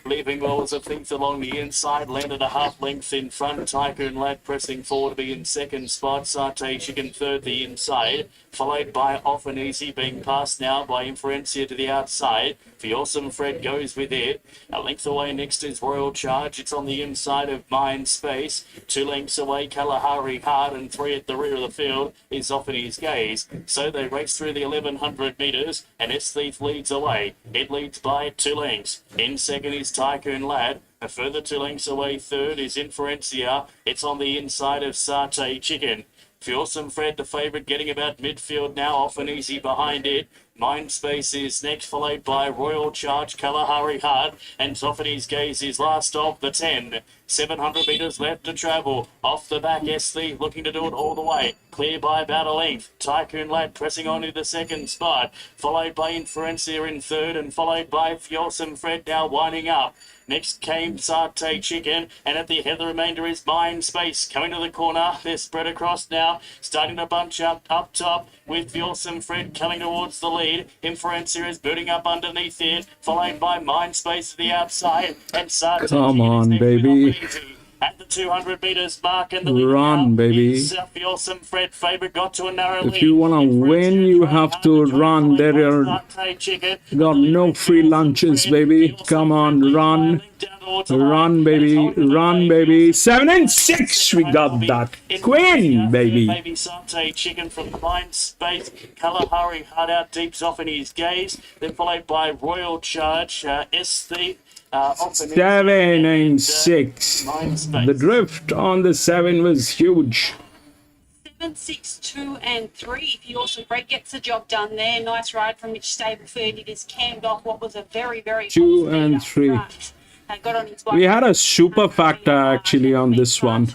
Leaving rolls of things along the inside, landed a half length in front. Tycoon Lad pressing forward to be in 2nd spot. Satay Chicken 3rd the inside, followed by Off and Easy, being passed now by Inferencia to the outside. The Awesome Fred goes with it. A length away next is Royal Charge. It's on the inside of Mind Space. 2 lengths away, Kalahari Hard, and 3 at the rear of the field is Off and His Gaze. So they race through the 1100 metres, and S Thief leads away. It leads by 2 lengths. In 2nd is Tycoon Lad. A further 2 lengths away, 3rd is Inferencia. It's on the inside of Satay Chicken. Fearsome Fred, the favourite, getting about midfield now, off and easy behind it. Mindspace is next, followed by Royal Charge, Kalahari Hard, and Zoffany's Gaze is last of the 10. 700 metres left to travel. Off the back, Estley looking to do it all the way. Clear by about a length. Tycoon Lad pressing on to the second spot, followed by Inferencia in third, and followed by Fearsome Fred now winding up. Next came Satay Chicken, and at the head of the remainder is Mindspace. Coming to the corner, they're spread across now, starting to bunch up top with Fearsome Fred coming towards the lead. Inferencia is booting up underneath it, followed by Mindspace to the outside, and Satay Come Chicken is on, next baby. with Off and Easy. At the 200 metres mark, and the Run, baby. Fearsome Fred favourite got to a narrow lead. If you want to win, you have to run. There are got no free lunches, baby. Come on, run. Run, baby. Run, baby. 7 and 6. We got that. Queen, baby. Baby Satay Chicken from Mindspace. Kalahari Hard out deeps off in his gaze. Then followed by Royal Charge, S-Thief. 7 and 6. The drift on the 7 was huge. 7, 6, 2, and 3. Fearsome Fred gets the job done there. Nice ride from Mitch Stableford. It is cammed off what was a very, very 2 and 3. Got on his We had a super factor actually on this one.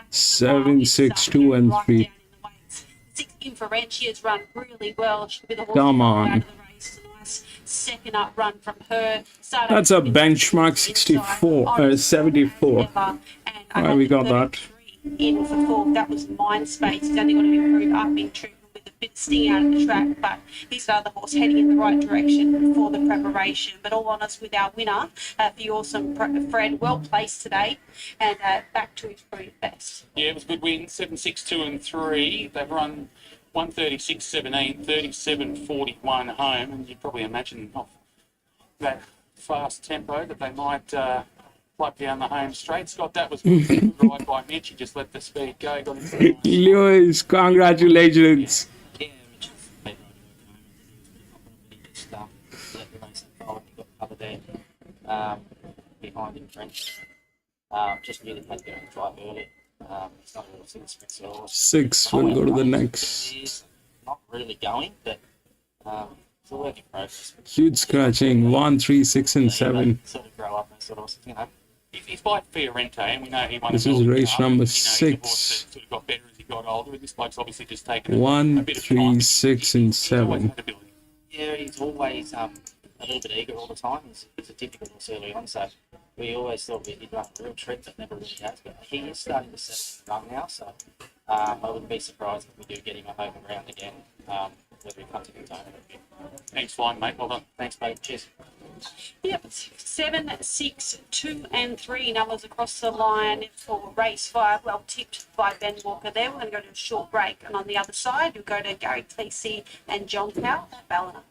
7, 6, 2, and 3. 6 Inferentia's run really well. She could be the horse Come out on. of the race. Nice second up run from her. Started That's a benchmark 64, 74. Why we got that? In for fourth, that was Mindspace. He's only got to improve up in treatment with a bit sting out of the track, but he's another horse heading in the right direction for the preparation. But all honest with our winner, Fearsome Fred, well placed today, and back to his very best. Yeah, it was a good win. 7, 6, 2, and 3. They've run 136.17, 37.41 home, and you probably imagine off that fast tempo that they might plug down the home straight. Scott, that was good ride by Mitch. He just let the speed go. Got him. Lewis, congratulations. Yeah, which is people just let the race unfold. He got covered there behind him, French. Just really had to go and drive early. It's not really sort of Spencer horse. 6 will go to the next. He's not really going, but it's a work in progress. Huge scratching. 1, 3, 6, and 7. Sort of grow up and sort of, you know. He's by Fiorente, and we know he won. This a is Melbourne race Cup. number You know, he's a horse 6. that sort of got better as he got older. This bloke's obviously just taken a 1, bit of 3, time. 6, and He's always 7. had ability. Yeah, he's always a little bit eager all the time. He's a typical horse early on, so we always thought he'd run a real treat, but never really has. But he is starting to settle run now, so I wouldn't be surprised if we do get him a home round again, whether he comes to Kentucky. Thanks, flying, mate. Well done. Thanks, mate. Cheers. Yep, 7, 6, 2, and 3 numbers across the line for race 5. Well tipped by Ben Walker there. We're going to go to a short break, and on the other side, we'll go to Gary Cleese and John Powell at Ballina.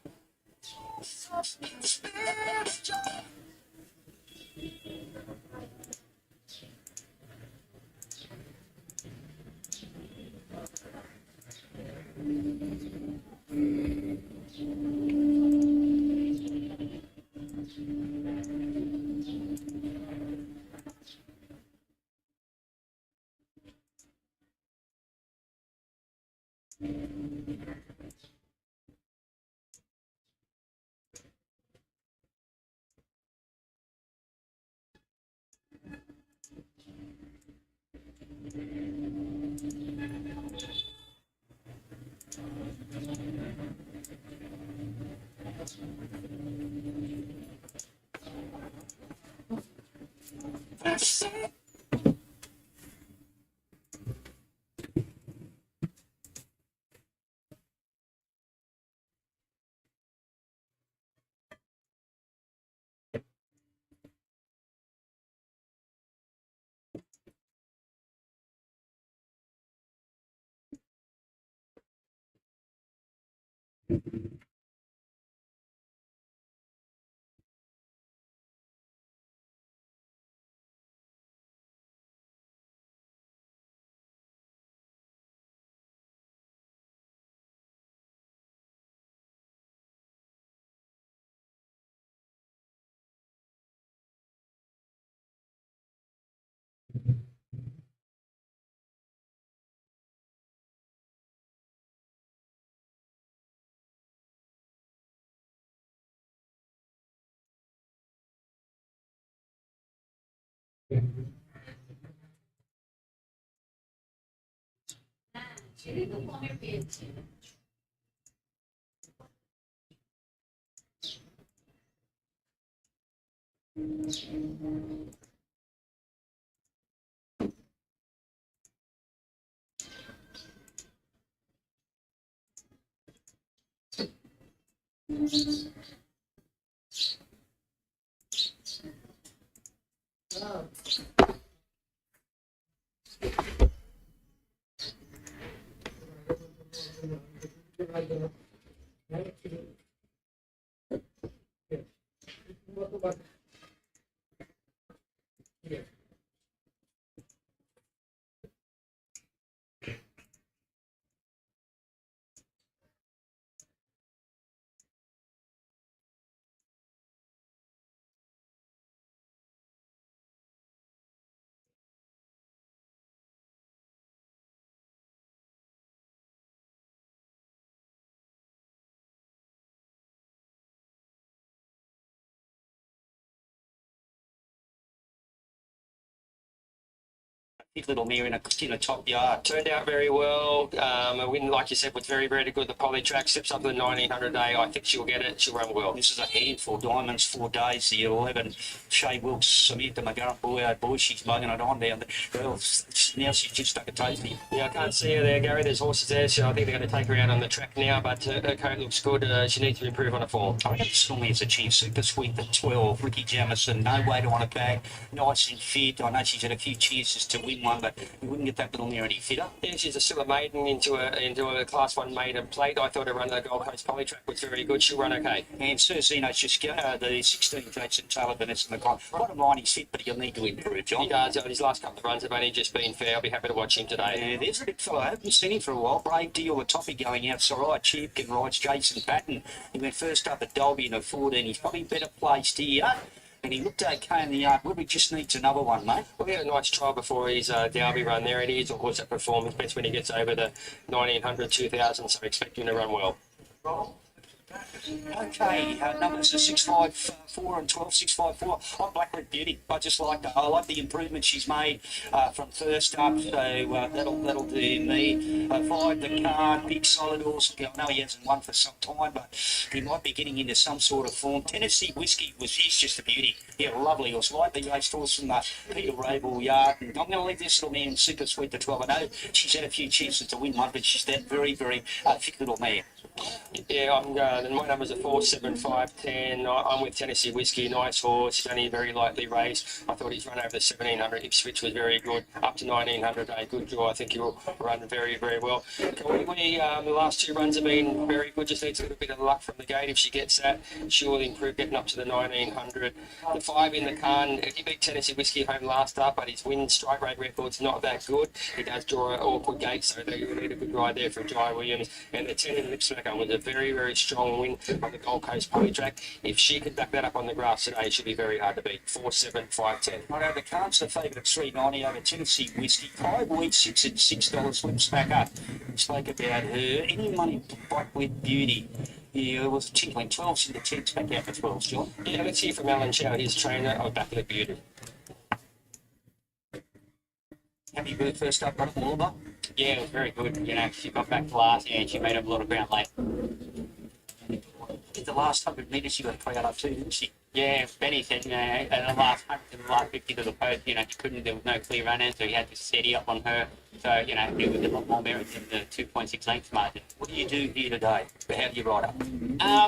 Little mare in a top yard. Turned out very well. A win, like you said, was very, very good. The poly track steps up to the 1900 day. I think she'll get it. She'll run well. This is a handful. Diamonds, 4 days, the 11. Shea Wilkes, Samantha McGarrett, boy, she's mugging it on down there. Well, now she's just stuck a toasty. Yeah, I can't see her there, Gary. There's horses there, so I think they're going to take her out on the track now, but her coat looks good. She needs to improve on her form. I reckon this has a chance. Super Sweet, the 12. Ricky Jamison, no weight on her back. Nice and fit. I know she's had a few chances to win one, but you wouldn't get that little mare any fitter. Yeah, she's still a maiden into a Class 1 maiden plate. I thought her run the Gold Coast poly track was very good. She'll run okay. And Cersino's just the 16 Jason Taylor, Vanessa McCon. Bottom line, he's fit, but he'll need to improve, John. He does. His last couple of runs have only just been fair. I'll be happy to watch him today. Yeah, there's a big fellow. I haven't seen him for a while. Brave Deal, the toppy going out. Sarai Chiefkin rides Jason Patton. He went first up at Dolby in a 14. He's probably better placed here. And he looked okay in the yard. Well, we just needs another one, mate. Well, he had a nice trial before his Derby run there, and he is a horse that performs best when he gets over the 1900, 2000, so expect him to run well. Okay, numbers are 654 and 12654. I'm Blackwood Beauty. I just like that. I like the improvement she's made from first up, so that'll do me. 5 the card, big solid horse. I know he hasn't won for some time, but he might be getting into some sort of form. Tennessee Whiskey he's just a beauty. Yeah, lovely horse. Like the raced horse from the Peter Rabel yard. And I'm going to leave this little man Super Sweet to 12. I know she's had a few chances to win one, but she's that very, very thick little mare. Yeah, I'm going. My numbers are 4, 7, 5, 10. I'm with Tennessee Whiskey, nice horse. He's only very lightly raced. I thought his run over the 1700 Ipswich was very good. Up to 1900, a good draw. I think he'll run very, very well. The last 2 runs have been very good. Just needs a little bit of luck from the gate. If she gets that, she'll improve getting up to the 1900. The 5 in the Khan, he beat Tennessee Whiskey home last up, but his win strike rate record's not that good. He does draw an awkward gate, so you'll need a good ride there from Jai Williams. And the 10 in Lipsmacker was a very, very strong win on the Gold Coast poly track. If she can back that up on the grass today, it should be very hard to beat. 4, 7, 5, 10. Right, the cards are favourite at $3.90 over Tennessee Whiskey. 5 weeks, 6 at $6. Lipsmacker. Spoke about her. Any money Blackwood Beauty. Yeah, it was tinkling. 12's in the 10s, back out for 12s, John. Yeah, let's hear from Alan Chow, his trainer of Blackwood Beauty. Happy bird first up run at Wollongong. Yeah, it was very good. You know, she got back to last and she made up a lot of ground late. The last 100 metres she got a crowd up too, didn't she? Yeah, Benny said, you know, in the last 100 to the last 50 to the post, you know, there was no clear runner, so he had to steady up on her. So, you know, it was a lot more merit than the 2.6 lengths margin. What do you do here today? How do you ride up?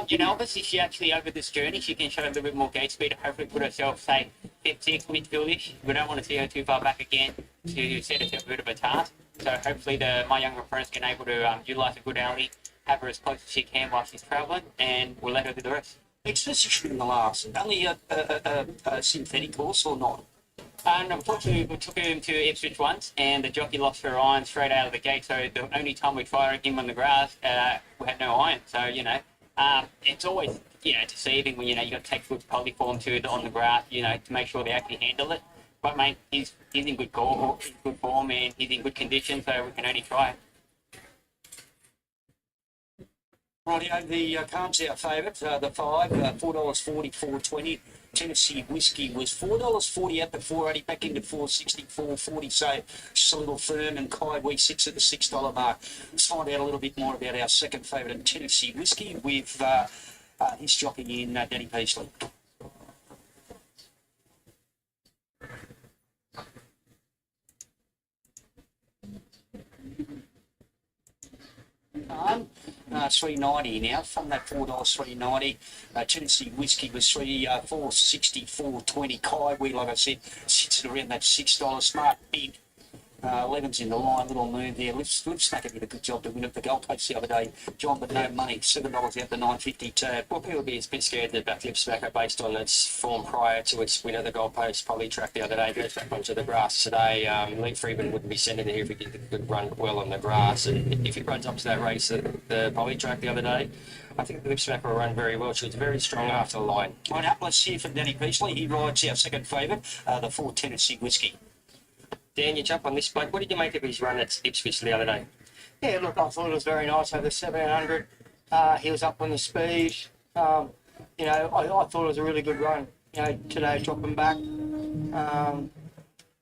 You know, obviously she actually, over this journey, she can show a little bit more gate speed, hopefully put herself, say, 5th, 6th, midfieldish. We don't want to see her too far back again to set herself a bit of a task. So hopefully my younger friends can able to utilise a good alley, have her as close as she can while she's travelling, and we'll let her do the rest. Exposition in the last. Only a synthetic horse or not? And unfortunately, we took him to Ipswich once, and the jockey lost her iron straight out of the gate. So the only time we tried him on the grass, we had no iron. So, you know, it's always, you know, deceiving when, you know, you got to take good polyform on the grass, you know, to make sure they actually handle it. But, mate, he's in good form, and he's in good condition, so we can only try. Rightio, the Calm's our favourite, the 5, $4.40, $4.20. Tennessee Whiskey was $4.40 up at 4.80, back into 4.60, 4.40. So just a little firm, and Kaiwi sits at the $6 mark. Let's find out a little bit more about our second favourite, Tennessee Whiskey, with his jockey in Danny Peasley. $3.90 now from that $4.390. Tennessee Whiskey was $4.60, $4.20. Kaiwi, like I said, sits at around that $6. Smart Bid. 11's in the line, little move there. Lipsmacker did a good job to win at the Gold Coast the other day, John, but no money. $7 out the 9.50 tab. Well, people will be a bit scared to back Lipsmacker based on its form prior to its win at the Gold Coast Poly track the other day. Goes back onto the grass today. Lee Freeman wouldn't be sending it here if he did a good run well on the grass. And if he runs up to that race at the Poly track the other day, I think the Lipsmacker will run very well. She was very strong after the line. Right up, let's hear from Danny Peasley. He rides our second favourite, the 4 Tennessee Whiskey. Dan, you jump on this bloke. What did you make of his run at Ipswich the other day? Yeah, look, I thought it was very nice over the 1700. He was up on the speed. I thought it was a really good run. Today dropping back,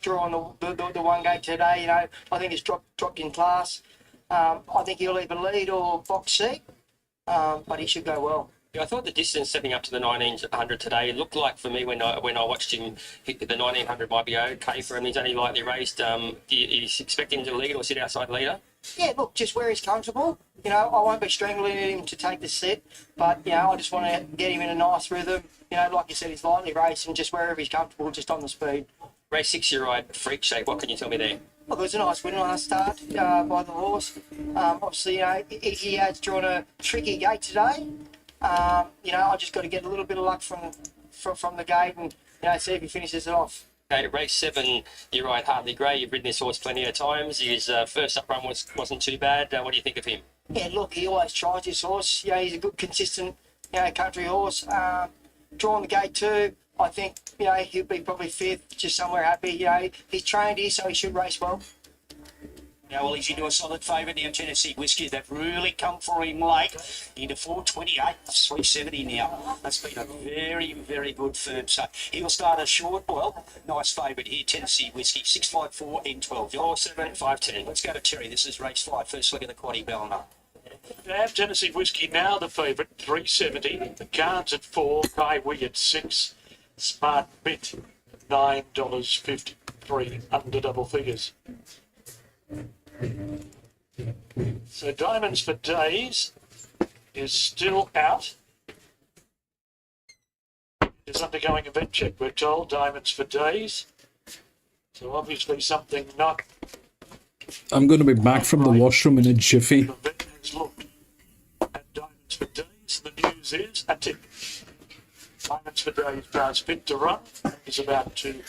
drawing the one gate today. I think it's dropped in class. I think he'll either lead or box seat, but he should go well. Yeah, I thought the distance stepping up to the 1900 today, it looked like for me when I watched him hit the 1900 might be okay for him. He's only lightly raced. Do you expect him to lead or sit outside leader? Yeah, look, just where he's comfortable. I won't be strangling him to take the set, but I just want to get him in a nice rhythm. Like you said, he's lightly racing, just wherever he's comfortable, just on the speed. Race 6, you ride Freak Shape. What can you tell me there? Look, it was a nice win last start by the horse. Obviously, he has drawn a tricky gate today. I just got to get a little bit of luck from the gate and see if he finishes it off. Okay, race 7, you ride Hartley Gray. You've ridden this horse plenty of times. His first up run wasn't too bad. What do you think of him? Yeah, look, he always tries this horse. He's a good, consistent, country horse. Drawing the gate too. I think he'll be probably 5th, just somewhere happy. He's trained here, so he should race well. Now, well, he's into a solid favourite now, Tennessee Whiskey. They've really come for him late. Into 4.28, 3.70 now. That's been a very, very good firm. So he'll start a short, nice favourite here, Tennessee Whiskey. 6.54 in 12. 4.7, 5.10. Let's go to Terry. This is race 5. First look at the quaddie Ballina. Tennessee Whiskey now the favourite, 3.70. The cards at 4, Kaiwi at 6. Smart Bit, $9.53 under double figures. So Diamonds for Days is still out. Is undergoing a vet check, we're told. Diamonds for Days. So obviously something not... I'm going to be back from the washroom in a jiffy. The vet has looked at Diamonds for Days. The news is a tip. Diamonds for Days does fit to run. Is about to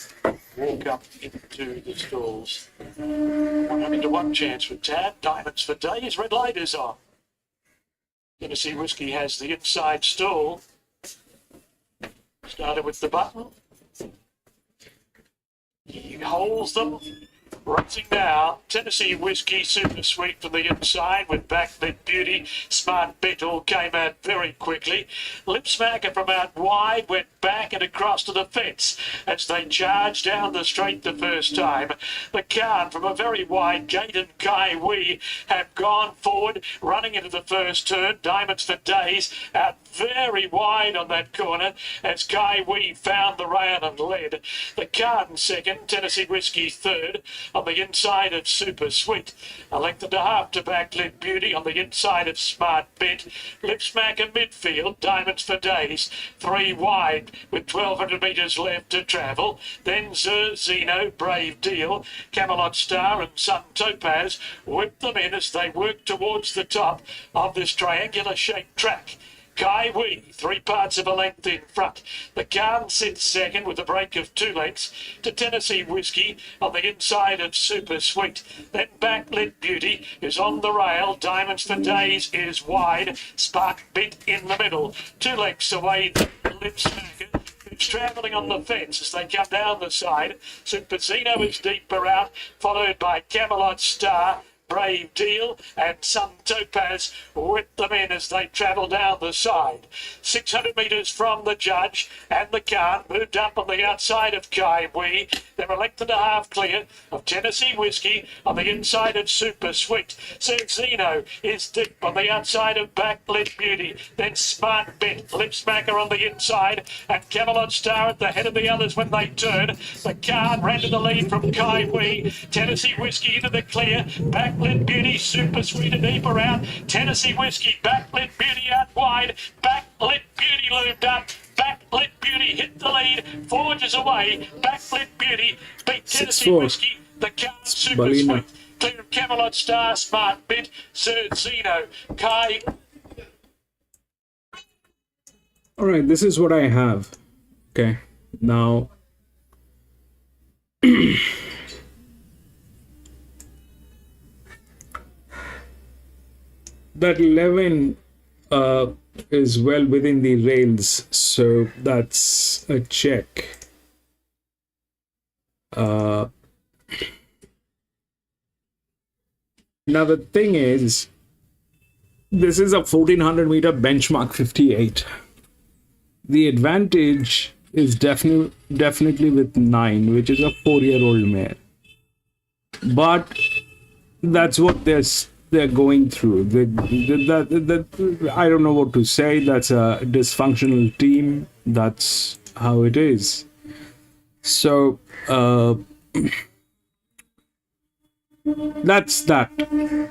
walk up into the stalls. 100 to 1 chance for Tad. Diamonds for Days. Red light is on. Tennessee Whiskey has the inside stall. Started with the button. He holds them. Racing now, Tennessee Whiskey, Super Sweet from the inside with Backlit Beauty. Smart Bet all came out very quickly. Lipsmacker from out wide went back and across to the fence as they charged down the straight the first time. The Khan from a very wide gate and Kaiwi have gone forward, running into the first turn. Diamonds for Days out very wide on that corner as Kaiwi found the rail and led. The Khan second, Tennessee Whiskey third. On the inside of Super Sweet, a length and a half to Backlit Beauty. On the inside of Smart Bet, Lipsmacker midfield, Diamonds for Days, 3 wide with 1,200 metres left to travel. Then Zeno, Brave Deal, Camelot Star and Sun Topaz whip them in as they work towards the top of this triangular shaped track. Kaiwi, 3 parts of a length in front. The Khan sits second with a break of 2 lengths to Tennessee Whiskey on the inside of Super Sweet. Then Backlit Beauty is on the rail. Diamonds for Days is wide. Spark Bit in the middle. 2 lengths away, the Lipsmacker, who's travelling on the fence as they come down the side. Super Zeno is deeper out, followed by Camelot Star. Brave Deal and Some Topaz with them in as they travel down the side. 600 metres from the judge, and the cart moved up on the outside of Kaiwi. They're elected a half clear of Tennessee Whiskey on the inside of Super Sweet. Zeno is deep on the outside of Backlit Beauty. Then Smart Bet, Lip Smacker on the inside, and Camelot Star at the head of the others when they turn. The cart ran to the lead from Kaiwi. Tennessee Whiskey into the clear. Backlit Beauty, Super Sweet and deep around. Tennessee Whiskey, Backlit Beauty out wide. Backlit Beauty loomed up. Backlit Beauty hit the lead. Forges away. Backlit Beauty beat Tennessee 6-4. Whiskey. The cart Super Balina. Sweet. Clear of Camelot Star, Smart Bet, Sir Zeno, Kai. All right, this is what I have. Okay, now that 11 is well within the rails, so that's a check. Now the thing is, this is a 1400 meter benchmark 58. The advantage is definitely with 9, which is a 4-year-old mare. But that's what they're going through. I don't know what to say. That's a dysfunctional team. That's how it is. So that's that.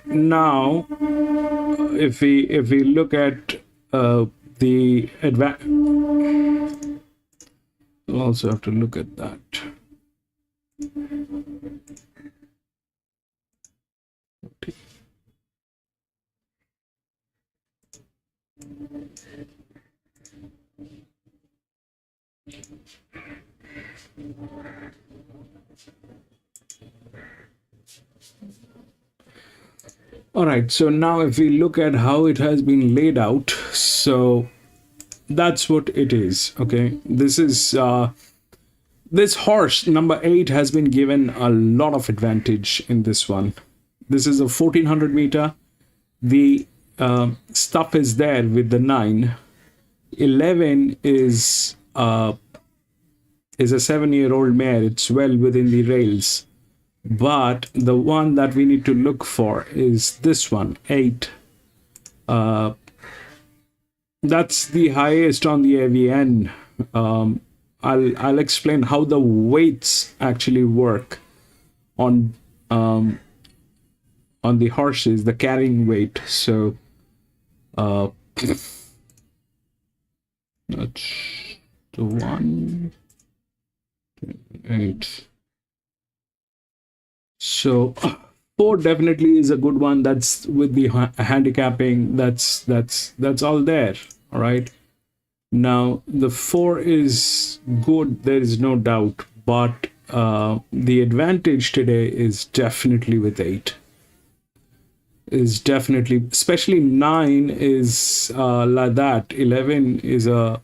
Now, if we look at the advantage, we'll also have to look at that. All right, so now if we look at how it has been laid out, so that's what it is. Okay, this is this horse number 8 has been given a lot of advantage in this one. This is a 1400 meter. The stuff is there with the 9. 11 is a 7-year-old mare. It's well within the rails. But the one that we need to look for is this one, 8. That's the highest on the AVN. I'll explain how the weights actually work on the horses, the carrying weight. So that's the 1, 8. So 4 definitely is a good one. That's with the handicapping. That's all there. All right. Now the 4 is good. There is no doubt. But the advantage today is definitely with 8. Is definitely, especially 9 is like that. 11 is a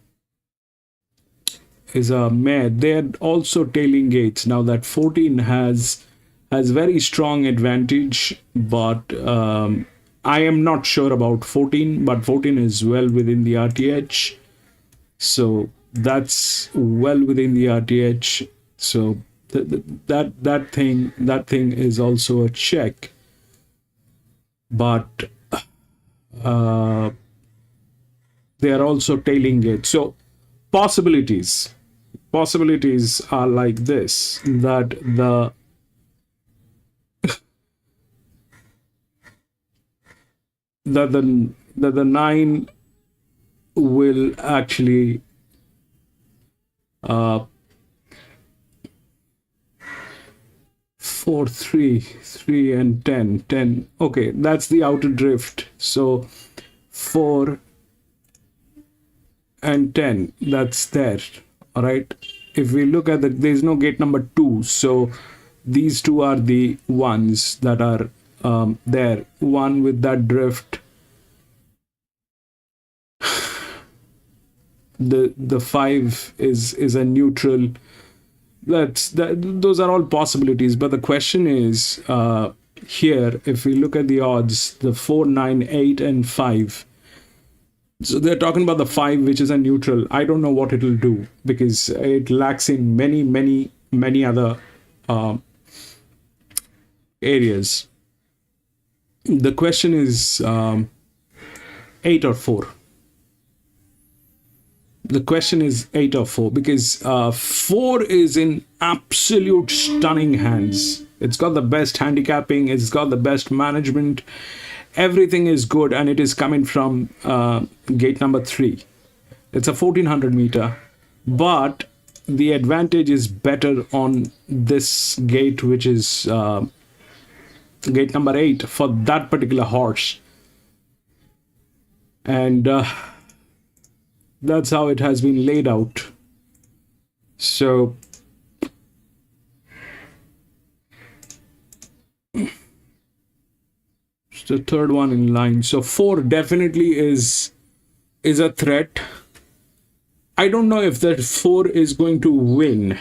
mare. They're also tailing gates. Now that 14 has very strong advantage, but I am not sure about 14, but 14 is well within the RTH, so that's well within the RTH. So that thing is also a check, but they are also tailing it. So possibilities are like this, that the 9 will actually 4, 3 and 10. Okay, that's the outer drift. So 4 and 10, that's there. All right, if we look at there's no gate number 2, so these 2 are the ones that are there. 1 with that drift, the 5 is a neutral. Those are all possibilities, but the question is, here, if we look at the odds, the 4, 9, 8, and 5. So they're talking about the 5, which is a neutral. I don't know what it'll do because it lacks in many other areas. The question is 8 or 4. The question is 8 or 4 because 4 is in absolute stunning hands. It's got the best handicapping, it's got the best management, everything is good, and it is coming from gate number 3. It's a 1400 meter, but the advantage is better on this gate, which is gate number 8 for that particular horse. And that's how it has been laid out. So it's the third one in line. So 4 definitely is a threat. I don't know if that 4 is going to win.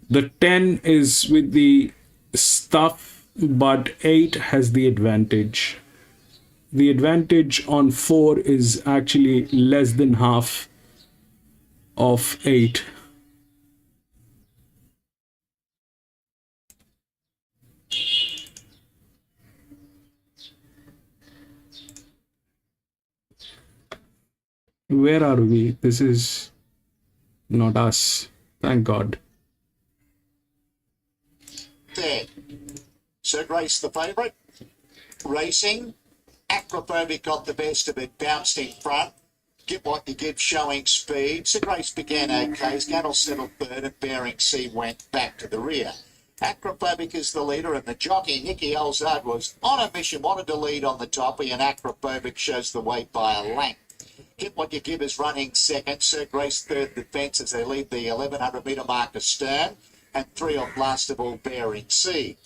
The 10 is with the stuff, but 8 has the advantage. The advantage on 4 is actually less than half of 8. Where are we? This is not us. Thank God. There. Sir Grace, the favourite. Racing. Acrophobic got the best of it, bounced in front. Get What You Give showing speed. Sir Grace began okay. Scannell settled third and Bering Sea went back to the rear. Acrophobic is the leader and the jockey, Nicky Elzard, was on a mission, wanted to lead on the top, and Acrophobic shows the way by a length. Get What You Give is running second. Sir Grace third defence as they lead the 1100 metre mark astern, and 3 off last of all Bering Sea.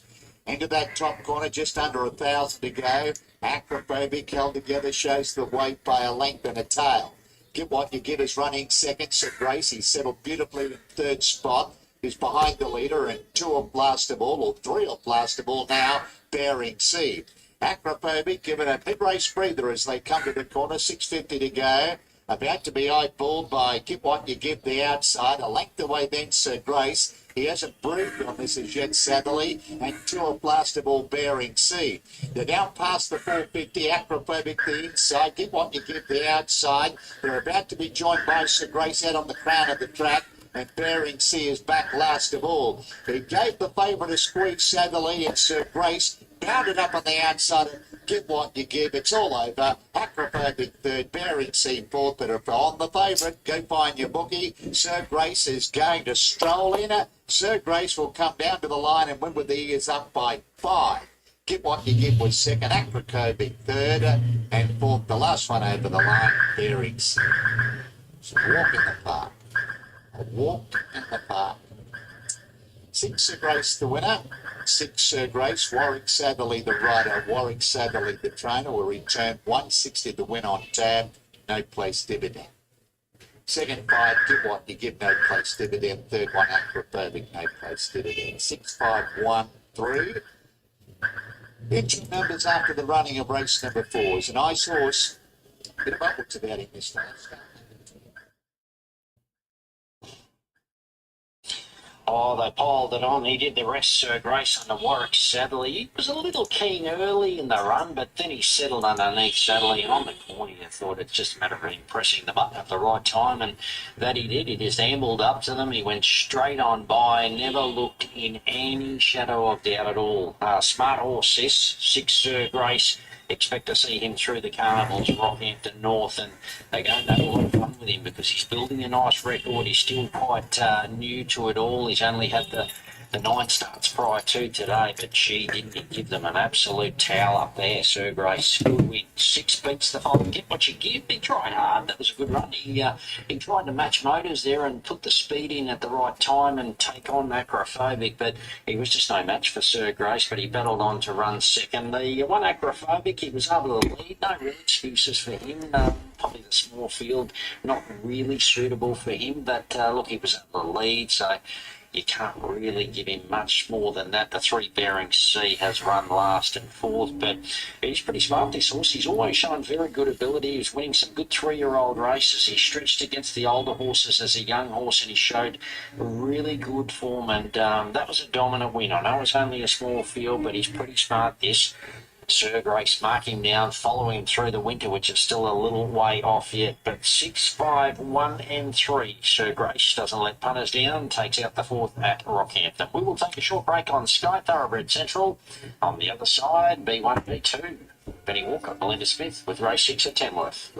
Into that top corner, just under 1,000 to go. Acrophobic held together, shows the weight by a length and a tail. Get What You Give is running second. Sir Grace, he settled beautifully in third spot. He's behind the leader, and 2 off last of all, or 3 off last of all now, Bering Sea. Acrophobic given a mid-race breather as they come to the corner, 6:50 to go. About to be eyeballed by Get What You Give the outside. A length away then Sir Grace. He hasn't breathed on this as yet, sadly, and 2 off last of all Bering Sea. They're down past the 450, Acrophobic the inside, Get What You Give the outside. They're about to be joined by Sir Grace out on the crown of the track, and Bering Sea is back last of all. He gave the favourite a squeeze, sadly, and Sir Grace bounded up on the outside and Get What You Give. It's all over. Acrophobic third, Bering Sea fourth, but if on the favourite, go find your bookie. Sir Grace is going to stroll in. Sir Grace will come down to the line and win with the ears up by 5. Get What You Give was second, Acrophobic third, and fourth, the last one over the line, Bering Sea. It's a walk in the park. A walk in the park. 6 Sir Grace the winner. 6 Sir Grace. Warwick Satherley the rider. Warwick Satherley the trainer will return 160 the win on tab. No place dividend. Second 5, Get What You Give, no place dividend. Third one, Acrophobic, no place dividend. 6, 5, 1, 3. Engine numbers after the running of race number 4 is a nice horse. Bit of upwards about him this time. Oh, they piled it on. He did the rest, Sir Grace, under Warwick Sadlerly. He was a little keen early in the run, but then he settled underneath Sadlerly on the corner. You thought it's just a matter of him pressing the button at the right time, and that he did. He just ambled up to them. He went straight on by, never looked in any shadow of doubt at all. Smart horse, this, 6 Sir Grace. Expect to see him through the carnivals, Rockhampton North, and they're going to have a lot of fun with him because he's building a nice record. He's still quite new to it all. He's only had the 9 starts prior to today, but she didn't give them an absolute towel up there. Sir Grace, good win. 6 beats the 5. Get What You Give. He tried hard. That was a good run. He tried to match motors there and put the speed in at the right time and take on Acrophobic, but he was just no match for Sir Grace, but he battled on to run second. The one Acrophobic, he was able to lead. No real excuses for him. Probably the small field, not really suitable for him, but look, he was able to lead, so you can't really give him much more than that. The 3 Bearing C has run last and fourth, but he's pretty smart, this horse. He's always shown very good ability. He's winning some good 3-year-old races. He stretched against the older horses as a young horse, and he showed really good form, and that was a dominant win. I know it's only a small field, but he's pretty smart, this. Sir Grace mark him down, follow him through the winter, which is still a little way off yet. But 6, 5, 1 and 3. Sir Grace doesn't let punters down, takes out the 4th at Rockhampton. We will take a short break on Sky Thoroughbred Central. On the other side, B1, B2. Benny Walker, Belinda Smith with race 6 at Tamworth.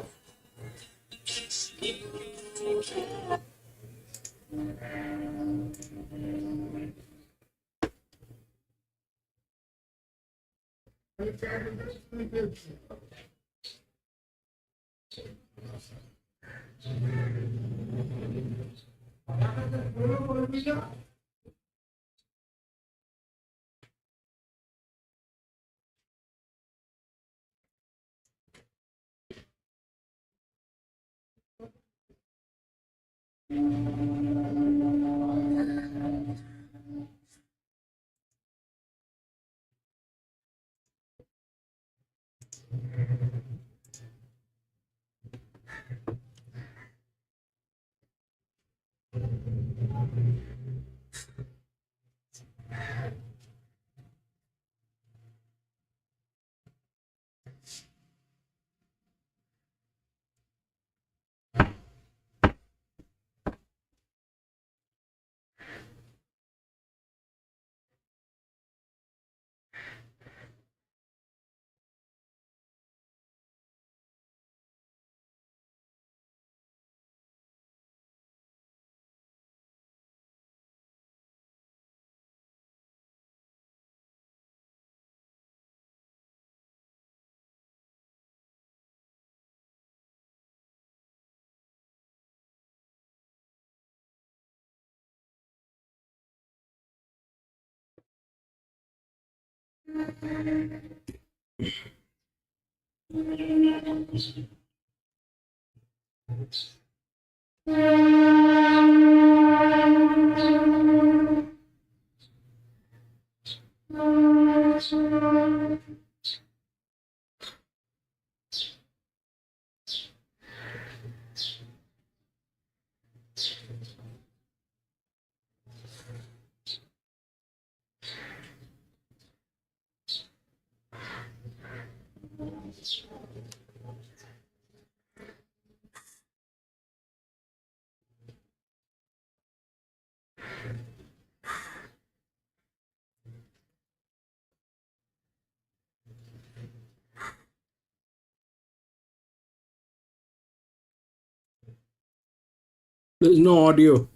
There's no audio.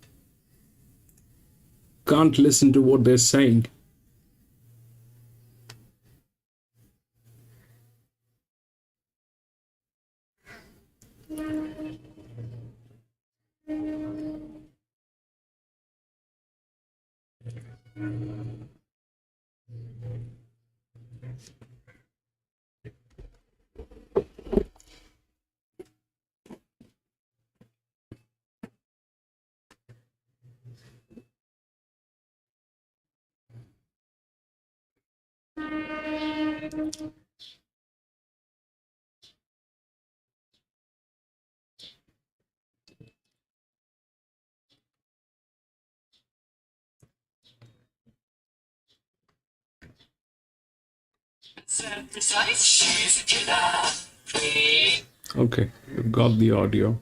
Can't listen to what they're saying. Okay, we've got the audio.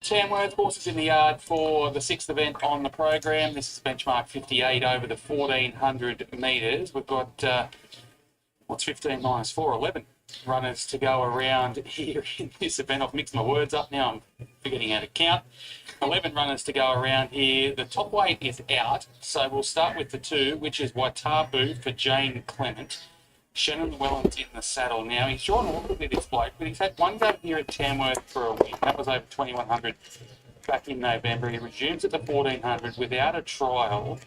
Tamworth, horses in the yard for the 6th event on the program. This is benchmark 58 over the 1400 metres. We've got, what's 15 minus 4? 11 runners to go around here in this event. I've mixed my words up now. I'm forgetting how to count. 11 runners to go around here. The top weight is out, so we'll start with the 2, which is Watabu for Jane Clement. Shannon Llewellyn's in the saddle now. He's drawn awkward with this bloke, but he's had one go here at Tamworth for a win. That was over 2100 back in November. He resumes at the 1400 without a trial.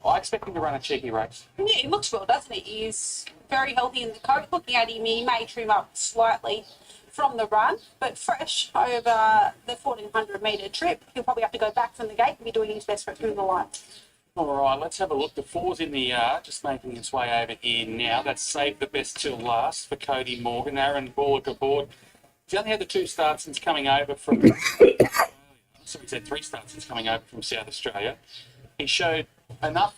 I expect him to run a cheeky race. Yeah, he looks well, doesn't he? He's very healthy in the coat. Looking at him, he may trim up slightly from the run, but fresh over the 1400 metre trip. He'll probably have to go back from the gate and be doing his best for it through the line. All right, let's have a look. The 4's in the yard, just making its way over here now. That's saved the best till last for Cody Morgan. Aaron Bullock aboard. He's only had the 2 starts since coming over from... so he's had 3 starts since coming over from South Australia. He showed enough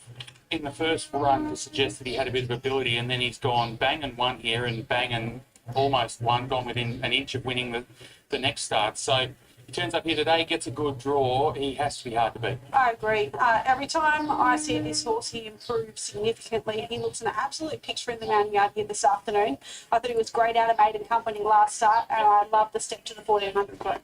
in the first run to suggest that he had a bit of ability, and then he's gone bang and won here and bang and almost won, gone within an inch of winning the next start. So he turns up here today, gets a good draw. He has to be hard to beat. I agree. Every time I see this horse, he improves significantly. He looks an absolute picture in the mounting yard here this afternoon. I thought he was great out of Maiden Company last start, and I love the step to the 1400 club.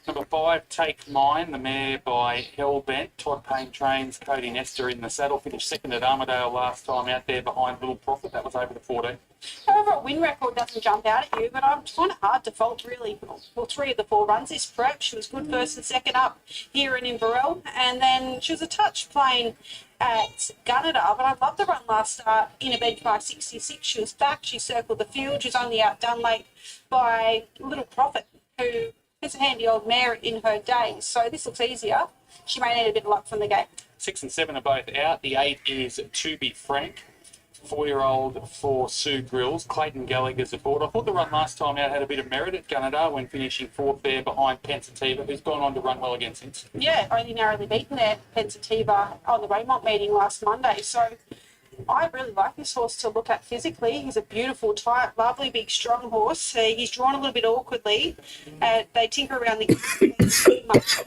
Number 5, Take Mine, the mare by Hellbent. Todd Payne trains Cody Nestor in the saddle. Finished second at Armadale last time out there behind Little Profit. That was over the 14. However, a win record doesn't jump out at you, but I'm find it hard to fault really. Well, 3 of the 4 runs this prep. She was good first and second up here in Inverell, and then she was a touch playing at Gunnedah, but I loved the run last start in a benchmark 66. She was back, she circled the field, she was only outdone late by Little Profit, who is a handy old mare in her day. So this looks easier. She may need a bit of luck from the gate. 6 and 7 are both out. The 8 is To Be Frank. 4-year-old for Sue Grills. Clayton Gallagher's aboard. I thought the run last time out had a bit of merit at Gunnedah when finishing 4th there behind Pensativa, who's gone on to run well again since. Yeah, only narrowly beaten there, Pensativa, on the Raymont meeting last Monday. So I really like this horse to look at physically. He's a beautiful, tight, lovely, big, strong horse. He's drawn a little bit awkwardly. They tinker around the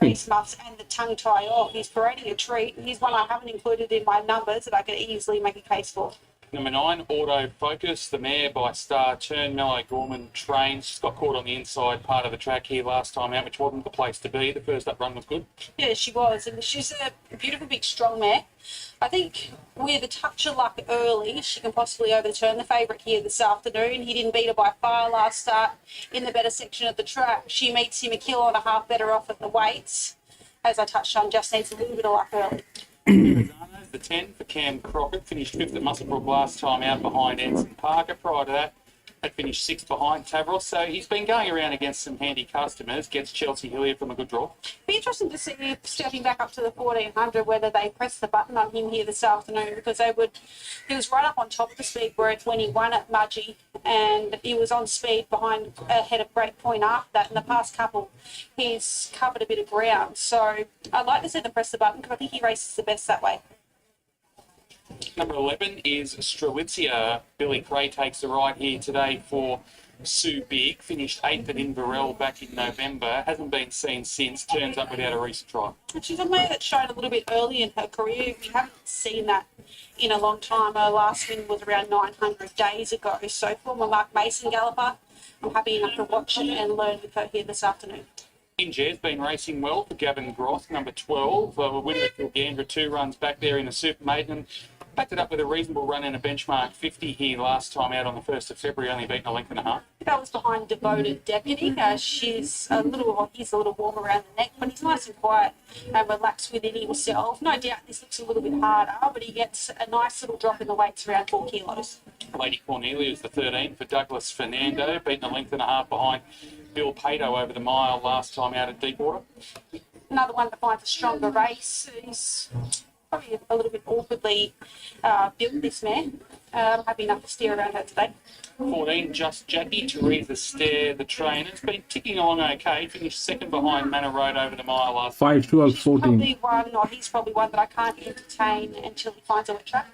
face muffs and the tongue tie off. He's parading a treat. He's one I haven't included in my numbers that I could easily make a case for. Number 9, Auto Focus, the mare by Star Turn. Mellow Gorman trains. She's got caught on the inside part of the track here last time out, which wasn't the place to be. The first up run was good. Yeah, she was. And she's a beautiful, big, strong mare. I think with a touch of luck early, she can possibly overturn the favourite here this afternoon. He didn't beat her by far last start in the better section of the track. She meets him a kilo and a half better off at the weights. As I touched on, just needs a little bit of luck early. The 10 for Cam Crockett, finished 5th at Musselbrook last time out behind Anson Parker. Prior to that, had finished 6th behind Tavros. So he's been going around against some handy customers. Gets Chelsea Hilliard from a good draw. Be interesting to see if stepping back up to the 1400 whether they press the button on him here this afternoon, because he was right up on top of the speed worth when he won at Mudgee, and he was on speed behind ahead of Breakpoint after that. In the past couple, he's covered a bit of ground. So I'd like to see them press the button because I think he races the best that way. Number 11 is Strelitzia. Billy Cray takes the ride here today for Sue Big. Finished 8th at Inverell back in November. Hasn't been seen since. Turns up without a recent try. And she's a mare that's shown a little bit early in her career. We haven't seen that in a long time. Her last win was around 900 days ago. So former Mark Mason galloper, I'm happy enough to watch it and learn with her here this afternoon. Inger's been racing well for Gavin Groth, number 12. A winner at Gilgandra, 2 runs back there in the Super Maiden. Backed it up with a reasonable run in a benchmark 50 here last time out on the 1st of February, only beaten a length and a half. That was behind Devoted Deputy. He's a little warm around the neck, but he's nice and quiet and relaxed within himself. No doubt this looks a little bit harder, but he gets a nice little drop in the weights around 4 kilos. Lady Cornelia is the 13 for Douglas Fernando, beaten a length and a half behind Bill Pato over the mile last time out at Deepwater. Another one that finds a stronger race. He's probably a little bit awkwardly built, this man. Happy enough to steer around her today. 14, Just Jackie, Teresa Stair, the trainer. It's been ticking along okay. Finished 2nd behind Manor Road over the mile last 5, 12, 14. He's probably one that I can't entertain until he finds a wet track.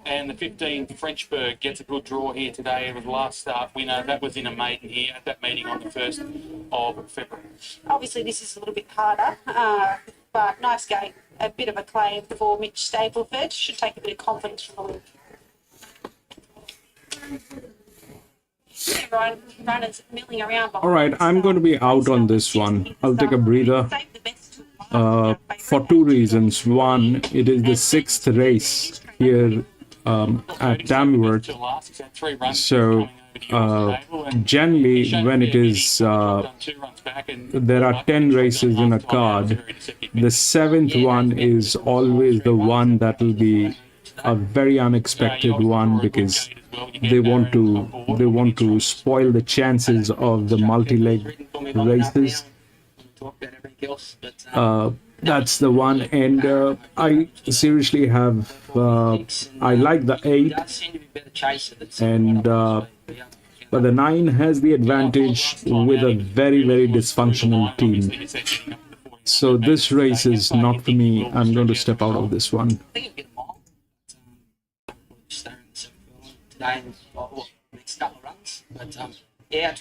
And the 15, Frenchburg, gets a good draw here today. It was last start winner. That was in a maiden here at that meeting on the 1st of February. Obviously, this is a little bit harder, but nice gate. A bit of a claim for Mitch Stapleford. Should take a bit of confidence from the win. Runners milling around. All right, I'm going to be out on this one. I'll take a breather for 2 reasons. One, it is the 6th race here at Tamworth. So generally when it is there are 10 races in a card, the 7th one is always the one that will be a very unexpected one because they want to spoil the chances of the multi-leg races. That's the one, and I seriously have I like the 8, and but the 9 has the advantage with a very, very dysfunctional team. So this race is not for me. I'm going to step out of this one. Yeah.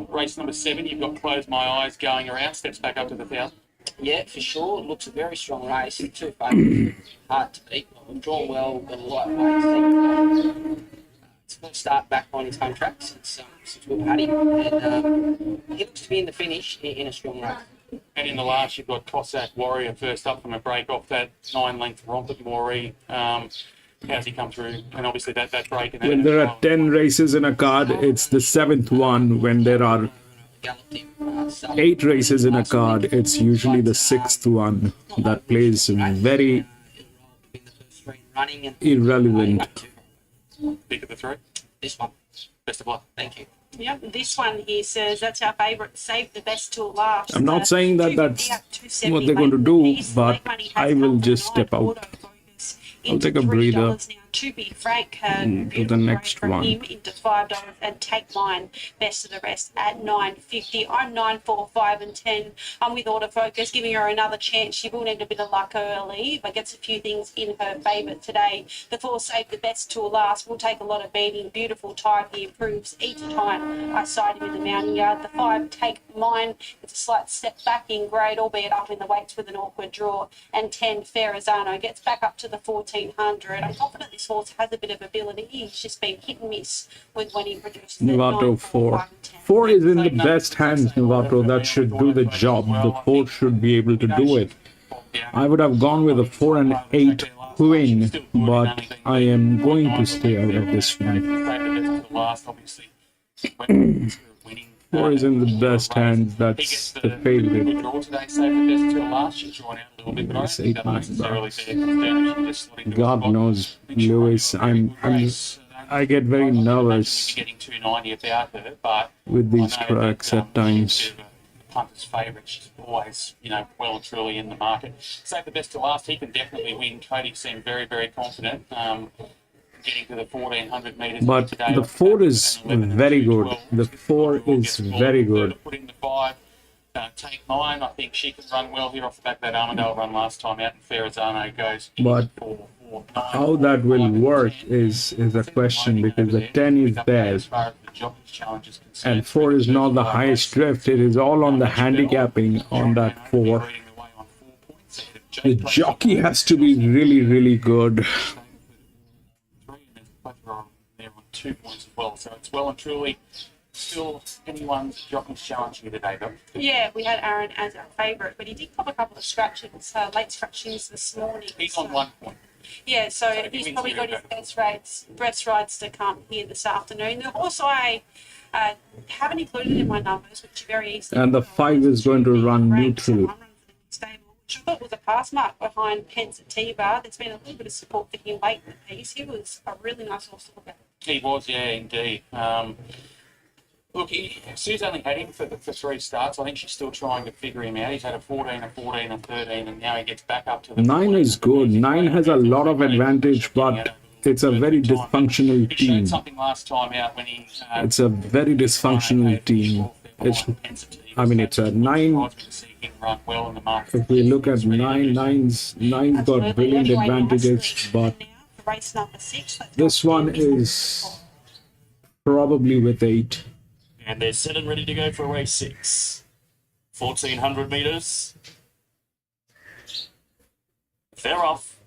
Race number 7, you've got Close My Eyes going around, steps back up to the 1,000. Yeah, for sure. It looks a very strong race. 2 favourites, hard to beat. We've drawn well, got a lot of weight. It's going to start back on his home track since we've had him. And he looks to be in the finish in a strong race. And in the last, you've got Cossack Warrior first up from a break off that 9-length romp at Moree. How's he come through? And obviously that break. And when there are 10 races in a card, it's the 7th one. When there are 8 races in a card, it's usually the 6th one that plays very irrelevant. Pick of the 3. This one. Best of luck. Thank you. Yep, this one here says that's our favourite. Save the best till last. I'm not saying that that's what they're going to do, but I will just step out. I'll take a breather. To be frank, to the next one. Him into $5 and take mine. Best of the rest at $9.50. I'm 9, 4, 5, and 10. I'm with autofocus, giving her another chance. She will need a bit of luck early, but gets a few things in her favour today. The 4 Save the Best till last will take a lot of beating. Beautiful type. He improves each time I side him in the mounting yard. The 5 Take Mine. It's a slight step back in grade, albeit up in the weights with an awkward draw. And 10 Ferrazano gets back up to the 1400. I'm confident this horse has a bit of ability. He's just been hit and miss with when he produces it. Novato 4. 4 is in the best hands, Novato. That should do the job. The 4 should be able to do it. I would have gone with a 4 and 8 Queen, but I am going to stay out of this one. 4 is in the best hands. That's the favorite. Yes, 8, 9, God knows, Lewis. I get very nervous with these tracks at times. Punter's favourite. She's always, well and truly in the market. Save the Best to last. He can definitely win. Cody seemed very, very confident. Getting to the 1,400 metres. But the 4 is very good. The 4 is very good. Putting the 5, Take Mine. I think she can run well here off the back of that Armadale run last time out, and Ferrazano goes. But how that will work is a question, because the 10 is there. And 4 is not the highest drift. It is all on the handicapping on that 4. The jockey has to be really, really good. There on 2 points as well, so it's well and truly still anyone's jockey's challenge here today, though. Yeah, we had Aaron as our favourite, but he did pop a couple of scratchings, late scratchings this morning. He's on 1 point. Yeah, so he's probably got his best rides to come here this afternoon. The horse I haven't included in my numbers, which are very easy. And the 5 is going to run neutral. Which I thought was a pass mark behind Pence at T-Bar. There's been a little bit of support for him late in the piece. He was a really nice horse to look at. He was, yeah, indeed. Look, Sue's only had him for 3 starts. I think she's still trying to figure him out. He's had a 14, a 14, a 13, and now he gets back up to the 9 is good. 9 has a lot of advantage, but it's a very dysfunctional He team. showed something last time out when he... It's a very dysfunctional team. It's a 9. If we look at 9's got brilliant advantages, but Race number 6. this one is probably with 8. And they're set and ready to go for race 6. 1,400 metres. They're off.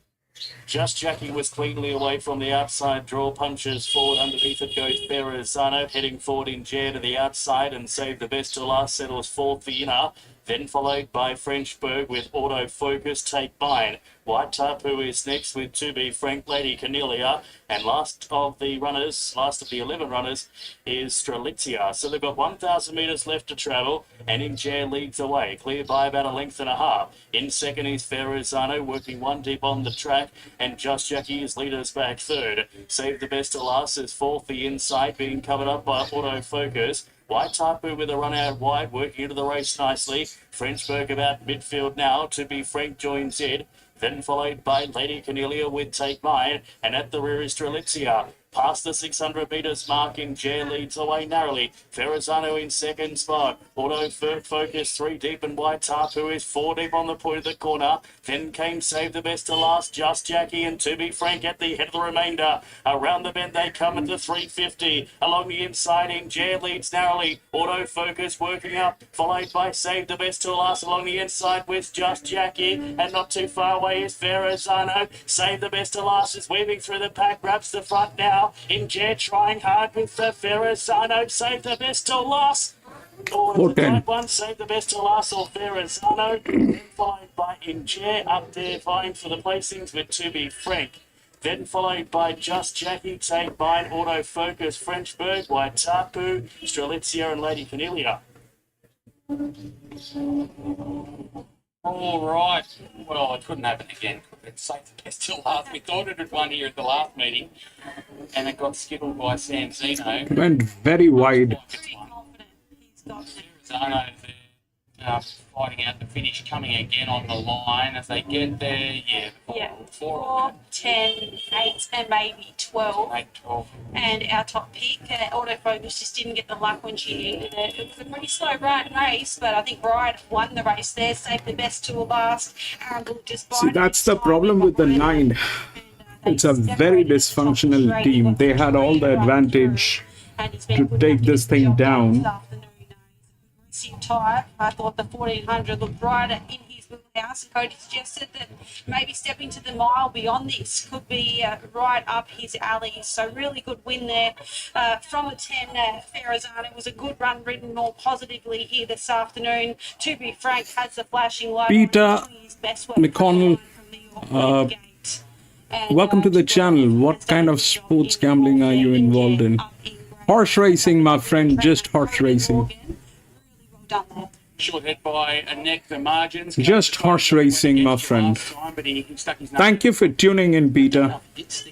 Just Jackie was cleanly away from the outside draw. Punches forward. Underneath it goes Ferrazano. Heading forward in Jare to the outside and Save the Best to last. Settles 4th, the inner. Then followed by Frenchburg with Autofocus. Take Mine. White Tapu is next with 2B Frank, Lady Cornelia, and last of the 11 runners is Strelitzia. So they've got 1,000 metres left to travel, and Injare leads away, clear by about a length and a half. In second is Ferrazano, working one deep on the track, and Just Jockey is leaders back third. Save the Best to last is fourth, the inside being covered up by Autofocus. White Tapu with a run out wide, working into the race nicely. Frenchburg about midfield now. To be Frank joins it. Then followed by Lady Cornelia with Take Mine. And at the rear is Strelitzia. Past the 600 metres mark, Injare leads away narrowly. Ferrazano in second spot. Autofocus 3 deep, and White Tapu is 4 deep on the point of the corner. Then came Save the Best to last, Just Jackie, and To Be Frank at the head of the remainder. Around the bend they come at the 350. Along the inside, Injare leads narrowly. Autofocus working up, followed by Save the Best to last along the inside with Just Jackie. And not too far away is Ferrazano. Save the Best to last is weaving through the pack, wraps the front now. Injare trying hard with the Ferrazano. Save the Best to last. Or the right one, Save the Best to last, or Ferrazano. Then followed by Injare up there vying for the placings with To Be Frank. Then followed by Just Jackie, Take Mine, Autofocus, Frenchburg, White Tapu, Strelitzia, and Lady Cornelia. All right. Well, it couldn't happen again. It's Saved the Best till last. We thought it had won here at the last meeting, and it got skittled by Sam Zeno. Went very wide. Zano there, fighting out the finish, coming again on the line as they get there. Yeah, 4, 10, 8, and maybe 12. 8, 12. And our top pick, Autofocus, just didn't get the luck when she needed it. It was a pretty slow race, but I think Bride won the race there, Saved the Best to last. Arundel just See, that's the problem with the 9. It's a very dysfunctional team. They had all the advantage to take this thing down. Type. I thought the 1400 looked brighter in his wheelhouse, and Cody suggested that maybe stepping to the mile beyond this could be right up his alley. So really good win there from a 10. Ferrazano was a good run, ridden more positively here this afternoon. To Be Frank has the flashing light. Peter McConnell, welcome to the channel. What kind of sports gambling are you involved in? Horse racing, my friend, just horse racing. Short head by a neck, the margins. Just horse racing, my friend. Thank you for tuning in, Peter. He's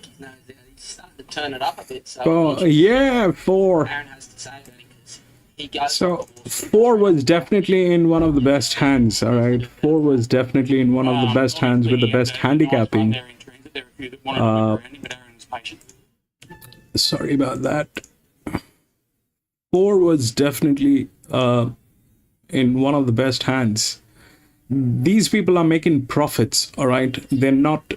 starting to turn it up a bit. So Oh, yeah, 4. Aaron has to say that because he goes. So 4 was definitely in one of the best hands, all right? 4 was definitely in one of the best hands with the best handicapping. Sorry about that. 4 was definitely in one of the best hands. These people are making profits, all right? They're not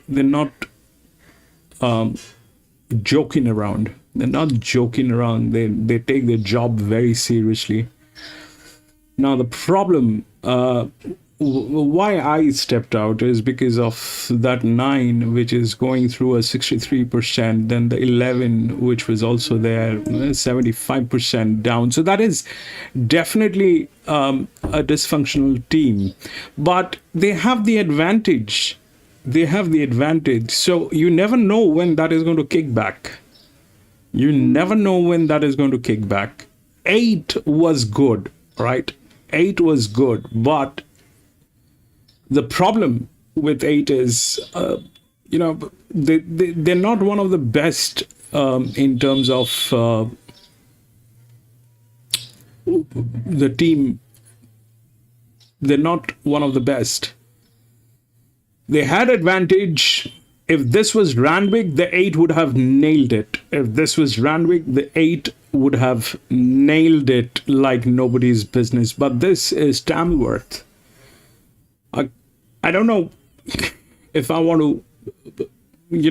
joking around. They're not joking around. They take their job very seriously. Now the problem, why I stepped out is because of that 9, which is going through a 63%, then the 11, which was also there, 75% down. So that is definitely a dysfunctional team, but they have the advantage. They have the advantage. So you never know when that is going to kick back. You never know when that is going to kick back. 8 was good, right? 8 was good, but the problem with 8 is, they're not one of the best in terms of the team. They're not one of the best. They had advantage. If this was Randwick, the 8 would have nailed it. If this was Randwick, the 8 would have nailed it like nobody's business. But this is Tamworth. I don't know if I want to, you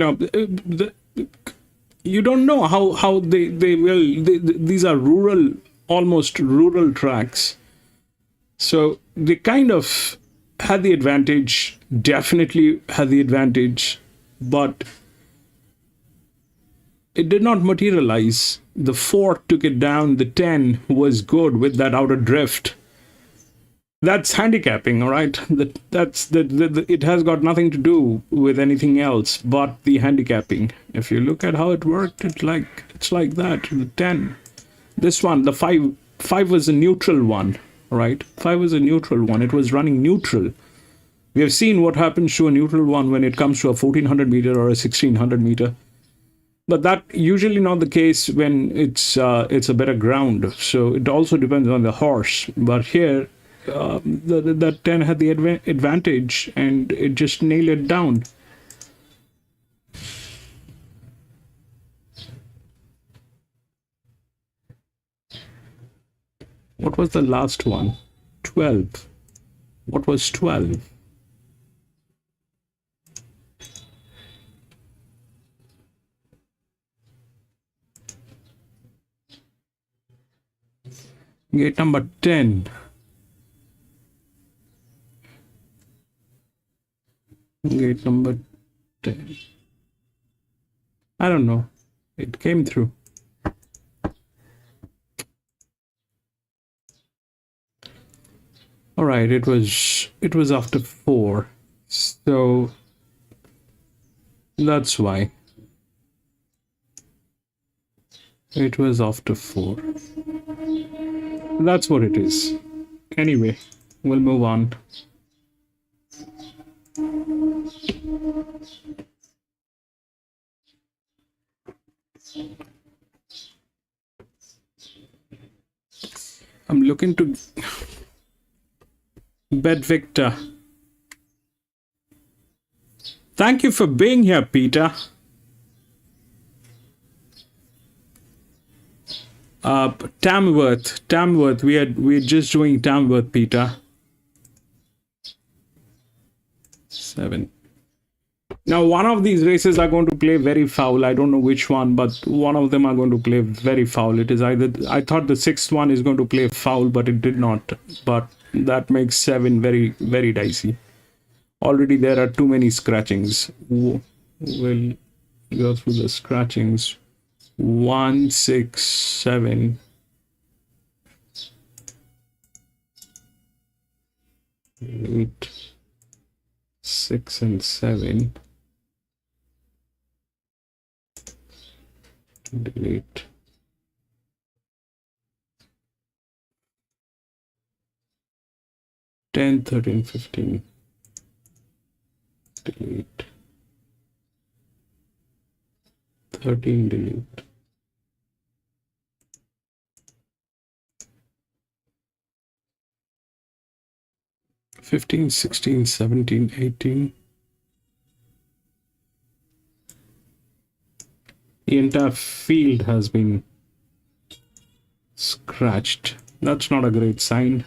don't know how they will. These are rural, almost rural tracks. So they kind of had the advantage, definitely had the advantage, but it did not materialize. The 4 took it down. The 10 was good with that outer drift. That's handicapping, all right? It has got nothing to do with anything else but the handicapping. If you look at how it worked, it's like that. The 10, this one, the 5 was a neutral one, right? 5 was a neutral one. It was running neutral. We have seen what happens to a neutral one when it comes to a 1400 meter or a 1600 meter. But that usually not the case when it's a better ground. So it also depends on the horse. But here, that 10 had the advantage, and it just nailed it down. What was the last one? 12. What was 12? Gate number 10. Gate number 10. I don't know. It came through. All right, it was after 4. So that's why. It was after 4. That's what it is. Anyway, we'll move on. I'm looking to bet Victor. Thank you for being here, Peter. Tamworth. We're just doing Tamworth, Peter. 7. Now, one of these races are going to play very foul. I don't know which one, but one of them are going to play very foul. It is either, I thought the 6th one is going to play foul, but it did not. But that makes 7 very, very dicey. Already there are too many scratchings. We'll go through the scratchings. 1, 6, 7. 8, 6, and 7. Delete. Ten, 13, 15. Delete. 13, delete. 15, 16, 17, 18. The entire field has been scratched. That's not a great sign.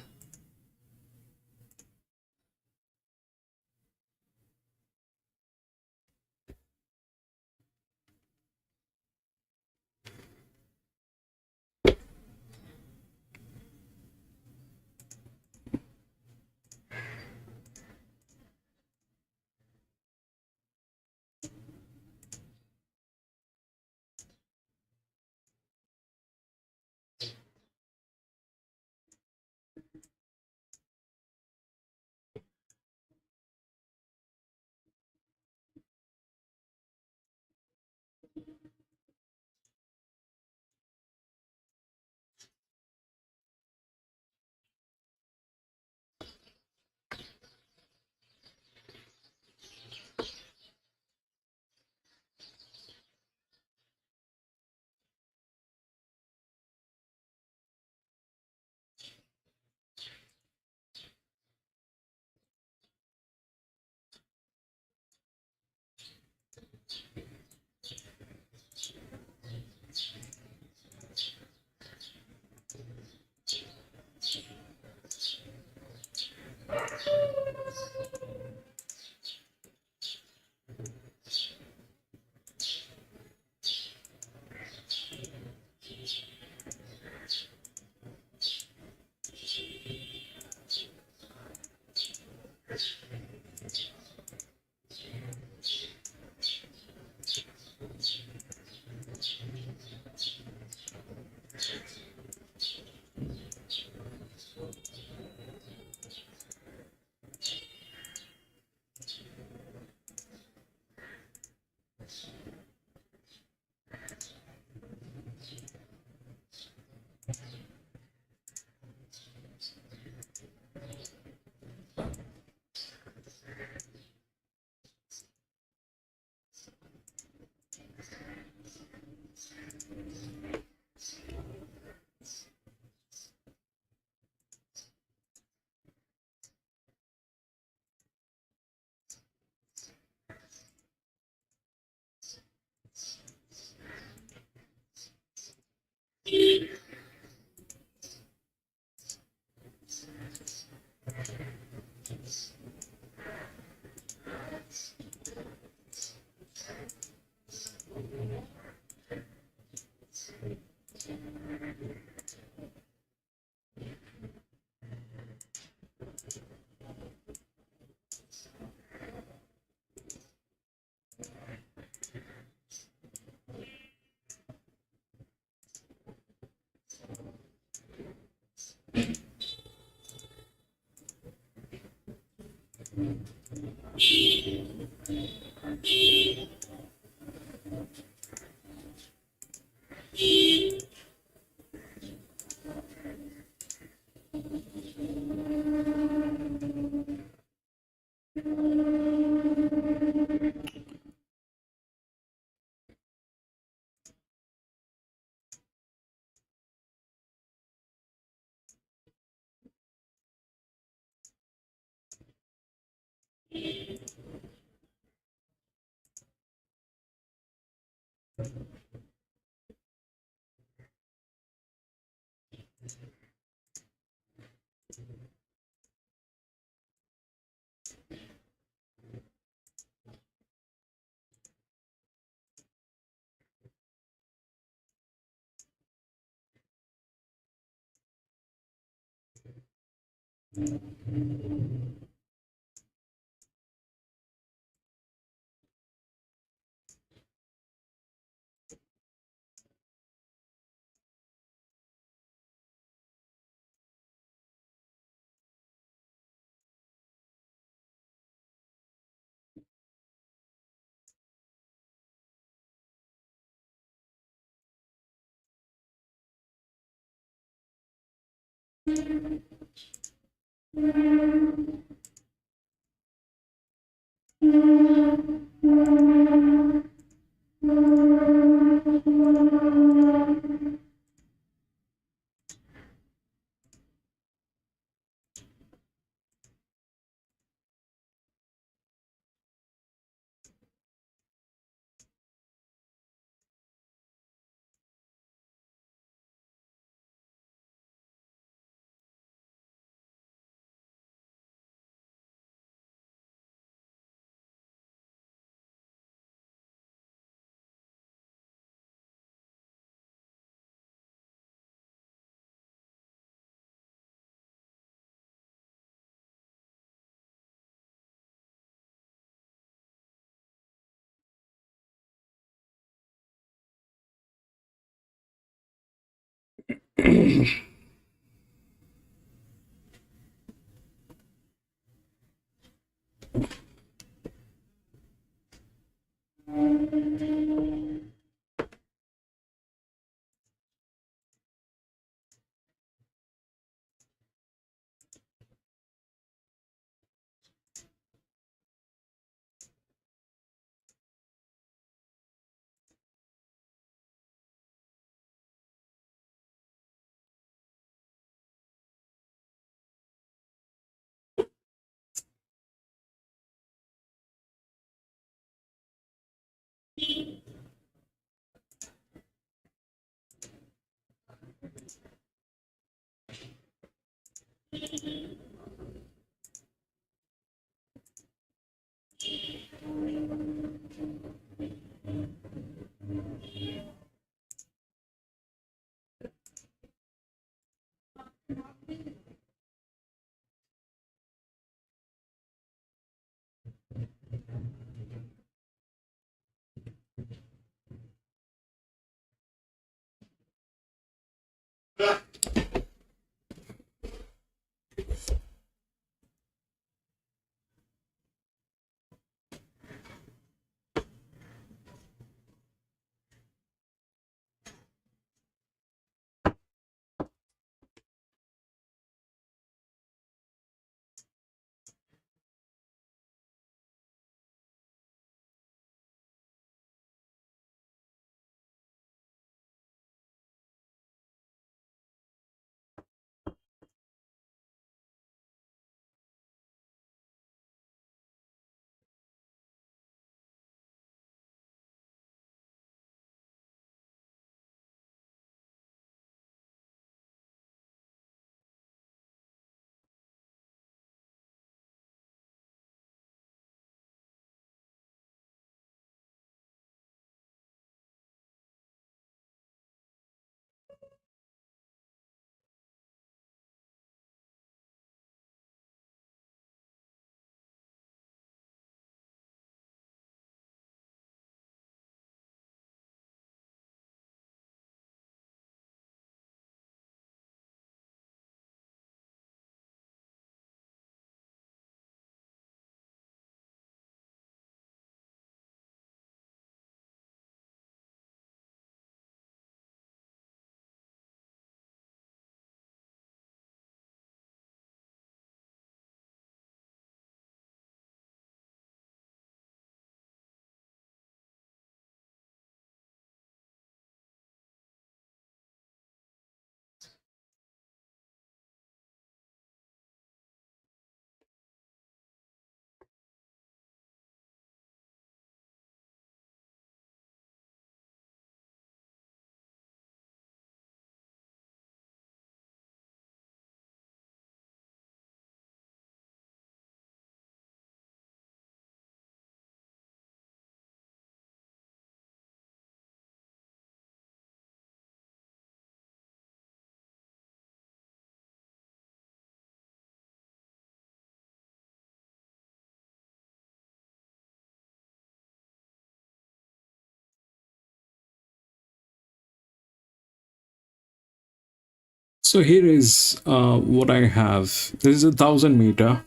So here is what I have. This is a 1,000 meter.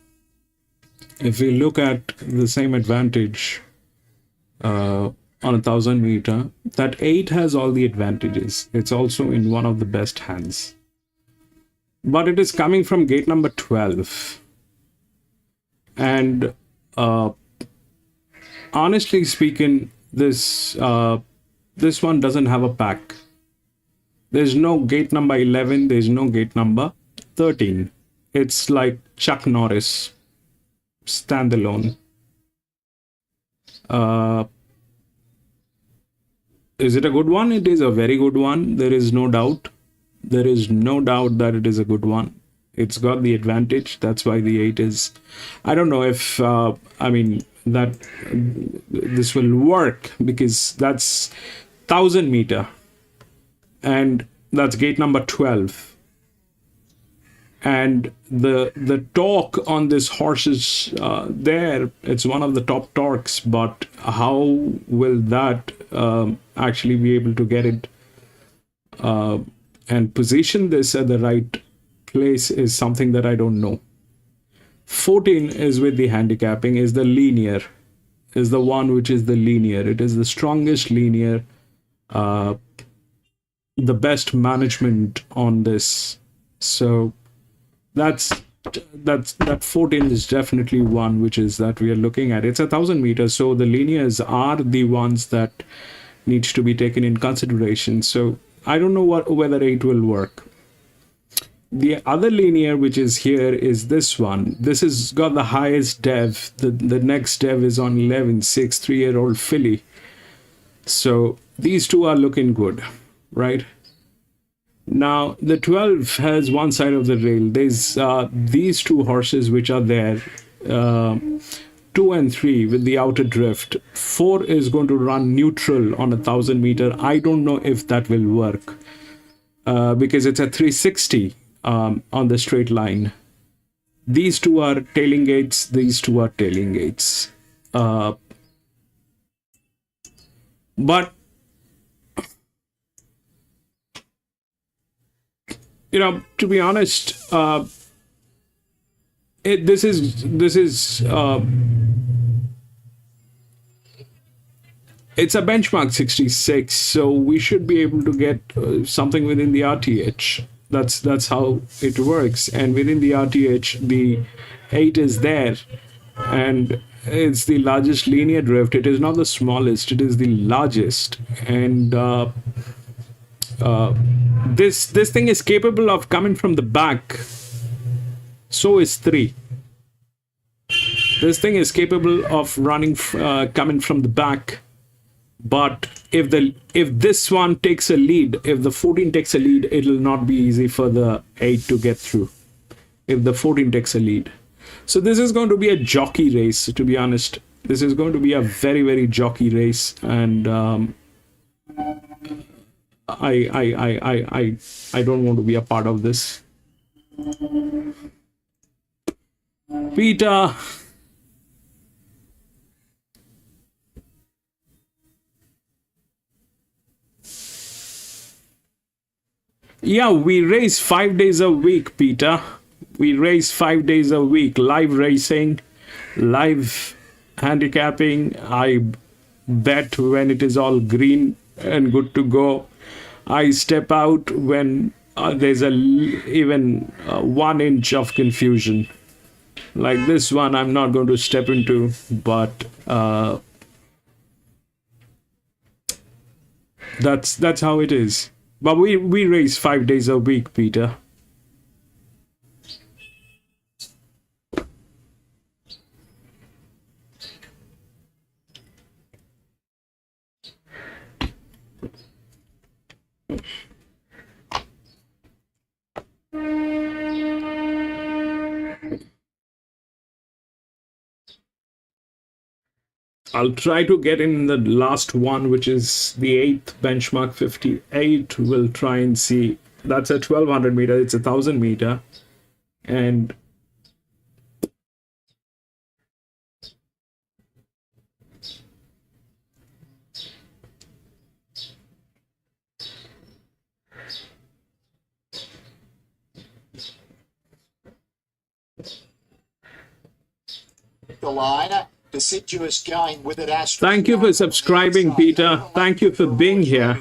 If we look at the same advantage on a 1,000 meter, that 8 has all the advantages. It's also in one of the best hands. But it is coming from gate number 12. And honestly speaking, this one doesn't have a pack. There's no gate number 11. There's no gate number 13. It's like Chuck Norris, standalone. Is it a good one? It is a very good one. There is no doubt. There is no doubt that it is a good one. It's got the advantage. That's why the 8 is. I don't know if that this will work, because that's 1,000 meter, and that's gate number 12. And the torque on this horse is there. It's one of the top torques, but how will that actually be able to get it and position this at the right place is something that I don't know. 14 is with the handicapping, is the linear, is the one which is the linear. It is the strongest linear, the best management on this. So that 14 is definitely one which is that we are looking at. It's 1,000 meters, so the linears are the ones that needs to be taken in consideration. So I don't know whether 8 will work. The other linear which is here is this one. This has got the highest dev. The next dev is on 11, 6, 3-year-old filly. So these two are looking good, right? Now the 12 has one side of the rail. There's these two horses which are there, 2 and 3 with the outer drift. 4 is going to run neutral on 1,000 meter. I don't know if that will work because it's a 360 on the straight line. These two are tailing gates. These two are tailing gates. But to be honest, this is it's a benchmark 66, so we should be able to get something within the RTH. That's how it works. And within the RTH, the 8 is there, and it's the largest linear drift. It is not the smallest, it is the largest. And this thing is capable of coming from the back. So is 3. This thing is capable of running coming from the back. But if this one takes a lead, if the 14 takes a lead, it will not be easy for the 8 to get through. If the 14 takes a lead. So this is going to be a jockey race, to be honest. This is going to be a very, very jockey race. And I don't want to be a part of this. Peter. Yeah, we race 5 days a week, Peter. We race 5 days a week. Live racing, live handicapping. I bet when it is all green and good to go. I step out when there's even 1 inch of confusion. Like this one, I'm not going to step into, but that's how it is. But we race 5 days a week, Peter. I'll try to get in the last one, which is the 8th benchmark 58. We'll try and see. That's a 1200 meter. It's a 1000 meter. And the line. Deciduous going with it. Astra Thank you for subscribing, Peter. Thank you for being here.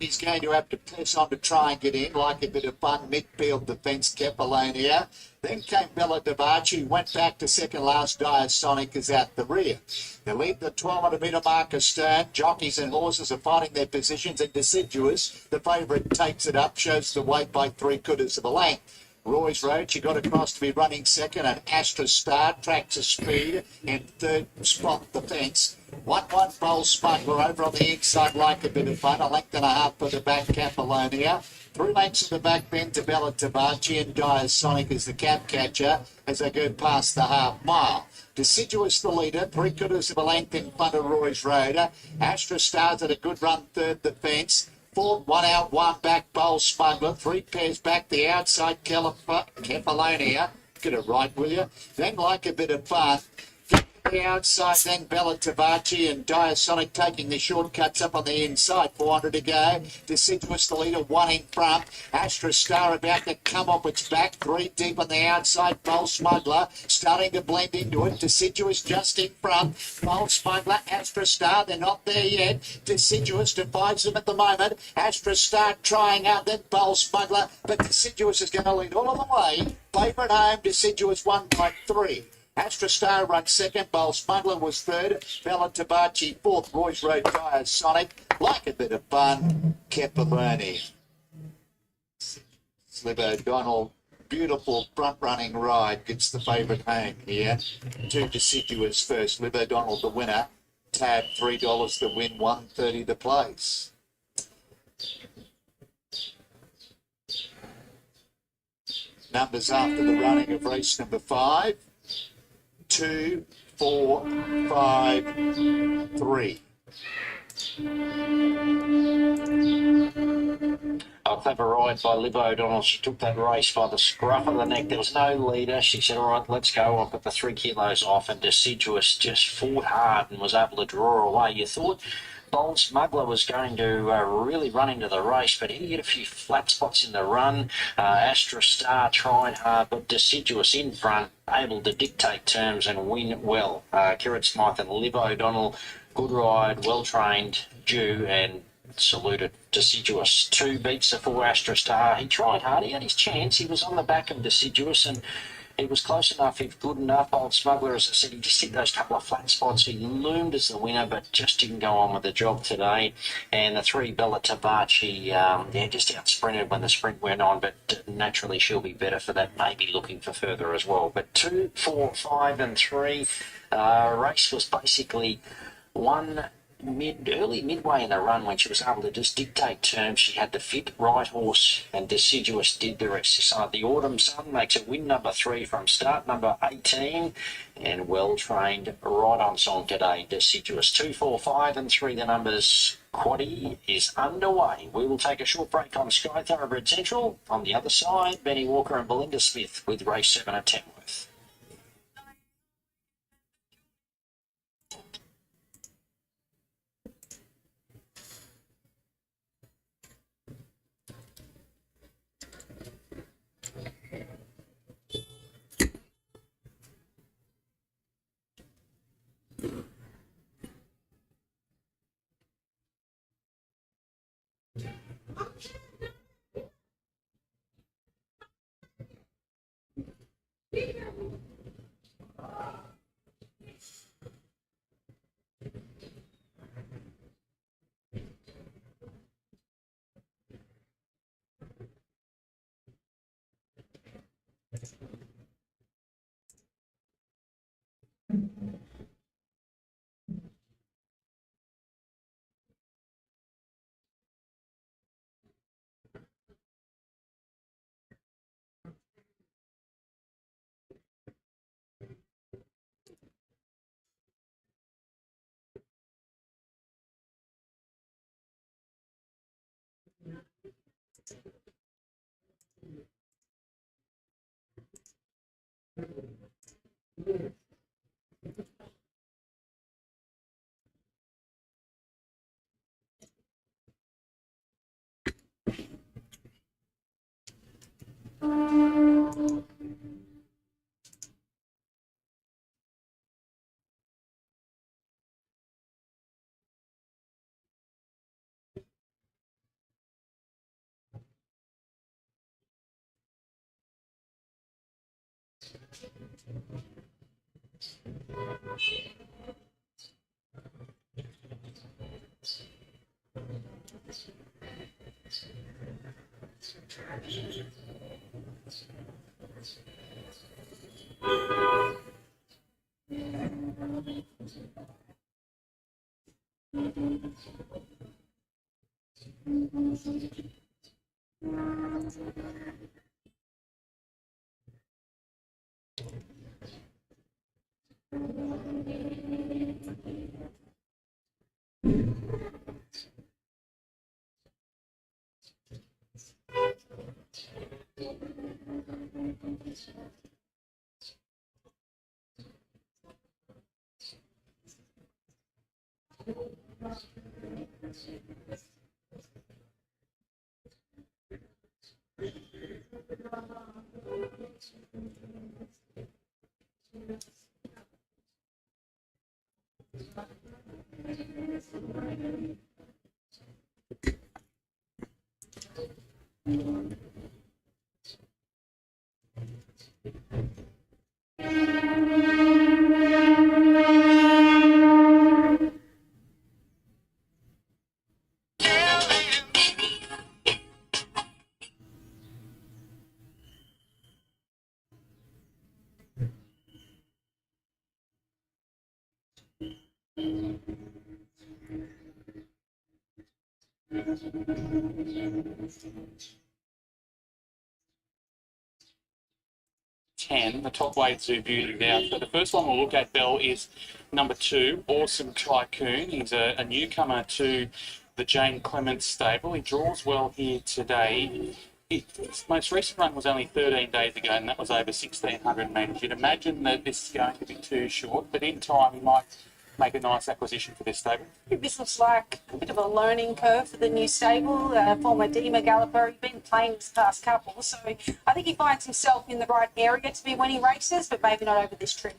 He's going to have to press on to try and get in, like a bit of fun. Midfield defence, Kepalonia. Then came Bella Davachi, went back to second last. Diasonic is out the rear. They lead the 12 metre mark astern. Jockeys and horses are finding their positions, and Deciduous, the favourite, takes it up, shows the weight by 3/4 of a length. Roy's Road, she got across to be running second, and Astra Star tracks a speed in third spot the fence. 1-1 Bowl Smuggler over on the inside, like a bit of fun. A length and a half for the back, Capalonia. 3 lengths of the back, Benzabella Tabachi, and Diasonic is the cap catcher as they go past the half mile. Deciduous the leader, 3/4 of a length in front of Roy's Road. Astra Star's at a good run, third the fence. 4, 1 out, 1 back, Bowl Smuggler. 3 pairs back, the outside, Kepalonia. Get it right, will you? Then, like a bit of fun, the outside, then Bella Tavachi and Diasonic taking the shortcuts up on the inside. 400 to go. Deciduous the leader, 1 in front. Astra Star about to come off its back. 3 deep on the outside. Bowl Smuggler starting to blend into it. Deciduous just in front. Bowl Smuggler, Astra Star, they're not there yet. Deciduous divides them at the moment. Astra Star trying out, then Bowl Smuggler, but Deciduous is going to lead all of the way. Favourite home, Deciduous 1 by 3. Astra Star runs second, Bowl Smuggler was third, Bella Tabachi fourth, Roy's Road Diasonic, like a bit of fun, Kepaloni. Sliv O'Donnell, beautiful front running ride, gets the favourite home here. 2 Deciduous first, Liv O'Donnell the winner, tab $3 the win, 130 the place. Numbers after the running of race number 5. 2, 4, 5, 3. A clever ride by Liv O'Donnell. She took that race by the scruff of the neck. There was no leader. She said, all right, let's go. I've got the 3 kilos off. And Deciduous just fought hard and was able to draw away. You thought Bold Smuggler was going to really run into the race, but he had a few flat spots in the run. Astra Star trying hard, but Deciduous in front, able to dictate terms and win well. Kieran Smythe and Liv O'Donnell, good ride, well trained, due, and saluted Deciduous. 2 beats the 4 Astra Star. He tried hard, he had his chance. He was on the back of Deciduous, and he was close enough, if good enough. Old Smuggler, as I said, he just hit those couple of flat spots. He loomed as the winner, but just didn't go on with the job today. And the 3 Bella Tabachi, just out sprinted when the sprint went on, but naturally she'll be better for that, maybe looking for further as well. But 2, 4, 5 and 3, race was basically one early midway in the run when she was able to just dictate terms. She had the fit right horse, and Deciduous did the rest. So the Autumn Sun makes it win number 3 from start number 18, and well trained, right on song today. Deciduous 2, 4, 5 and 3. The numbers. Quaddie is underway. We will take a short break on Sky Thoroughbred Central. On the other side, Benny Walker and Belinda Smith with race 7 at Tamworth. The top weight Zoo Beauty now. So the first one we'll look at, Bell, is number 2, Awesome Tycoon. He's a newcomer to the Jane Clements stable. He draws well here today. His most recent run was only 13 days ago, and that was over 1,600 metres. You'd imagine that this is going to be too short, but in time he might make a nice acquisition for this stable. This looks like a bit of a learning curve for the new stable. Former Dima galloper, he's been playing this past couple, so I think he finds himself in the right area to be winning races, but maybe not over this trip.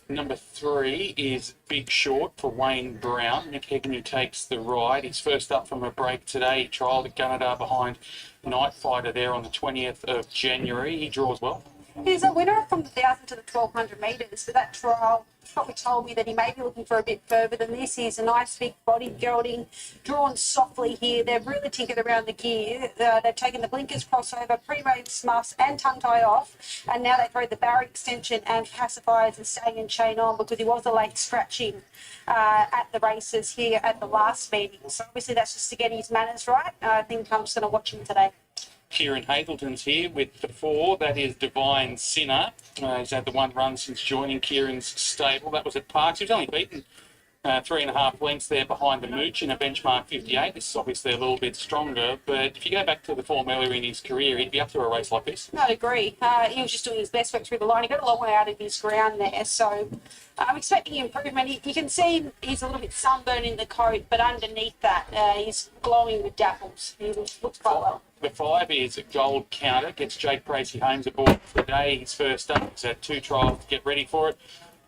Number 3 is Big Short for Wayne Brown. Nick Hegney takes the ride. He's first up from a break today. He trialled at Gunnedah behind Night Fighter there on the 20th of January. He draws well. He's a winner from the 1,000 to the 1,200 metres, but that trial probably told me that he may be looking for a bit further than this. He's a nice big body gelding, drawn softly here. They've really tinkered around the gear. They've taken the blinkers crossover, pre-race muffs and tongue tie off, and now they throw the barrier extension and pacifiers and stallion chain on because he was a late scratching at the races here at the last meeting. So obviously that's just to get his manners right. I think I'm just going to watch him today. Kieran Hazelton's here with the 4. That is Divine Sinner. He's had the 1 run since joining Kieran's stable. That was at Parks. He was only beaten 3.5 lengths there behind the Mooch in a benchmark 58. This is obviously a little bit stronger, but if you go back to the form earlier in his career, he'd be up to a race like this. I'd agree. He was just doing his best work through the line. He got a long way out of his ground there, so I'm expecting improvement. You can see he's a little bit sunburned in the coat, but underneath that, he's glowing with dapples. He looks quite well. The 5 is Gold Counter. Gets Jake Bracey Holmes aboard today. He's first up. He's had 2 trials to get ready for it.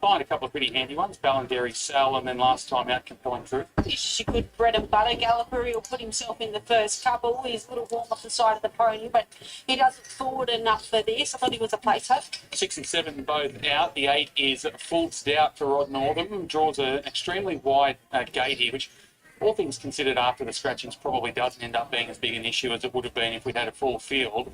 Find a couple of pretty handy ones. Ballandary Sal, and then last time out, Compelling Truth. He's just a good bread and butter galloper. He'll put himself in the first couple. He's a little warm off the side of the pony, but he doesn't forward enough for this. I thought he was a placer. 6 and 7 both out. The 8 is Full Stout for Rod Northam. Draws an extremely wide gate here, which all things considered after the scratchings probably doesn't end up being as big an issue as it would have been if we'd had a full field.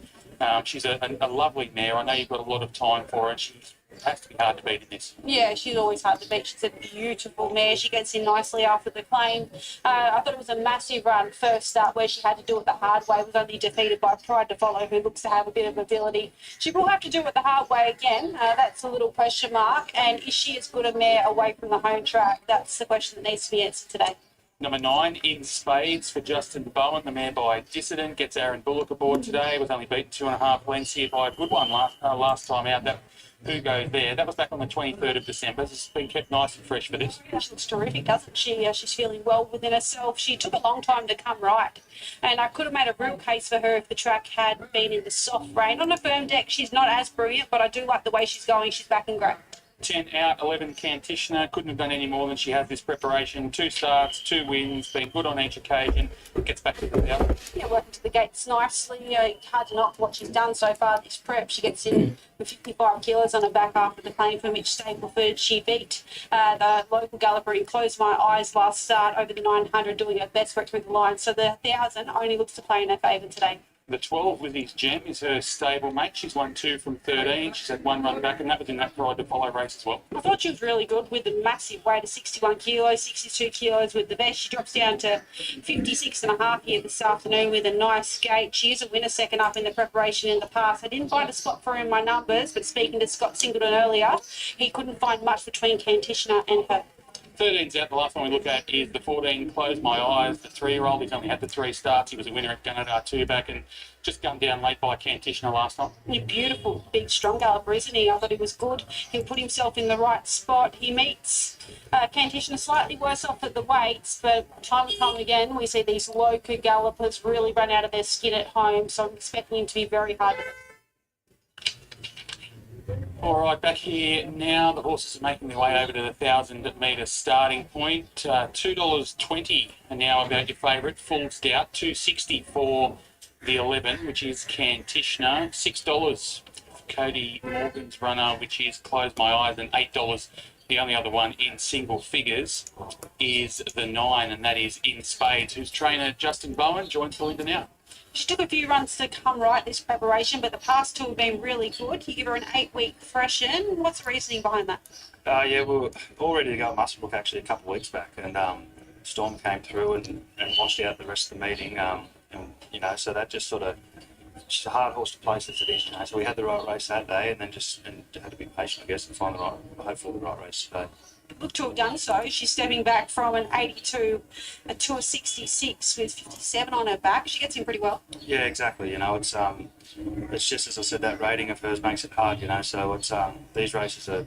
She's a lovely mare. I know you've got a lot of time for her. She has to be hard to beat in this. Yeah, she's always hard to beat. She's a beautiful mare. She gets in nicely after the claim. I thought it was a massive run first up where she had to do it the hard way. Was only defeated by Pride to Follow, who looks to have a bit of ability. She will have to do it the hard way again. That's a little question mark. And is she as good a mare away from the home track? That's the question that needs to be answered today. Number 9, In Spades for Justin Bowen, the mare by Dissident. Gets Aaron Bullock aboard today. Was only beaten 2.5 lengths here by a good one last time out. That Who Goes There. That was back on the 23rd of December. This has been kept nice and fresh for this. She looks terrific, doesn't she? She's feeling well within herself. She took a long time to come right. And I could have made a real case for her if the track had been in the soft rain. On a firm deck, she's not as brilliant, but I do like the way she's going. She's back and great. 10 out, 11 Kantishner. Couldn't have done any more than she has this preparation. 2 starts, 2 wins, been good on each occasion. Gets back to the field. Yeah, working to the gates nicely. Hard to knock what she's done so far this prep. She gets in with 55 kilos on her back after the claim from Mitch Stapleford. She beat the local galloper in Close My Eyes last start over the 900, doing her best work through the line. So the 1,000 only looks to play in her favour today. The 12 with his gem is her stable mate. She's won 2 from 13. She's had 1 run back, and that was in that Pride to Follow race as well. I thought she was really good with the massive weight of 61 kilos, 62 kilos with the best. She drops down to 56.5 here this afternoon with a nice gait. She is a winner second up in the preparation in the past. I didn't find a spot for her in my numbers, but speaking to Scott Singleton earlier, he couldn't find much between Kantishner and her. 13's out. The last one we look at is the 14, Close My Eyes, the 3-year-old. He's only had the 3 starts. He was a winner at Gunnedah 2 back and just gunned down late by Kantishner last night. A beautiful, big, strong galloper, isn't he? I thought he was good. He'll put himself in the right spot. He meets Kantishner slightly worse off at the weights, but time and time again, we see these local gallopers really run out of their skin at home, so I'm expecting him to be very hard to. All right, back here now. The horses are making their way over to the 1,000-metre starting point. $2.20 are now about your favourite. Full Stout, $2.60 for the 11, which is Kantishner. $6 for Cody Morgan's runner, which is Close My Eyes, and $8. The only other one in single figures is the 9, and that is In Spades, whose trainer Justin Bowen joins the leader now. She took a few runs to come right this preparation, but the past 2 have been really good. You give her an 8-week freshen. What's the reasoning behind that? Yeah, we were all ready to go at Muswellbrook actually a couple of weeks back, and Storm came through and washed out the rest of the meeting, and so that just sort of, she's a hard horse to place as it is, so we had the right race that day, and then had to be patient, I guess, and find hopefully the right race today. Look to have done so. She's stepping back from an 82 to a 66 with 57 on her back. She gets in pretty well. Yeah, exactly. It's just as I said, that rating of hers makes it hard. So it's these races are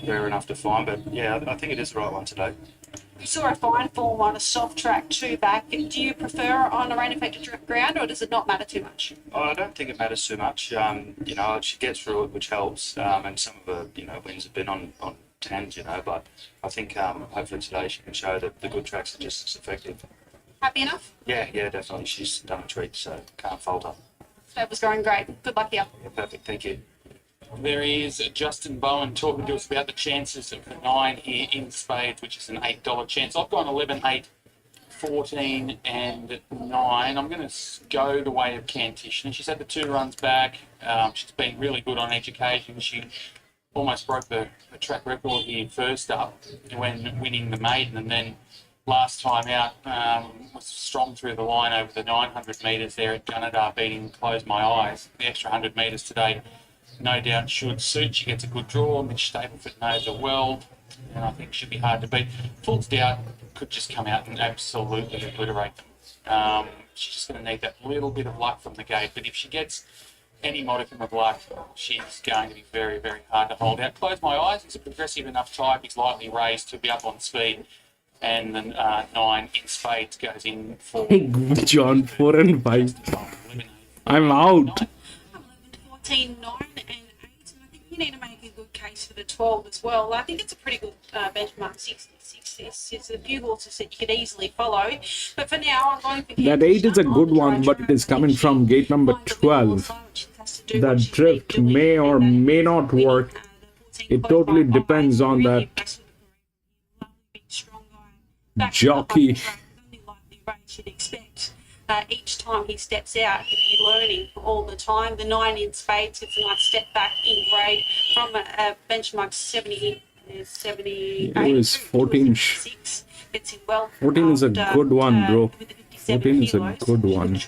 rare enough to find, but yeah, I think it is the right one today. We saw a fine form on a soft track 2 back. Do you prefer on a rain affected ground, or does it not matter too much? I don't think it matters too much. She gets through it, which helps, and some of her wins have been on 10s, but I think hopefully today she can show that the good tracks are just as effective. Happy enough? Yeah, definitely. She's done a treat, so can't fault her. That was going great. Good luck here. Yeah, perfect. Thank you. There is Justin Bowen talking to us about the chances of the 9 here in Spades, which is an $8 chance. I've gone 11, 8, 14 and 9. I'm going to go the way of Kantishner. She's had the 2 runs back. She's been really good on each occasion. She almost broke the track record here first up when winning the maiden, and then last time out was strong through the line over the 900 metres there at Gunnedah, beating Close My Eyes. The extra 100 metres today no doubt should suit. She gets a good draw. Mitch Stapleford knows her well, and I think should be hard to beat. Full Stout could just come out and absolutely obliterate them. She's just going to need that little bit of luck from the gate, but if she gets any modicum of luck, she's going to be very, very hard to hold out. Close My Eyes. He's a progressive enough type. He's lightly raised to be up on speed. And then 9 In Spades goes in for John 4 and 5. I'm out. 14, 9 and 8. And I think you need to make a good case for the 12 as well. I think it's a pretty good benchmark. 66. It's a few horses that you could easily follow. But for now, I'm going for That 8 is a good one, but it is coming from gate number 12. That drift may or may not work. It totally depends on that jockey. You'd expect each time he steps out, he'd be learning all the time. The 9 In Spades gets a nice step back in grade from a benchmark 78. It was 14. 6. Gets in well. 14 is a good one, bro. 14 is a good one.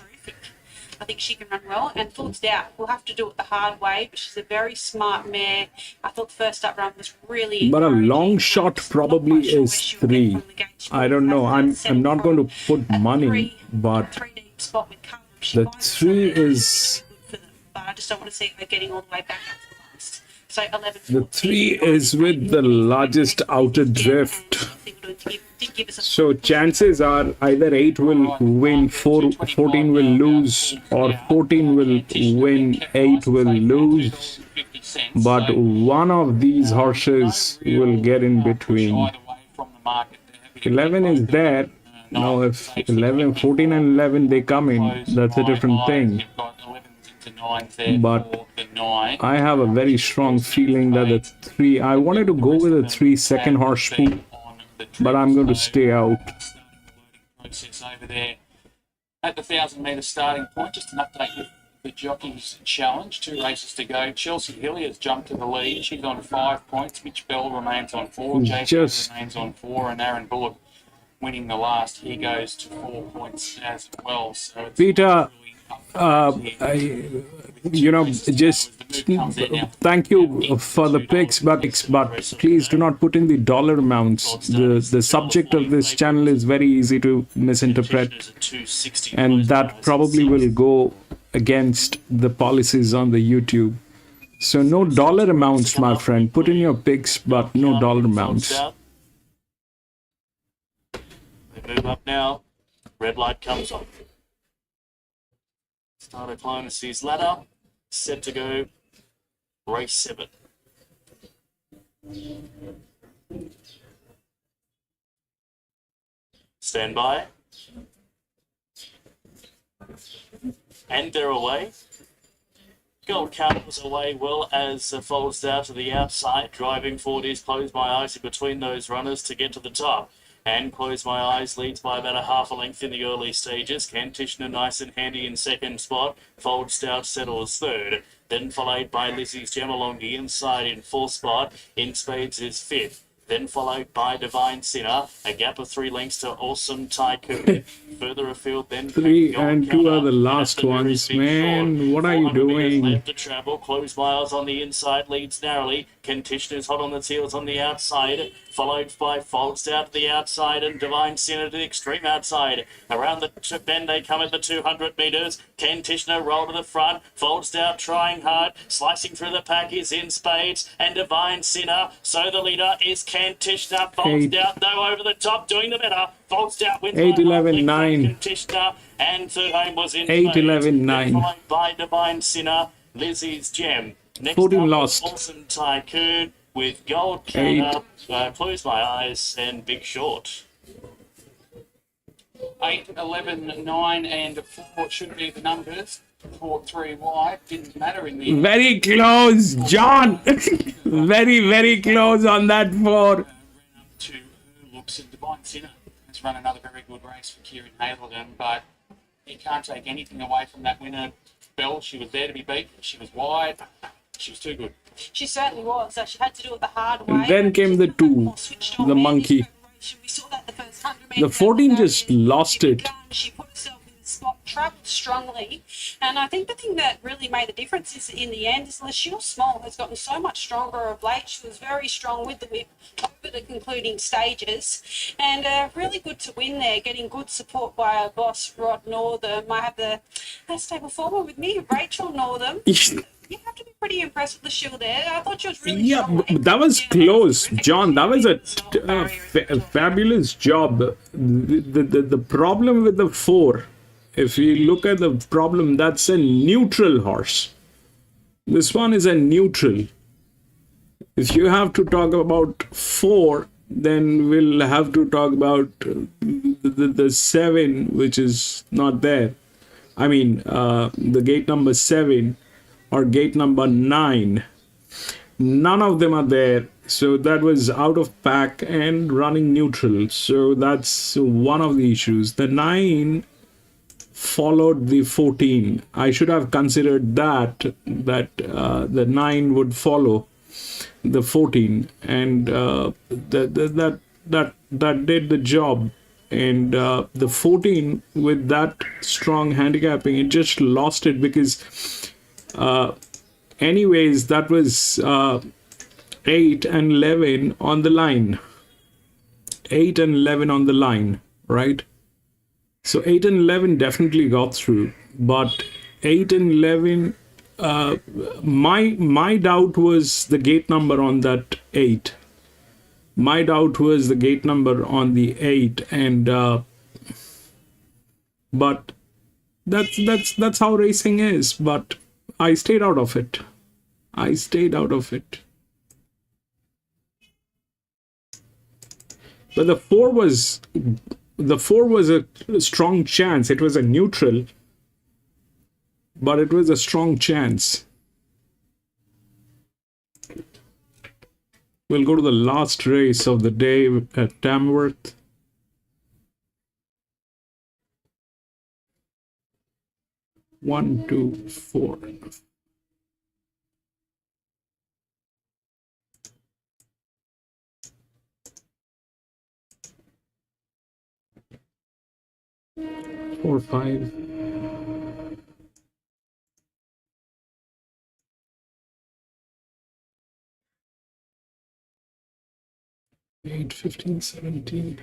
I think she can run well, and Full Stout will have to do it the hard way, but she's a very smart mare. I thought the first up run was really But a long shot probably is 3. I don't know. I'm not going to put money, but the 3 is... But I just don't want to see her getting all the way back up to the last. So 11. The 3 is with the largest outer drift. So chances are either 8 will win, 14 will lose, or 14 will win, 8 will lose. sense. but So, one of these horses no will real, get in push between. either way from the market there, because 11 is both of there. them, Now, nine if stakes 11, for 14 and 11, they come in, close that's a my different eyes. thing. You've got 11s into 9s there But for the 9. I have a very strong feeling that the 3, I wanted to go with a 3 second horse spook, but I'm going to stay out. Starting the loading process over there at the 1,000-metre starting point. Just an update with the Jockeys Challenge. 2 races to go. Chelsea Hilly has jumped to the lead. She's on 5 points. Mitch Bell remains on 4. JK remains on 4. And Aaron Bullock winning the last. He goes to 4 points as well. So it's Peter, just thank you for the picks, but please do not put in the dollar amounts. The subject of this channel is very easy to misinterpret, and that probably will go against the policies on the YouTube. So no dollar amounts, my friend. Put in your picks, but no dollar amounts. They move up now. Red light comes on. Starter climbs his ladder. Set to go. Race 7. Stand by. And they're away. Gold Count was away well as folds down to the outside. Driving forward is Close My Eyes in between those runners to get to the top. And Close My Eyes leads by about a half a length in the early stages. Kantishner nice and handy in second spot. Fold Stout settles third. Then followed by Lizzie's Gem along the inside in fourth spot. In Spades is fifth. Then followed by Divine Sinner. A gap of 3 lengths to Awesome Tycoon. Further afield then 3 and 2 are the last ones, man. What are you doing? Left to travel. Close My Eyes on the inside leads narrowly. Kantishner's hot on the heels on the outside. Followed by Folds down to the outside and Divine Sinner to the extreme outside. Around the bend they come at the 200 metres. Kantishner roll to the front. Folds down trying hard. Slicing through the pack is In Spades and Divine Sinner. So the leader is Kantishner. Folds down though over the top doing the better. Folds down wins 8, 11, 9. Kantishner and third home was In 8, Spades. 11, 9. Followed by Divine Sinner. Lizzie's Gem. Next 14 up, lost. Awesome Tycoon with Gold Counter, Close My Eyes, and Big Short. 8, 11, 9, and 4 should be the numbers. 4, 3 wide. Didn't matter in the end. Very close, John. Very, very close on that 4. Ran up to who looks at Divine Sinner. Has run another very good race for Kieran Hazelden, but you can't take anything away from that winner. Bell, she was there to be beat. She was wide. She was too good. She certainly was. She had to do it the hard way. And then came the 2, the monkey. We saw that the first 100 The metres. 14 just lost it. She put herself in the spot, travelled strongly, and I think the thing that really made the difference is in the end is Lachelle Small has gotten so much stronger of late. She was very strong with the whip over the concluding stages, and really good to win there, getting good support by our boss Rod Northam. I have the stable former with me, Rachel Northam. You have to be pretty impressed with the show there. I thought she was really strong. That was close, John. That was a fabulous job. The problem with the 4, if you look at the problem, that's a neutral horse. This one is a neutral. If you have to talk about 4, then we'll have to talk about the 7, which is not there. I mean, the gate number 7 or gate number 9. None of them are there. So that was out of pack and running neutral. So that's one of the issues. The 9 followed the 14. I should have considered that the 9 would follow the 14, and that did the job. And the 14 with that strong handicapping, it just lost it because anyways that was 8 and 11 on the line. 8 and 11 on the line, right? So 8 and 11 definitely got through, but 8 and 11, my doubt was the gate number on that 8. My doubt was the gate number on the 8, and but that's how racing is. But I stayed out of it. I stayed out of it. But the four was a strong chance. It was a neutral, but it was a strong chance. We'll go to the last race of the day at Tamworth. One, two, four. Four, five. Eight, 15, 17.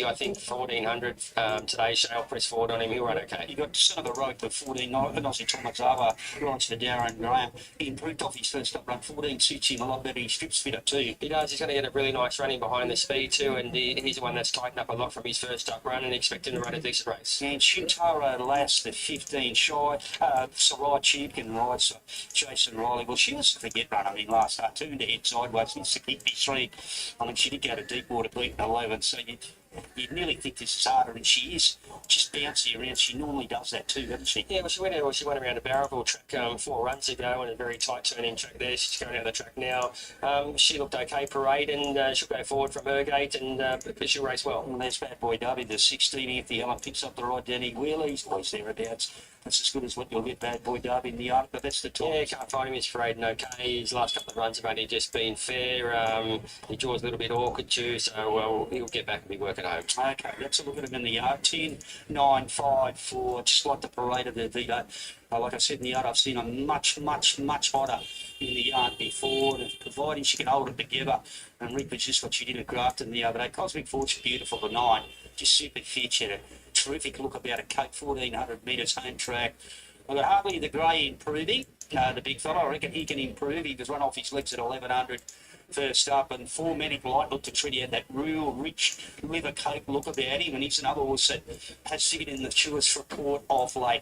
I think 1400 today. Shale press forward on him. He'll run okay. You got centre of the road for 14. Nosy Tomazava rides for Darren Graham. He improved off his first up run. 14 suits him a lot better. He strips fitter too. He does. He's going to get a really nice running behind the speed too, and he's the one that's tightened up a lot from his first up run, and expect him to run a decent race. And Shintaro Lass, the 15 shy. Sarai Champion rides for Jason Riley. Well, she was a forget run. I mean, last start, two to head sideways. Needs to keep his three. I mean, she did go to deep water beating 11, so you'd nearly think this is harder, and she is just bouncy around. She normally does that too, doesn't she? Yeah, well, she went around a Barraville track 4 runs ago on a very tight turning track there. She's going out the track now. She looked okay parade, and she'll go forward from her gate, and she'll race well. And there's Bad Boy W, the 16, if the Ellen picks up the right Danny Wheelie's place thereabouts. That's as good as what you'll get, Bad Boy Derby in the yard, but that's the top. Yeah, can't find him. He's parading okay. His last couple of runs have only just been fair. He draws a little bit awkward too, so he'll get back and be working home. Okay, let's look at him in the yard. 10, 9, 5, 4, just like the parade of the Vito. Like I said in the yard, I've seen her much hotter in the yard before, and providing she can hold it together and reproduce what she did at Grafton the other day. Cosmic Fortune, beautiful, the 9, just super fit. She had a terrific look about a Cape 1400 metres home track. I've got Hartley the Grey improving, the big fella. I reckon he can improve. He was run off his legs at 1100 first up, and 4 Medic Light looked to treat. He had that real rich liver cake look about him, and he's another horse that has figured in the Chewis report of late.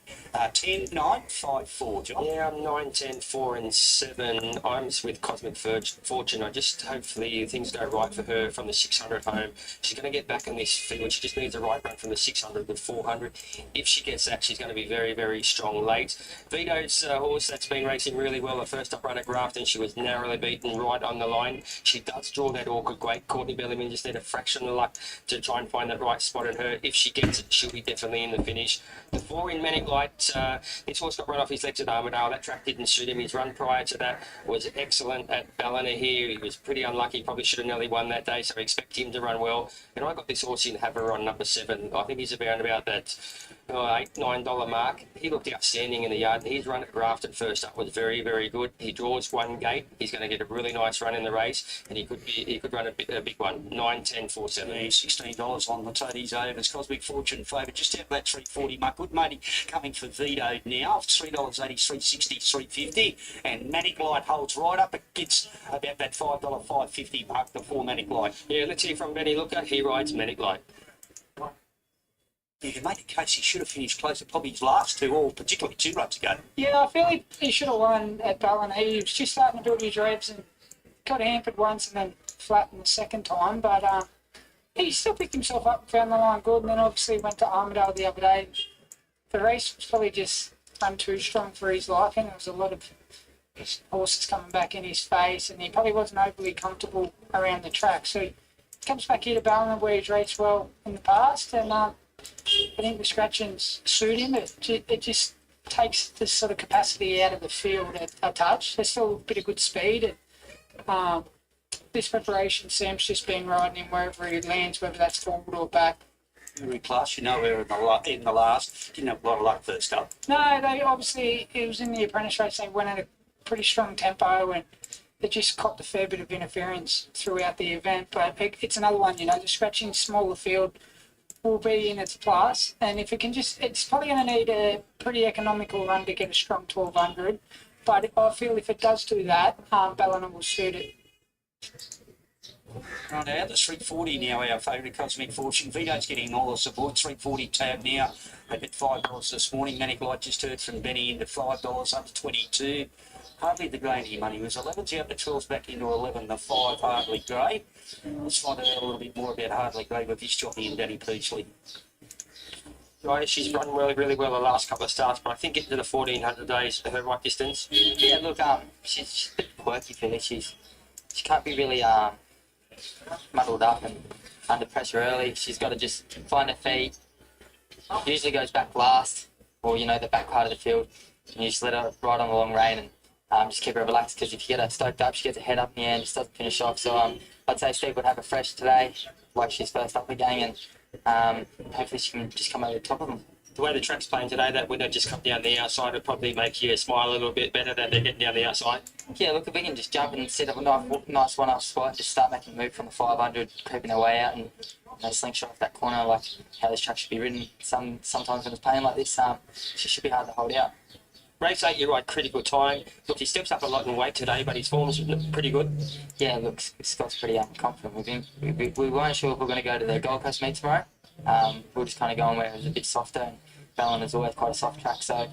10, 9, 5, 4, John. Yeah, I'm 9, 10, 4 and 7. I'm with Cosmic Fortune. I just hopefully things go right for her from the 600 home. She's going to get back in this field. She just needs a right run from the 600 to 400. If she gets that, she's going to be very, very strong late. Vito's horse that's been racing really well. The first up run at Grafton, she was narrowly beaten right on the line. She does draw that awkward great. Courtney Bellarmine just need a fraction of luck to try and find that right spot in her. If she gets it, she'll be definitely in the finish. The 4 in Manic Light, this horse got run off his legs at Armadale. That track didn't suit him. His run prior to that was excellent at Ballina here. He was pretty unlucky. Probably should have nearly won that day, so I expect him to run well. And I got this horse in Haver on number 7. I think he's around about that $8-9 mark. He looked outstanding in the yard. His run at Grafton first up was very, very good. He draws 1 gate. He's going to get a really nice run in the race, and he could run a big one. 9, 10, 4, 7. $16 on the Toadies overs. Cosmic Fortune favourite just out that 340 mark. Good matey coming for Vito now. $3.80, $3.60, $3.50. And Manic Light holds right up against about that $5, $5.50 mark before Manic Light. Yeah, let's hear from Benny Looker. He rides Manic Light. You can make a case he should have finished closer, probably his last 2, or particularly 2 runs ago. Yeah, I feel like he should have won at Ballina. He was just starting to build his revs and got hampered once and then flattened the second time. But he still picked himself up and found the line good. And then obviously went to Armadale the other day. The race was probably just too strong for his liking. There was a lot of horses coming back in his face, and he probably wasn't overly comfortable around the track. So he comes back here to Ballina where he's raced well in the past, and I think the scratchings suit him. It just takes this sort of capacity out of the field a touch. There's still a bit of good speed. And, this preparation, Sam's just been riding him wherever he lands, whether that's forward or back. Very plus, you know, we're in the last. Didn't have a lot of luck first up. No, they obviously, it was in the apprentice race, they went at a pretty strong tempo and they just copped a fair bit of interference throughout the event. But it's another one, you know, the scratching smaller field will be in its plus. And if it can it's probably going to need a pretty economical run to get a strong 1200. But I feel if it does do that, Ballina will suit it. Right out, the 340 now, our favourite Cosmic Fortune. Vito's getting all the support. 340 tab now. They hit $5 this morning. Manic Light just heard from Benny into $5 up to 22. Hardly the Grady money was 11's out, the 12's back into 11. The 5 Hardly Grey. Let's find out a little bit more about Hardly Grey with this jockey and Danny Peachley. Right, she's run really, really well the last couple of starts, but I think into the 1400 days her right distance. Yeah, look, she's a bit quirky for this. She can't be really muddled up and under pressure early. She's got to just find her feet. Usually goes back last, or you know, the back part of the field. And you just let her ride on the long rein and just keep her relaxed, because if you get her stoked up, she gets her head up in the air and just doesn't finish off. So I'd say Steve would have her fresh today, like she's first up again, and hopefully she can just come over the top of them. The way the track's playing today, that when they just come down the outside, it'll probably make you smile a little bit better than they're getting down the outside. Yeah, look, if we can just jump and set up a nice one-off spot, just start making a move from the 500, creeping our way out and slingshot off that corner, like how this track should be ridden. Sometimes when it's playing like this, she should be hard to hold out. Race 8, you're right, critical time. Look, he steps up a lot in weight today, but his form's pretty good. Yeah, look, Scott's pretty confident with him. We weren't sure if we were going to go to the Gold Coast meet tomorrow. We were just kind of going where it was a bit softer, and Ballina's always quite a soft track. So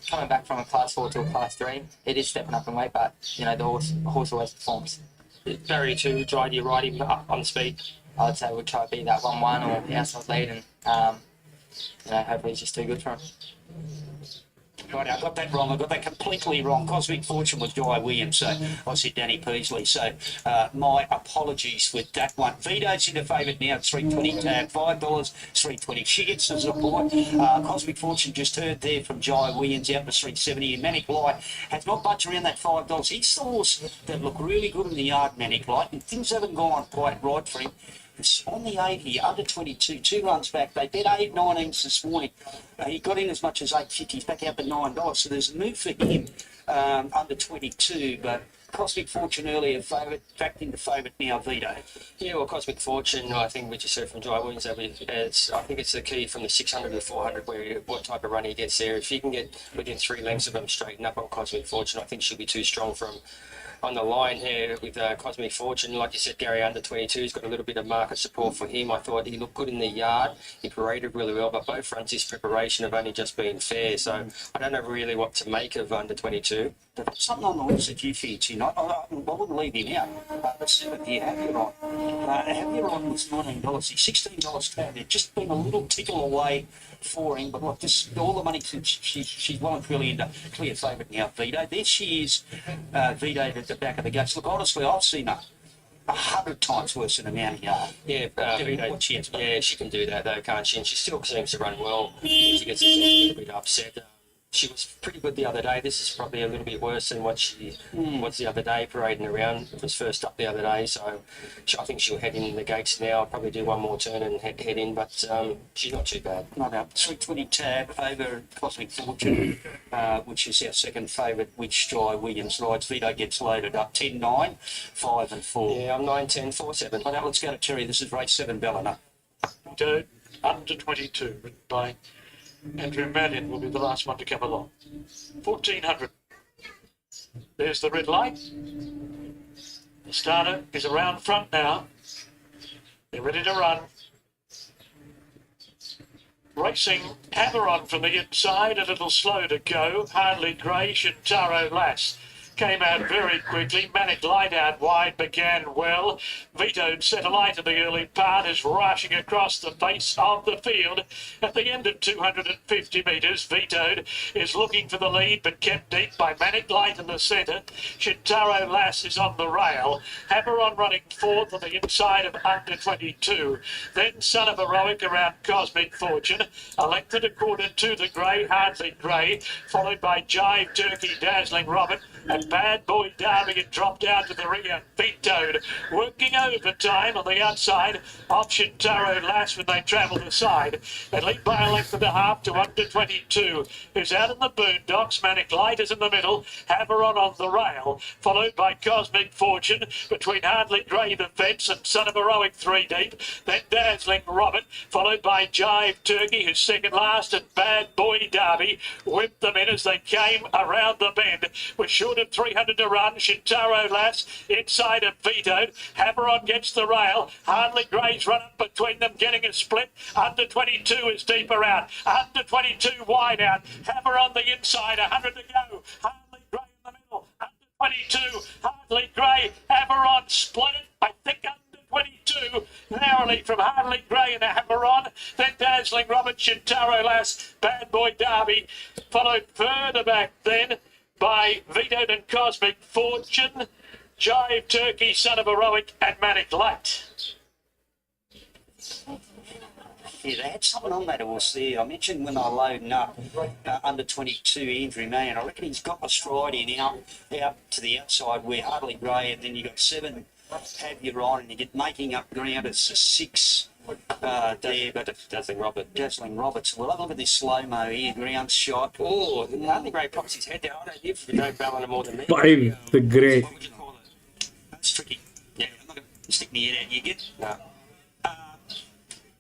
coming back from a class 4 to a class 3, it is stepping up in weight, but you know, the horse always performs. Barrier 2, try to ride him up on speed. I'd say we'll try to beat that 1-1 or outside lead, and you know, hopefully it's just too good for him. Right, I got that wrong. I got that completely wrong. Cosmic Fortune with Jai Williams, so I said Danny Peasley. So my apologies with that one. Vito's in the favourite now, $3.20 tab, $5, $3.20. She gets the support. Cosmic Fortune just heard there from Jai Williams out to $3.70. And Manic Light has not budged around that $5. He's the horse that looked really good in the yard, Manic Light, and things haven't gone quite right for him. It's on the 80, under 22, 2 runs back. They bet 8.19s this morning. He got in as much as 8.50. He's back out to $9. So there's a move for him under 22. But Cosmic Fortune earlier favourite, back into favourite now, Vito. Yeah, well, Cosmic Fortune, I think we just heard from Jai Williams, I think it's the key from the 600 to the 400, what type of run he gets there. If he can get within 3 lengths of him straighten up on Cosmic Fortune, I think she'll be too strong for him. On the line here with Cosmic Fortune, like you said, Gary, under 22, he's got a little bit of market support for him. I thought he looked good in the yard. He paraded really well, but both fronts, his preparation have only just been fair. So I don't know really what to make of under 22. That's something on the list that you fancy. I wouldn't leave him out. The 7th here, Havuron. Havuron was $19. He's $16 tab. They've just been a little tickle away for him, but look, this all the money since she's well and truly into clear favourite now. Vito, there she is, vetoed at the back of the gates. Look, honestly, I've seen her 100 times worse than a Mountie Yard. Yeah, yeah, she can do that though, can't she? And she still seems to run well. She gets herself a little bit upset. She was pretty good the other day. This is probably a little bit worse than what she was the other day, parading around. It was first up the other day, so I think she'll head in the gates now. Probably do one more turn and head in, but she's not too bad. Not out. 320 tab over Cosmic Fortune, which is our second favourite, which Jai Williams rides. Vito gets loaded up 10-9, 5 and 4. Yeah, I'm 9-10, 4-7. Right, now let's go to Terry. This is race 7, Bellina. Vito, under 22, written by Andrew Mannion, will be the last one to come along. 1400. There's the red light. The starter is around front now. They're ready to run. Racing Haveron from the inside, a little slow to go. Hardly Grey, Shintaro Lass came out very quickly. Manic Light out wide began well. Vetoed Satellite in the early part is rushing across the face of the field. At the end of 250 metres, Vetoed is looking for the lead but kept deep by Manic Light in the centre. Shintaro Lass is on the rail. Haveron running fourth on the inside of under 22. Then Son of Heroic around Cosmic Fortune. Elected a quarter to the Grey, Hardly Grey, followed by Jive Turkey, Dazzling Robert, and Bad Boy Derby had dropped out to the rear. Vetoed working overtime on the outside of Shintaro Lass when they travel the side. They lead by a length and a half to under 22. Who's out in the boondocks. Manic Light is in the middle. Haveron on the rail, followed by Cosmic Fortune between Hardly Grey the fence and Son of Heroic 3 deep. Then Dazzling Robert, followed by Jive Turkey, who's second last, and Bad Boy Derby whipped them in as they came around the bend. We're short of 300 to run. Shintaro Lass inside of Vetoed. Haveron gets the rail. Hardly Grey's run up between them, getting a split. Under 22 is deeper out. Under 22 wide out. Haveron the inside, 100 to go. Hardly Grey in the middle. Under 22, Hardly Grey. Haveron split it, I think, under 22, narrowly from Hardly Grey and Haveron. Then Dazzling Robert, Shintaro Lass, Bad Boy Derby, followed further back then by Vetoed and Cosmic Fortune, Jive Turkey, Son of Heroic, and Manic Light. Yeah, they had something on that horse there. I mentioned when I loading up under 22 Andrew Mann. I reckon he's got the stride in out to the outside where Hardly Grey, and then you got 7 Have You On, and you get making up ground. It's a 6 there, but Dazzling Roberts. We'll have a look at this slow-mo here, ground shot. Oh, Hardly Grey pops his head down. I don't give no Ballina more than me. 5, the Grey. What would you call it? That's tricky. Yeah, I'm not going to stick my head out. You get? No.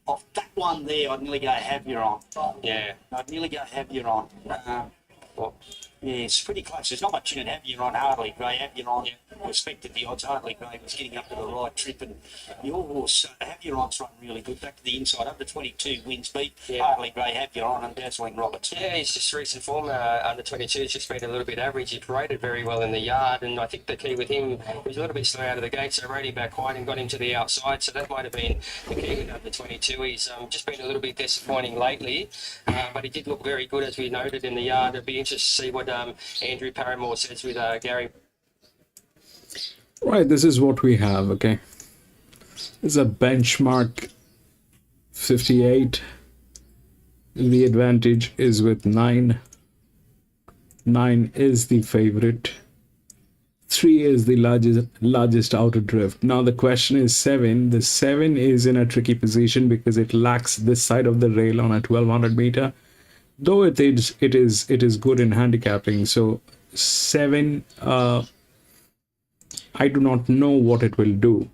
Off that one there, I'd nearly go Have You On. Yeah. I'd nearly go Have You On. Yeah, it's pretty close. There's not much in it. Have You On, Hardly Grey. Have You On, respected the odds. Hardly Grey was getting up to the right trip, and your horse, Have You On's run really good. Back to the inside, under 22 wins beat. Hardly Grey, Have You On, and Dazzling Roberts. Yeah, he's just recent form under 22. It's just been a little bit average. He paraded very well in the yard, and I think the key with him, he was a little bit slow out of the gate, so rode him back wide and got him to the outside. So that might have been the key with under 22. He's just been a little bit disappointing lately, but he did look very good as we noted in the yard. It'd be interesting to see what Andrew Paramore says with Gary. Right, this is what we have, okay? This is a benchmark 58. The advantage is with 9. 9 is the favorite. 3 is the largest outer drift. Now the question is 7. The 7 is in a tricky position because it lacks this side of the rail on a 1200 meter. Though it is good in handicapping. So 7, I do not know what it will do.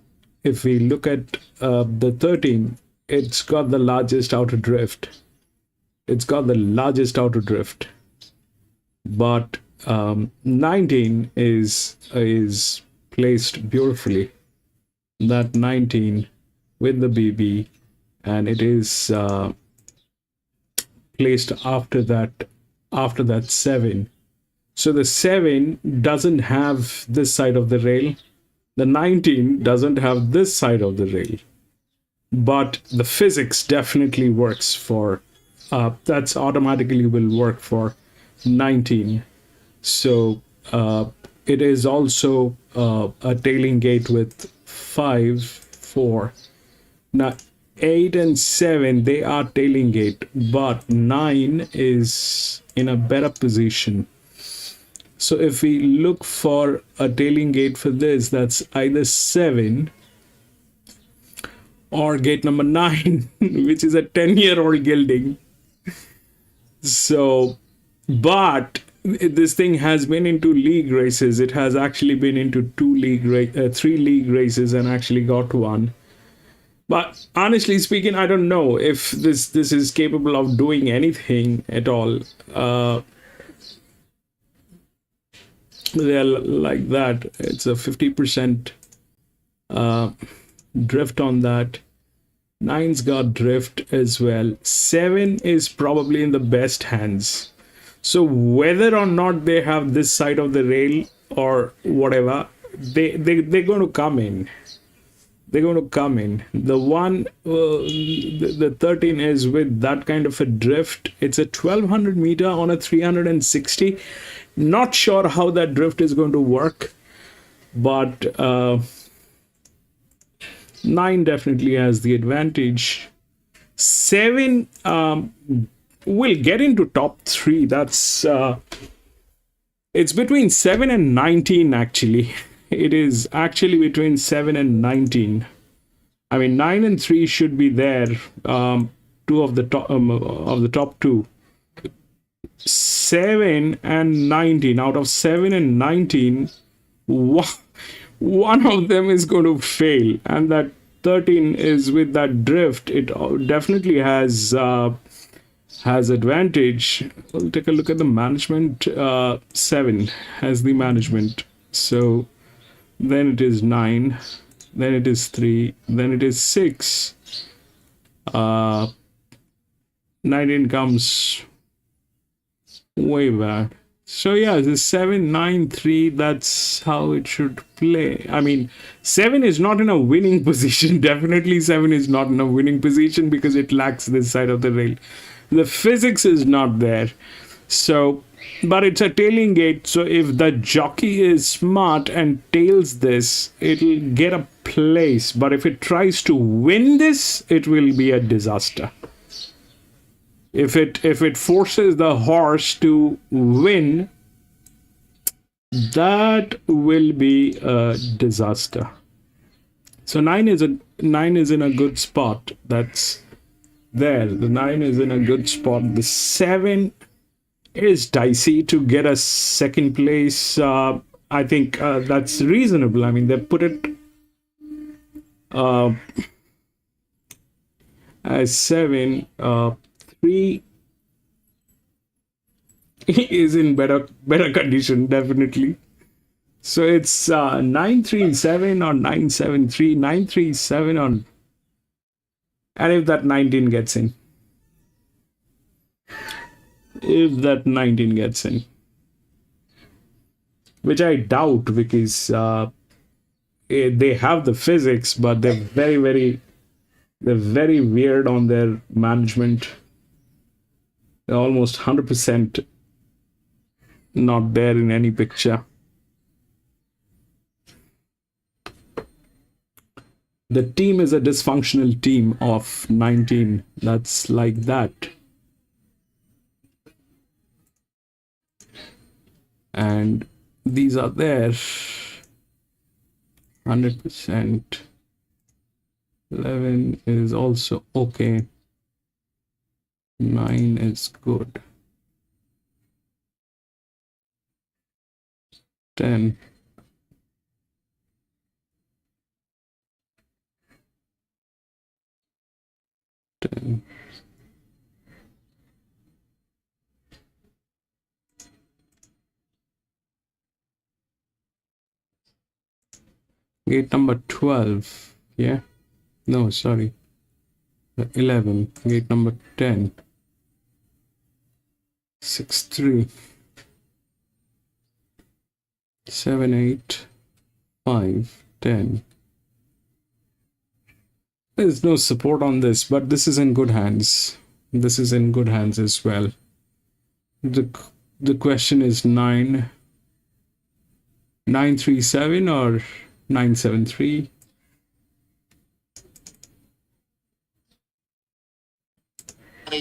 If we look at the 13, it's got the largest outer drift. But 19 is placed beautifully. That 19 with the BB, and it is placed after that 7. So the 7 doesn't have this side of the rail. The 19 doesn't have this side of the rail. But the physics definitely works for, that's automatically will work for 19. So it is also a tailing gate with 5, 4. Now 8 and 7, they are tailing gate, but 9 is in a better position. So if we look for a tailing gate for this, that's either 7 or gate number 9, which is a 10-year-old gelding. So, but this thing has been into league races. It has actually been into 3 league races and actually got one. But honestly speaking, I don't know if this is capable of doing anything at all. They're like that. It's a 50% drift on that. 9's got drift as well. 7 is probably in the best hands. So whether or not they have this side of the rail or whatever, they're going to come in. They're going to come in. The one, the 13 is with that kind of a drift. It's a 1200 meter on a 360. Not sure how that drift is going to work, but 9 definitely has the advantage. 7 will get into top 3. That's it's between 7 and 19 actually. It is actually between 7 and 19. I mean, 9 and 3 should be there. 2 of the top 2. 7 and 19. Out of 7 and 19, one of them is going to fail, and that 13 is with that drift. It definitely has advantage. We'll take a look at the management. 7 has the management. So then it is 9, then it is 3, then it is 6. 19 comes way back. So yeah, the 7, 9, 3, that's how it should play. I mean, 7 is not in a winning position. Definitely 7 is not in a winning position because it lacks this side of the rail. The physics is not there. So, but it's a tailing gate. So if the jockey is smart and tails this, it'll get a place. But if it tries to win this, it will be a disaster. If it forces the horse to win, that will be a disaster. So 9 is in a good spot. That's there. The 9 is in a good spot. The 7 is dicey to get a second place. I think that's reasonable. I mean, they put it as 7. 3 is in better condition, definitely. So it's 9-3-7 or 9-7-3, 9-3-7 on, and if that 19 gets in, which I doubt, because they have the physics, but they're very weird on their management. They're almost 100% not there in any picture. The team is a dysfunctional team of 19. That's like that. And these are there. 100%. 11 is also okay. 9 is good. 10. 10. Gate number 12. Yeah. No, sorry. 11. Gate number 10. 6-3. 7, 8, 5, 10. There's no support on this, but this is in good hands. This is in good hands as well. The question is 937 or 973.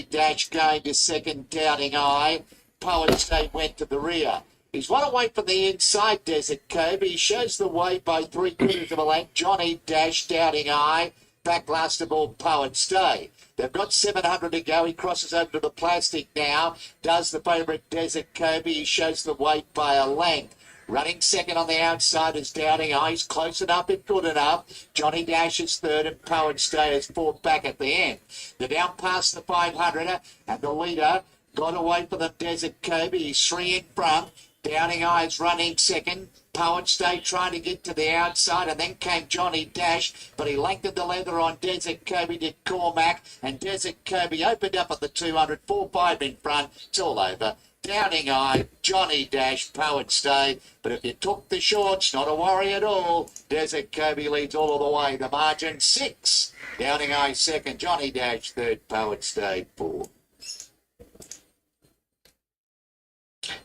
Dash gained a second, Doubting Eye. Poet State went to the rear. He's one away from the inside, Desert Kobe. He shows the way by 3/4 of a length. Johnny Dash, Doubting Eye. Back last of all, Poet Stay. They've got 700 to go. He crosses over to the plastic now. Does the favourite Desert Kobe. He shows the weight by a length. Running second on the outside is Doubting Eye. He's close enough and good enough. Johnny Dash is third and Poet Stay is fourth back at the end. They're down past the 500 and the leader got away for the Desert Kobe. He's 3 in front. Doubting Eye is running second. Poet Stay trying to get to the outside, and then came Johnny Dash, but he lengthened the leather on Desert Kobe, did Cormac, and Desert Kobe opened up at the 200, 4-5 in front. It's all over. Doubting Eye, Johnny Dash, Poet Stay. But if you took the shorts, not a worry at all. Desert Kobe leads all of the way. The margin 6. Doubting Eye second, Johnny Dash third, Poet Stay fourth.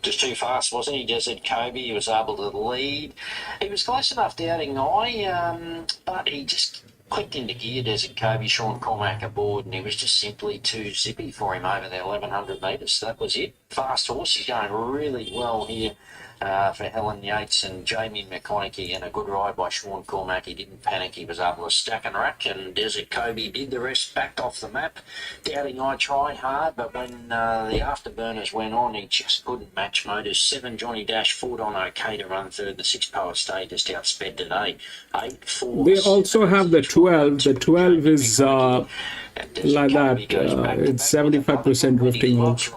Just too fast, wasn't he, Desert Kobe? He was able to lead. He was close enough, Doubting Eye, but he just clicked into gear, Desert Kobe. Sean Cormac aboard, and he was just simply too zippy for him over the 1100 metres. That was it. Fast horse. He's going really well here for Helen Yates and Jamie McConaughey, and a good ride by Sean Cormac. He didn't panic. He was able to stack and rack, and Desert Kobe did the rest, backed off the map. Doubting Eye tried hard, but when the afterburners went on, he just couldn't match motors. 7 Johnny Dash, 4 on OK to run third. The 6 Power Stay just outsped today. 8, 4. They also have the 12. The 12 is like that. It's 75% drifting off.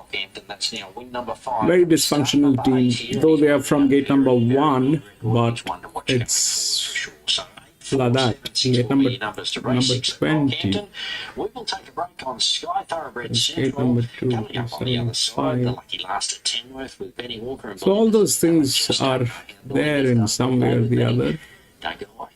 Very dysfunctional team, though they are from gate number 1, but it's like that. Gate number 20. We will take a break on Sky Thoroughbred Gate Central. number 2, Coming up on the other side, 5. the Lucky Last at Tamworth with Benny Walker and So all those things are there in some way or the other. Don't go away.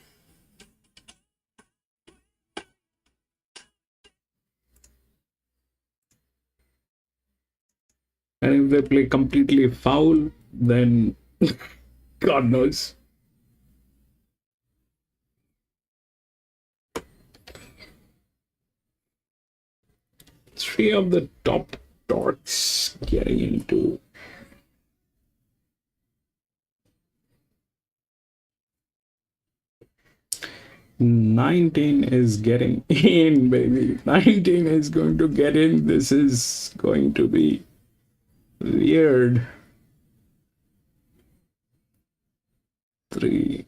And if they play completely foul, then God knows. Three of the top torques getting into. $19 is getting in, baby. $19 is going to get in. This is going to be weird. 3.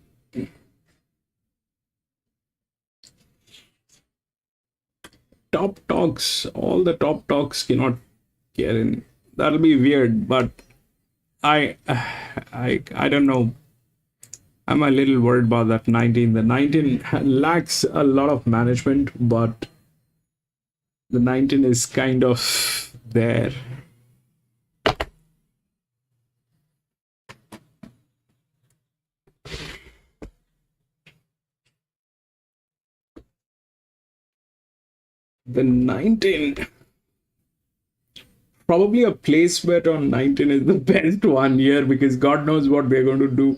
Top talks, all the top talks cannot get in. That'll be weird, but I don't know. I'm a little worried about that 19. The 19 lacks a lot of management, but the 19 is kind of there. The 19, probably a place bet on 19 is the best one here, because God knows what we're going to do.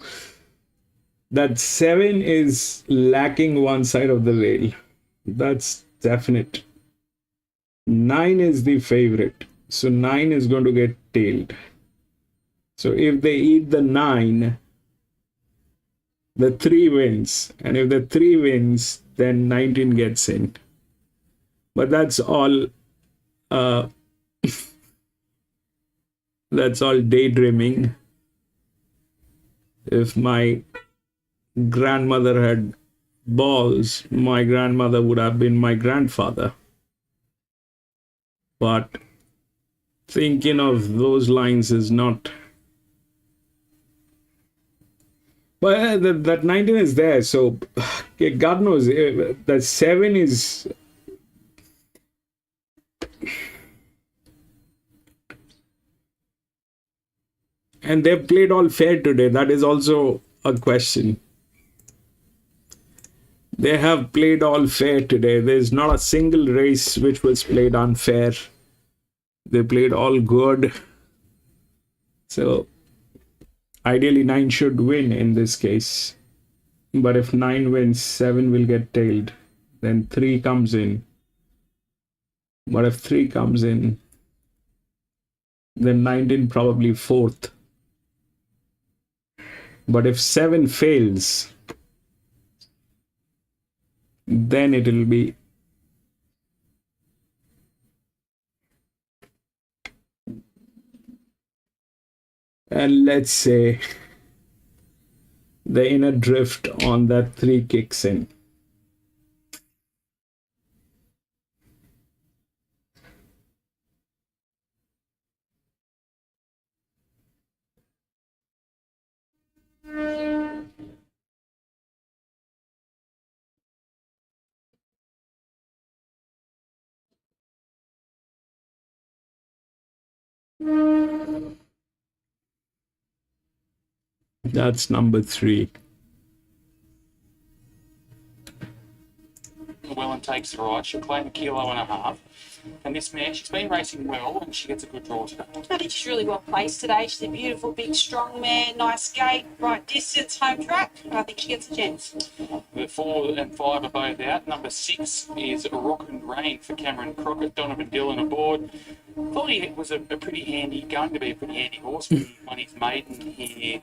That 7 is lacking one side of the rail. That's definite. 9 is the favorite. So 9 is going to get tailed. So if they eat the 9, the 3 wins. And if the 3 wins, then 19 gets in. But that's all that's all daydreaming. If my grandmother had balls, my grandmother would have been my grandfather. But thinking of those lines is not. But that 19 is there, so God knows. That 7 is. And they've played all fair today. That is also a question. They have played all fair today. There's not a single race which was played unfair. They played all good. So ideally 9 should win in this case. But if 9 wins, 7 will get tailed. Then 3 comes in. But if 3 comes in, then 19 probably 4th. But if 7 fails, then it will be and let's say the inner drift on that 3 kicks in. That's number 3. Llewellyn takes the right. She'll claim 1.5 kilos. And this mare, she's been racing well, and she gets a good draw today. I think she's really well placed today. She's a beautiful, big, strong mare, nice gait, right distance, home track. I think she gets a chance. The 4 and 5 are both out. Number 6 is Rock and Rain for Cameron Crockett. Donovan Dillon aboard. Thought he was going to be a pretty handy horse when he won his maiden here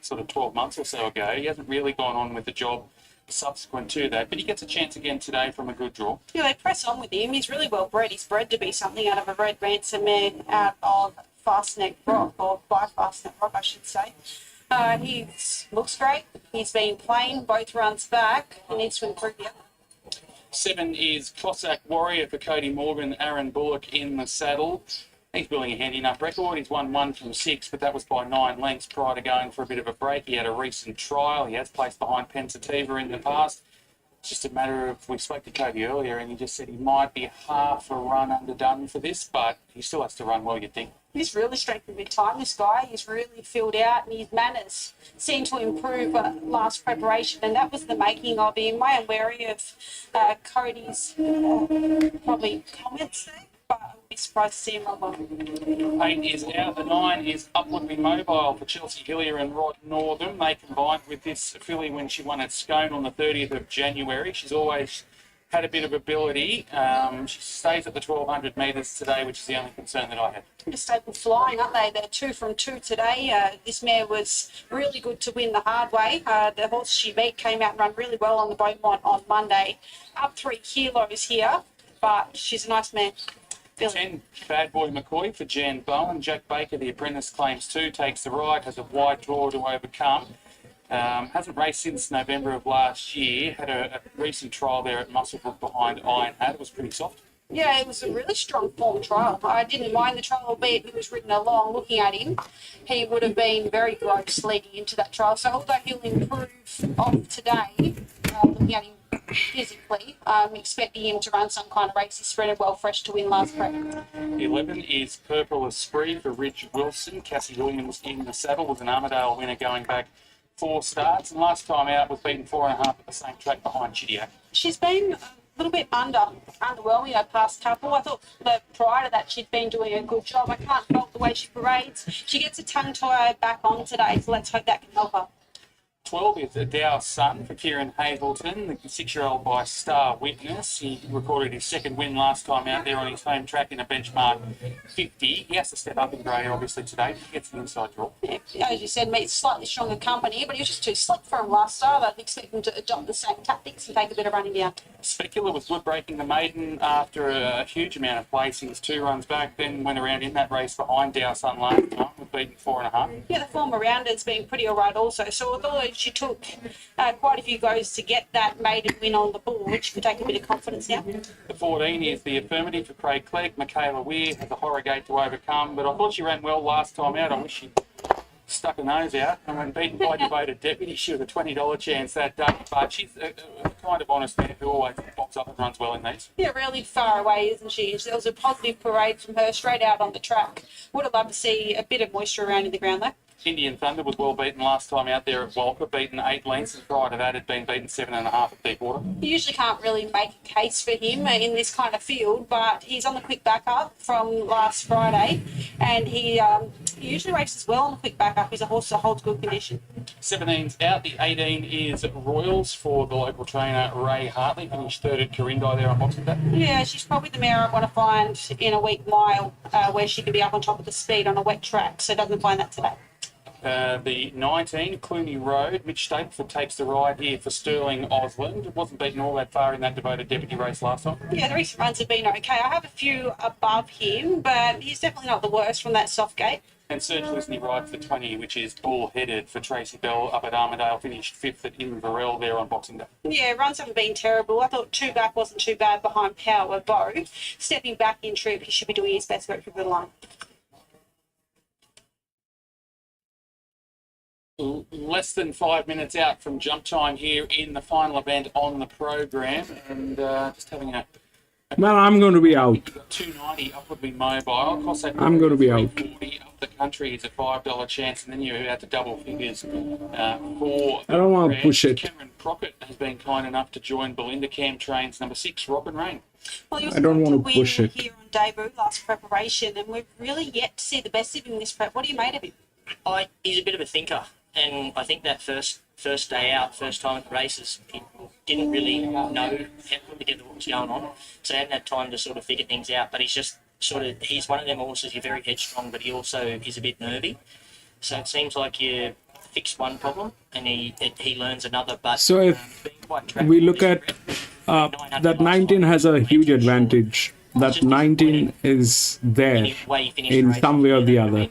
sort of 12 months or so ago. He hasn't really gone on with the job subsequent to that, but he gets a chance again today from a good draw. Yeah, they press on with him. He's really well bred. He's bred to be something out of a red ransom mare out of Fastneck Rock, or by Fastneck Rock, I should say. He looks great. He's been playing both runs back. He needs to improve the other. 7 is Cossack Warrior for Cody Morgan. Aaron Bullock in the saddle. He's building a handy enough record. He's won 1 from 6, but that was by 9 lengths prior to going for a bit of a break. He had a recent trial. He has placed behind Pensativa in the past. It's just a matter of, we spoke to Cody earlier, and he just said he might be half a run underdone for this, but he still has to run well, you'd think. He's really strengthened with time, this guy. He's really filled out, and his manners seem to improve last preparation, and that was the making of him. I am wary of Cody's probably comments there, but I would be surprised to see him run well. 8 is out. The 9 is Upwardly Mobile for Chelsea Hillier and Rod Northam. They combined with this filly when she won at Scone on the 30th of January. She's always had a bit of ability. She stays at the 1200 metres today, which is the only concern that I have. The stable flying, aren't they? They're 2 from 2 today. This mare was really good to win the hard way. The horse she beat came out and ran really well on the Beaumont on Monday. Up 3 kilos here, but she's a nice mare. 10, Bad Boy McCoy for Jan Bowen. Jack Baker, the apprentice, claims 2, takes the ride, has a wide draw to overcome. Hasn't raced since November of last year. Had a recent trial there at Musselbrook behind Iron Hat. It was pretty soft. Yeah, it was a really strong form trial. I didn't mind the trial, albeit he was ridden along. Looking at him, he would have been very gross leading into that trial. So although he'll improve off today, looking at him physically, I'm expecting him to run some kind of race. He spreaded well fresh to win last prep. 11 is Purple Esprit for Ridge Wilson. Cassie Williams in the saddle, was an Armadale winner going back 4 starts, and last time out was beaten 4.5 at the same track behind Chidiac. She's been a little bit underwhelming her past couple. I thought that prior to that she'd been doing a good job. I can't fault the way she parades. She gets a tongue tie back on today, so let's hope that can help her. 12 is a Dow Sun for Kieran Hazelton, the 6-year-old by Star Witness. He recorded his second win last time out there on his home track in a benchmark 50. He has to step up in grade, obviously, today. He gets the inside draw. Yeah, as you said, meets slightly stronger company, but he was just too slick for him last start. I'd expect him to adopt the same tactics and take a bit of running down. Specular was good breaking the maiden after a huge amount of placings, 2 runs back, then went around in that race behind Dow Sun last time, with beaten 4.5. Yeah, the form around has been pretty all right also. So although she took quite a few goes to get that maiden win on the board, she can take a bit of confidence now. The 14 is the Affirmative for Craig Clegg. Michaela Weir has a horror gate to overcome, but I thought she ran well last time out. I wish she stuck her nose out, and when beaten by devoted deputy, she was a $20 chance that day. But she's a kind of honest man who always pops up and runs well in these. Yeah, really far away, isn't she? There was a positive parade from her straight out on the track. Would have loved to see a bit of moisture around in the ground though. Indian Thunder was well beaten last time out there at Walker, beaten 8 lengths, and prior to that had been beaten 7.5 at Deepwater. You usually can't really make a case for him in this kind of field, but he's on the quick backup from last Friday, and he usually races well on the quick backup. He's a horse that holds good condition. 17's out. The 18 is Royals for the local trainer Ray Hartley. Finished third at Corindi there on Boxing Day. Yeah, she's probably the mare I want to find in a week mile where she can be up on top of the speed on a wet track, so doesn't find that today. The 19, Clooney Road. Mitch Stapleford takes the ride here for Sterling Osland. Wasn't beaten all that far in that devoted deputy race last time. Yeah, the recent runs have been okay. I have a few above him, but he's definitely not the worst from that soft gate. And Serge Lisney rides the 20, which is bull-headed for Tracy Bell up at Armidale. Finished 5th at Inverell there on Boxing Day. Yeah, runs haven't been terrible. I thought 2 back wasn't too bad behind Power Bow. Stepping back in trip, he should be doing his best work for the line. Less than 5 minutes out from jump time here in the final event on the program, and just having a Well, I'm going to be out. 290 upwardly mobile. Cost that I'm going to be out. 340 up the country is a $5 chance, and then you're out to double figures for. I don't want to push it. Cameron Crockett has been kind enough to join Belinda Cam Trains number 6, Rock and Rain. Well, he was I don't want to win push it. here on debut last preparation, and we've really yet to see the best of him this prep. What do you made of him? He's a bit of a thinker, and I think that first day out, first time at the races, he didn't really know how to put together what was going on, so he hadn't had time to sort of figure things out. But he's just he's one of them horses. You're very headstrong, but he also is a bit nervy. So it seems like you fix one problem and he learns another. But So if we look at that 19 has a huge advantage. That 19 is there in some way or the other.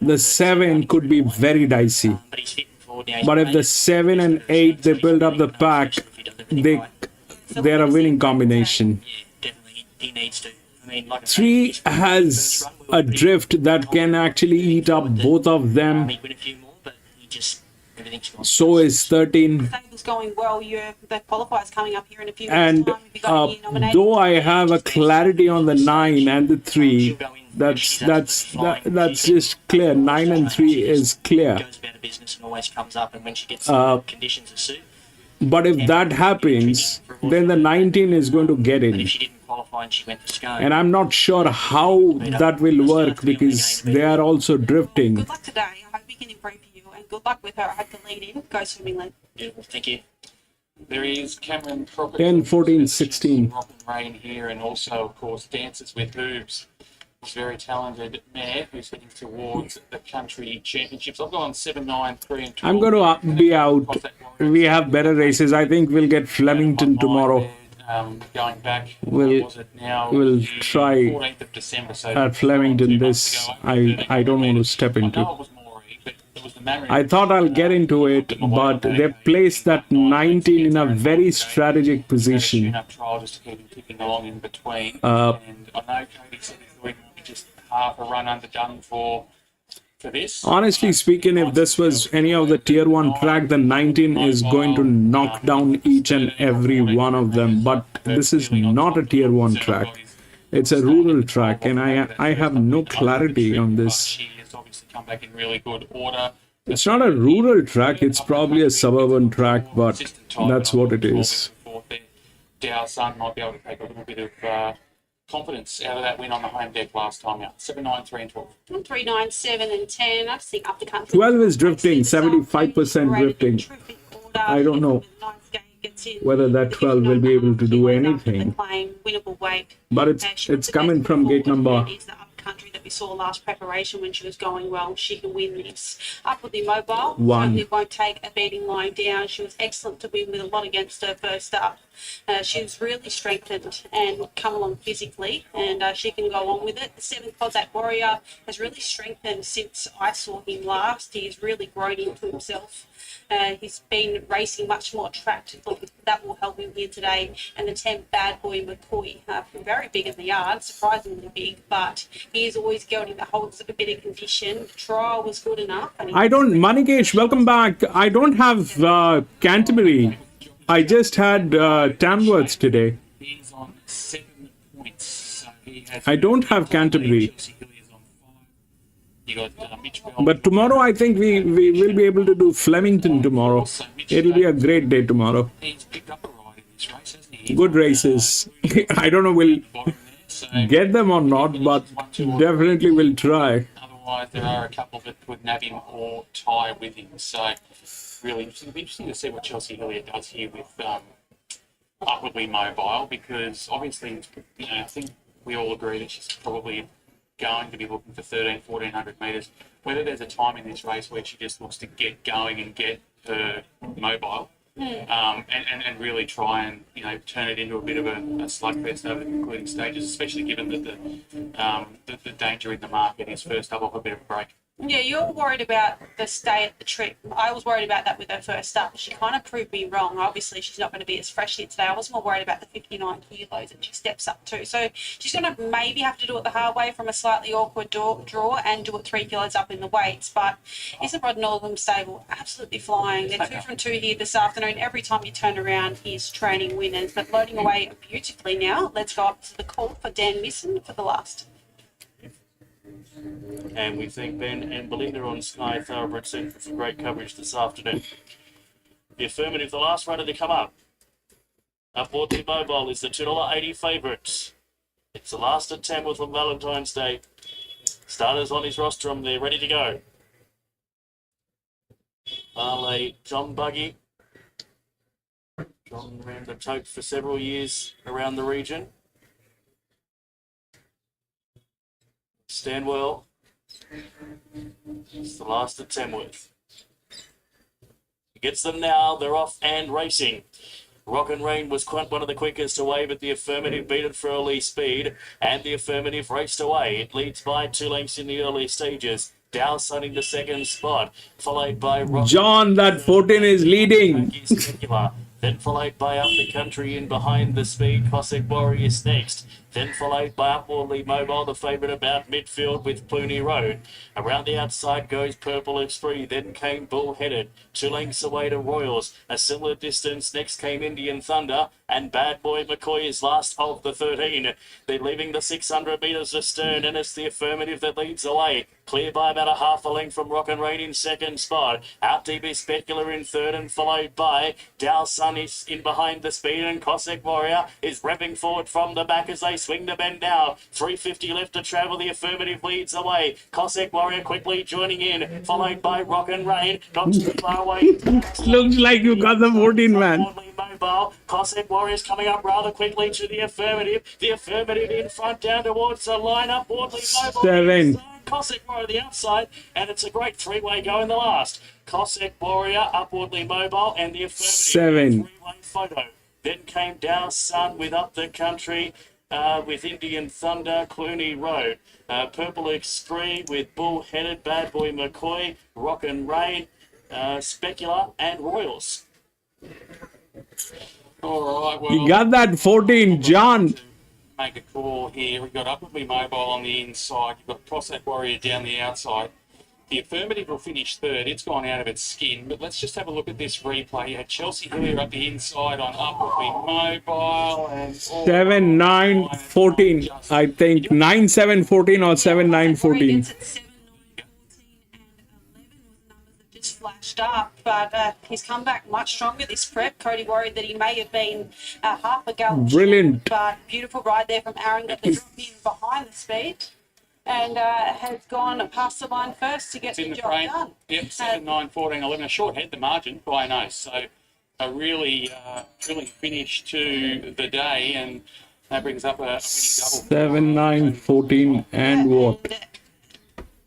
The 7 could be very dicey. But if the 7 and 8 they build up the pack, they're a winning combination. He needs to. I mean, like 3 has a drift that can actually eat up both of them. He win a few more, but he just everything's gone. So is 13. Stable's going well. The qualifier's coming up here in a few And minutes' time. Have you got any nominated? though I have a clarity on the 9 and the 3, that's just clear. 9 and 3 is clear. Goes about her business and always comes up, and when she gets conditions that suit. But if that happens, then the 19 is going to get in. If she didn't qualify and she went to Scone, And I'm not sure how that will work because they are also drifting. Good luck today. I hope we can improve for you, and good luck with her. I hope the lead in goes swimmingly. thank you. There is Cameron Crockett. 10, 14, 16. Rock and Rain here, and also, of course, Dances with Hooves. Very talented mare who's heading towards the country championships. I've gone 7, 9, 3 and 12. I'm going to be out. We have better races. I think we'll get Flemington tomorrow. Going back, We'll try 14th of December, so at Flemington. This I don't want to step into. I thought I'll get into it, but they placed that 19 in a very strategic position. Trial just to keep him ticking along in between. And I know Cody said he's doing just half a run underdone for this. Honestly speaking, if this was any of the tier 1 track, the 19 is going to knock down each and every one of them. But this is not a tier 1 track. It's a rural track, and I have no clarity on this. She has obviously come back in really good order. It's not a rural track, it's probably a suburban track, but that's what it is. Dow Sun might be able to take a little bit of confidence out of that win on the home deck last time out. 7, 9, 3 and 12. 3, 9, 7 and 10. I just think up the country. 12 is drifting, 75% drifting. I don't know whether that 12 will be able to do anything. Winnable weight. But it's coming from gate number country that we saw last preparation when she was going well. She can win this. Upwardly mobile. 1. Certainly won't take a beating lying down. She was excellent to win with a lot against her first up. She was really strengthened and come along physically, and she can go on with it. The 7th Cossack Warrior has really strengthened since I saw him last. He's really grown into himself. He's been racing much more tracked. That will help him here today. And the 10 Bad Boy McCoy, very big in the yard, surprisingly big, but he is always going that holds a bit of condition. The trial was good enough. Manikesh, welcome back. I don't have Canterbury. I just had Tamworth today. He's on 7 points. So he has I don't have Canterbury. You got Mitch Bell. But tomorrow, I think we will be able to do Flemington tomorrow. It'll be a great day tomorrow. He's picked up a ride in this race, hasn't he? Good races. I don't know we'll get them or not, but definitely we'll try. Otherwise, there are a couple that would nab him or tie with him. So, really interesting. It'll be interesting to see what Chelsea Hillier does here with Upwardly Mobile, because obviously, you know, I think we all agree that she's probably going to be looking for 1400 metres. Whether there's a time in this race where she just looks to get going and get her mobile, and really try and, you know, turn it into a bit of a slugfest over the concluding stages, especially given that the danger in the market is first up off a bit of a break. Yeah, you're worried about the stay at the trip. I was worried about that with her first up. She kind of proved me wrong. Obviously, she's not going to be as fresh here today. I was more worried about the 59 kilos that she steps up to. So she's going to maybe have to do it the hard way from a slightly awkward draw and do it 3 kilos up in the weights. But Isambard Northern Stable, absolutely flying. They're 2 from 2 here this afternoon. Every time you turn around is training winners. But loading away beautifully now. Let's go up to the call for Dan Misson for the last. And we thank Ben and Belinda on Sky Thoroughbred Central for great coverage this afternoon. The affirmative, the last runner to come up. Upwardly Mobile is the $2.80 favourite. It's the last at Tamworth on Valentine's Day. Starters on his rostrum, they're ready to go. Barley, John Buggy. John ran the tote for several years around the region. Stanwell. It's the last at Tamworth. He gets them now. They're off and racing. Rock and Rain was quite one of the quickest away, but the affirmative beat it for early speed, and the affirmative raced away. It leads by 2 lengths in the early stages. Dow Sunning the second spot, followed by Rock. John, that 14 is leading. Then followed by Up the Country in behind the speed. Cossack Warriors next. Then followed by Upwardly Mobile, the favourite about midfield with Clooney Road. Around the outside goes Purple Express. Then came Bullheaded. 2 lengths away to Royals. A similar distance. Next came Indian Thunder. And Bad Boy McCoy is last of the 13. They're leaving the 600 metres astern, and it's the affirmative that leads away. Clear by about a half a length from Rock and Rain in second spot. Out deep is Specular in third, and followed by Dow Sun is in behind the speed, and Cossack Warrior is revving forward from the back as they swing the bend now. 350 left to travel. The affirmative leads away. Cossack Warrior quickly joining in, followed by Rock and Rain. Not too far away. Looks like you got the 14, man. Mobile. Cossack Warriors coming up rather quickly to the affirmative. The affirmative in front down towards the line. Upwardly Mobile. 7. Cossack Warrior the outside, and it's a great 3-way go in the last. Cossack Warrior, Upwardly Mobile, and the affirmative 7. 3-way photo. Then came Dow Sun with Up the Country, with Indian Thunder, Clooney Road. Purple Express with Bullheaded, Bad Boy McCoy, Rock and Rain, Specular, and Royals. All right, well, You got that 14, John. Make a call here. We've got Upwardly Mobile on the inside. You've got Cossack Warrior down the outside. The affirmative will finish third. It's gone out of its skin. But let's just have a look at this replay. You had Chelsea Hillier up the inside on Upwardly Mobile. And 7, 9, 14. I think 9, 7, 14 or 7, 9, 14. Just flashed up, but he's come back much stronger this prep. Cody worried that he may have been half a gallon Brilliant. short, but beautiful ride there from Aaron. Got the drop in behind the speed and has gone past the line first to get the job done. Yep, 7, 9, 14, 11. A short head the margin by a nose. So a really thrilling finish to the day, and that brings up a winning double. 7, 9, 14 and what?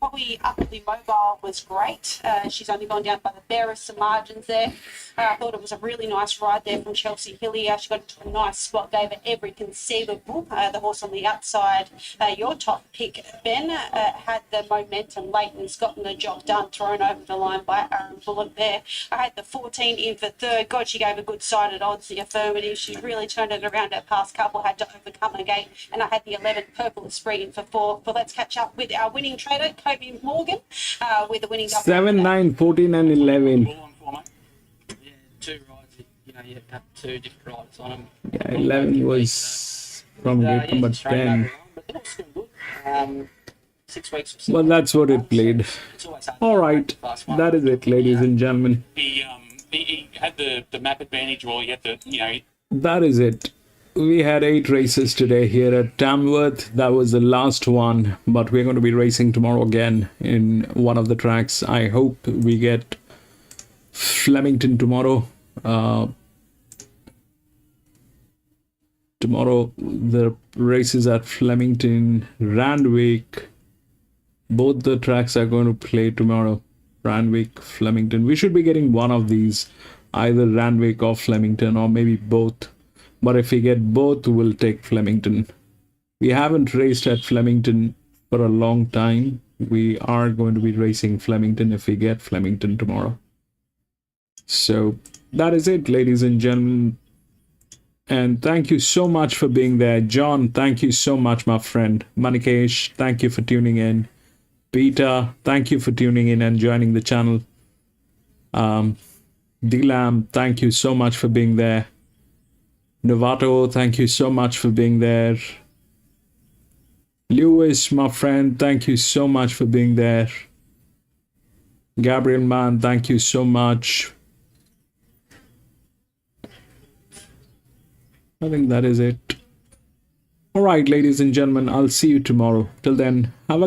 Probably Upwardly Mobile was great. She's only gone down by the barest of margins there. I thought it was a really nice ride there from Chelsea Hillier. She got into a nice spot, gave it every conceivable. The horse on the outside, your top pick, Ben, had the momentum late and has gotten the job done, thrown over the line by Aaron Bullock there. I had the 14 in for third. God, she gave a good side at odds, the affirmative. She really turned it around. Her past couple had to overcome a gate. And I had the 11 Purple Esprit in for 4. But let's catch up with our winning trader, Kobe Morgan, with the winning double. 7, 9, 14 and 11. Yeah, 2 rides. You know, you have 2 different rides on them. Yeah, 11 was from gate number 10. 6 weeks. Well, that's what it played. It's always hard. All right, that is it, ladies and gentlemen. He had the map advantage, or he had the, That is it. We had 8 races today here at Tamworth. That was the last one, but we're going to be racing tomorrow again in one of the tracks. I hope we get Flemington tomorrow. Tomorrow, the races at Flemington, Randwick. Both the tracks are going to play tomorrow. Randwick, Flemington. We should be getting one of these, either Randwick or Flemington, or maybe both. But if we get both, we'll take Flemington. We haven't raced at Flemington for a long time. We are going to be racing Flemington if we get Flemington tomorrow. So that is it, ladies and gentlemen. And thank you so much for being there. John, thank you so much, my friend. Manikesh, thank you for tuning in. Peter, thank you for tuning in and joining the channel. D-Lam, thank you so much for being there. Novato, thank you so much for being there. Lewis, my friend, thank you so much for being there. Gabriel, man, thank you so much. I think that is it. All right, ladies and gentlemen, I'll see you tomorrow. Till then, have a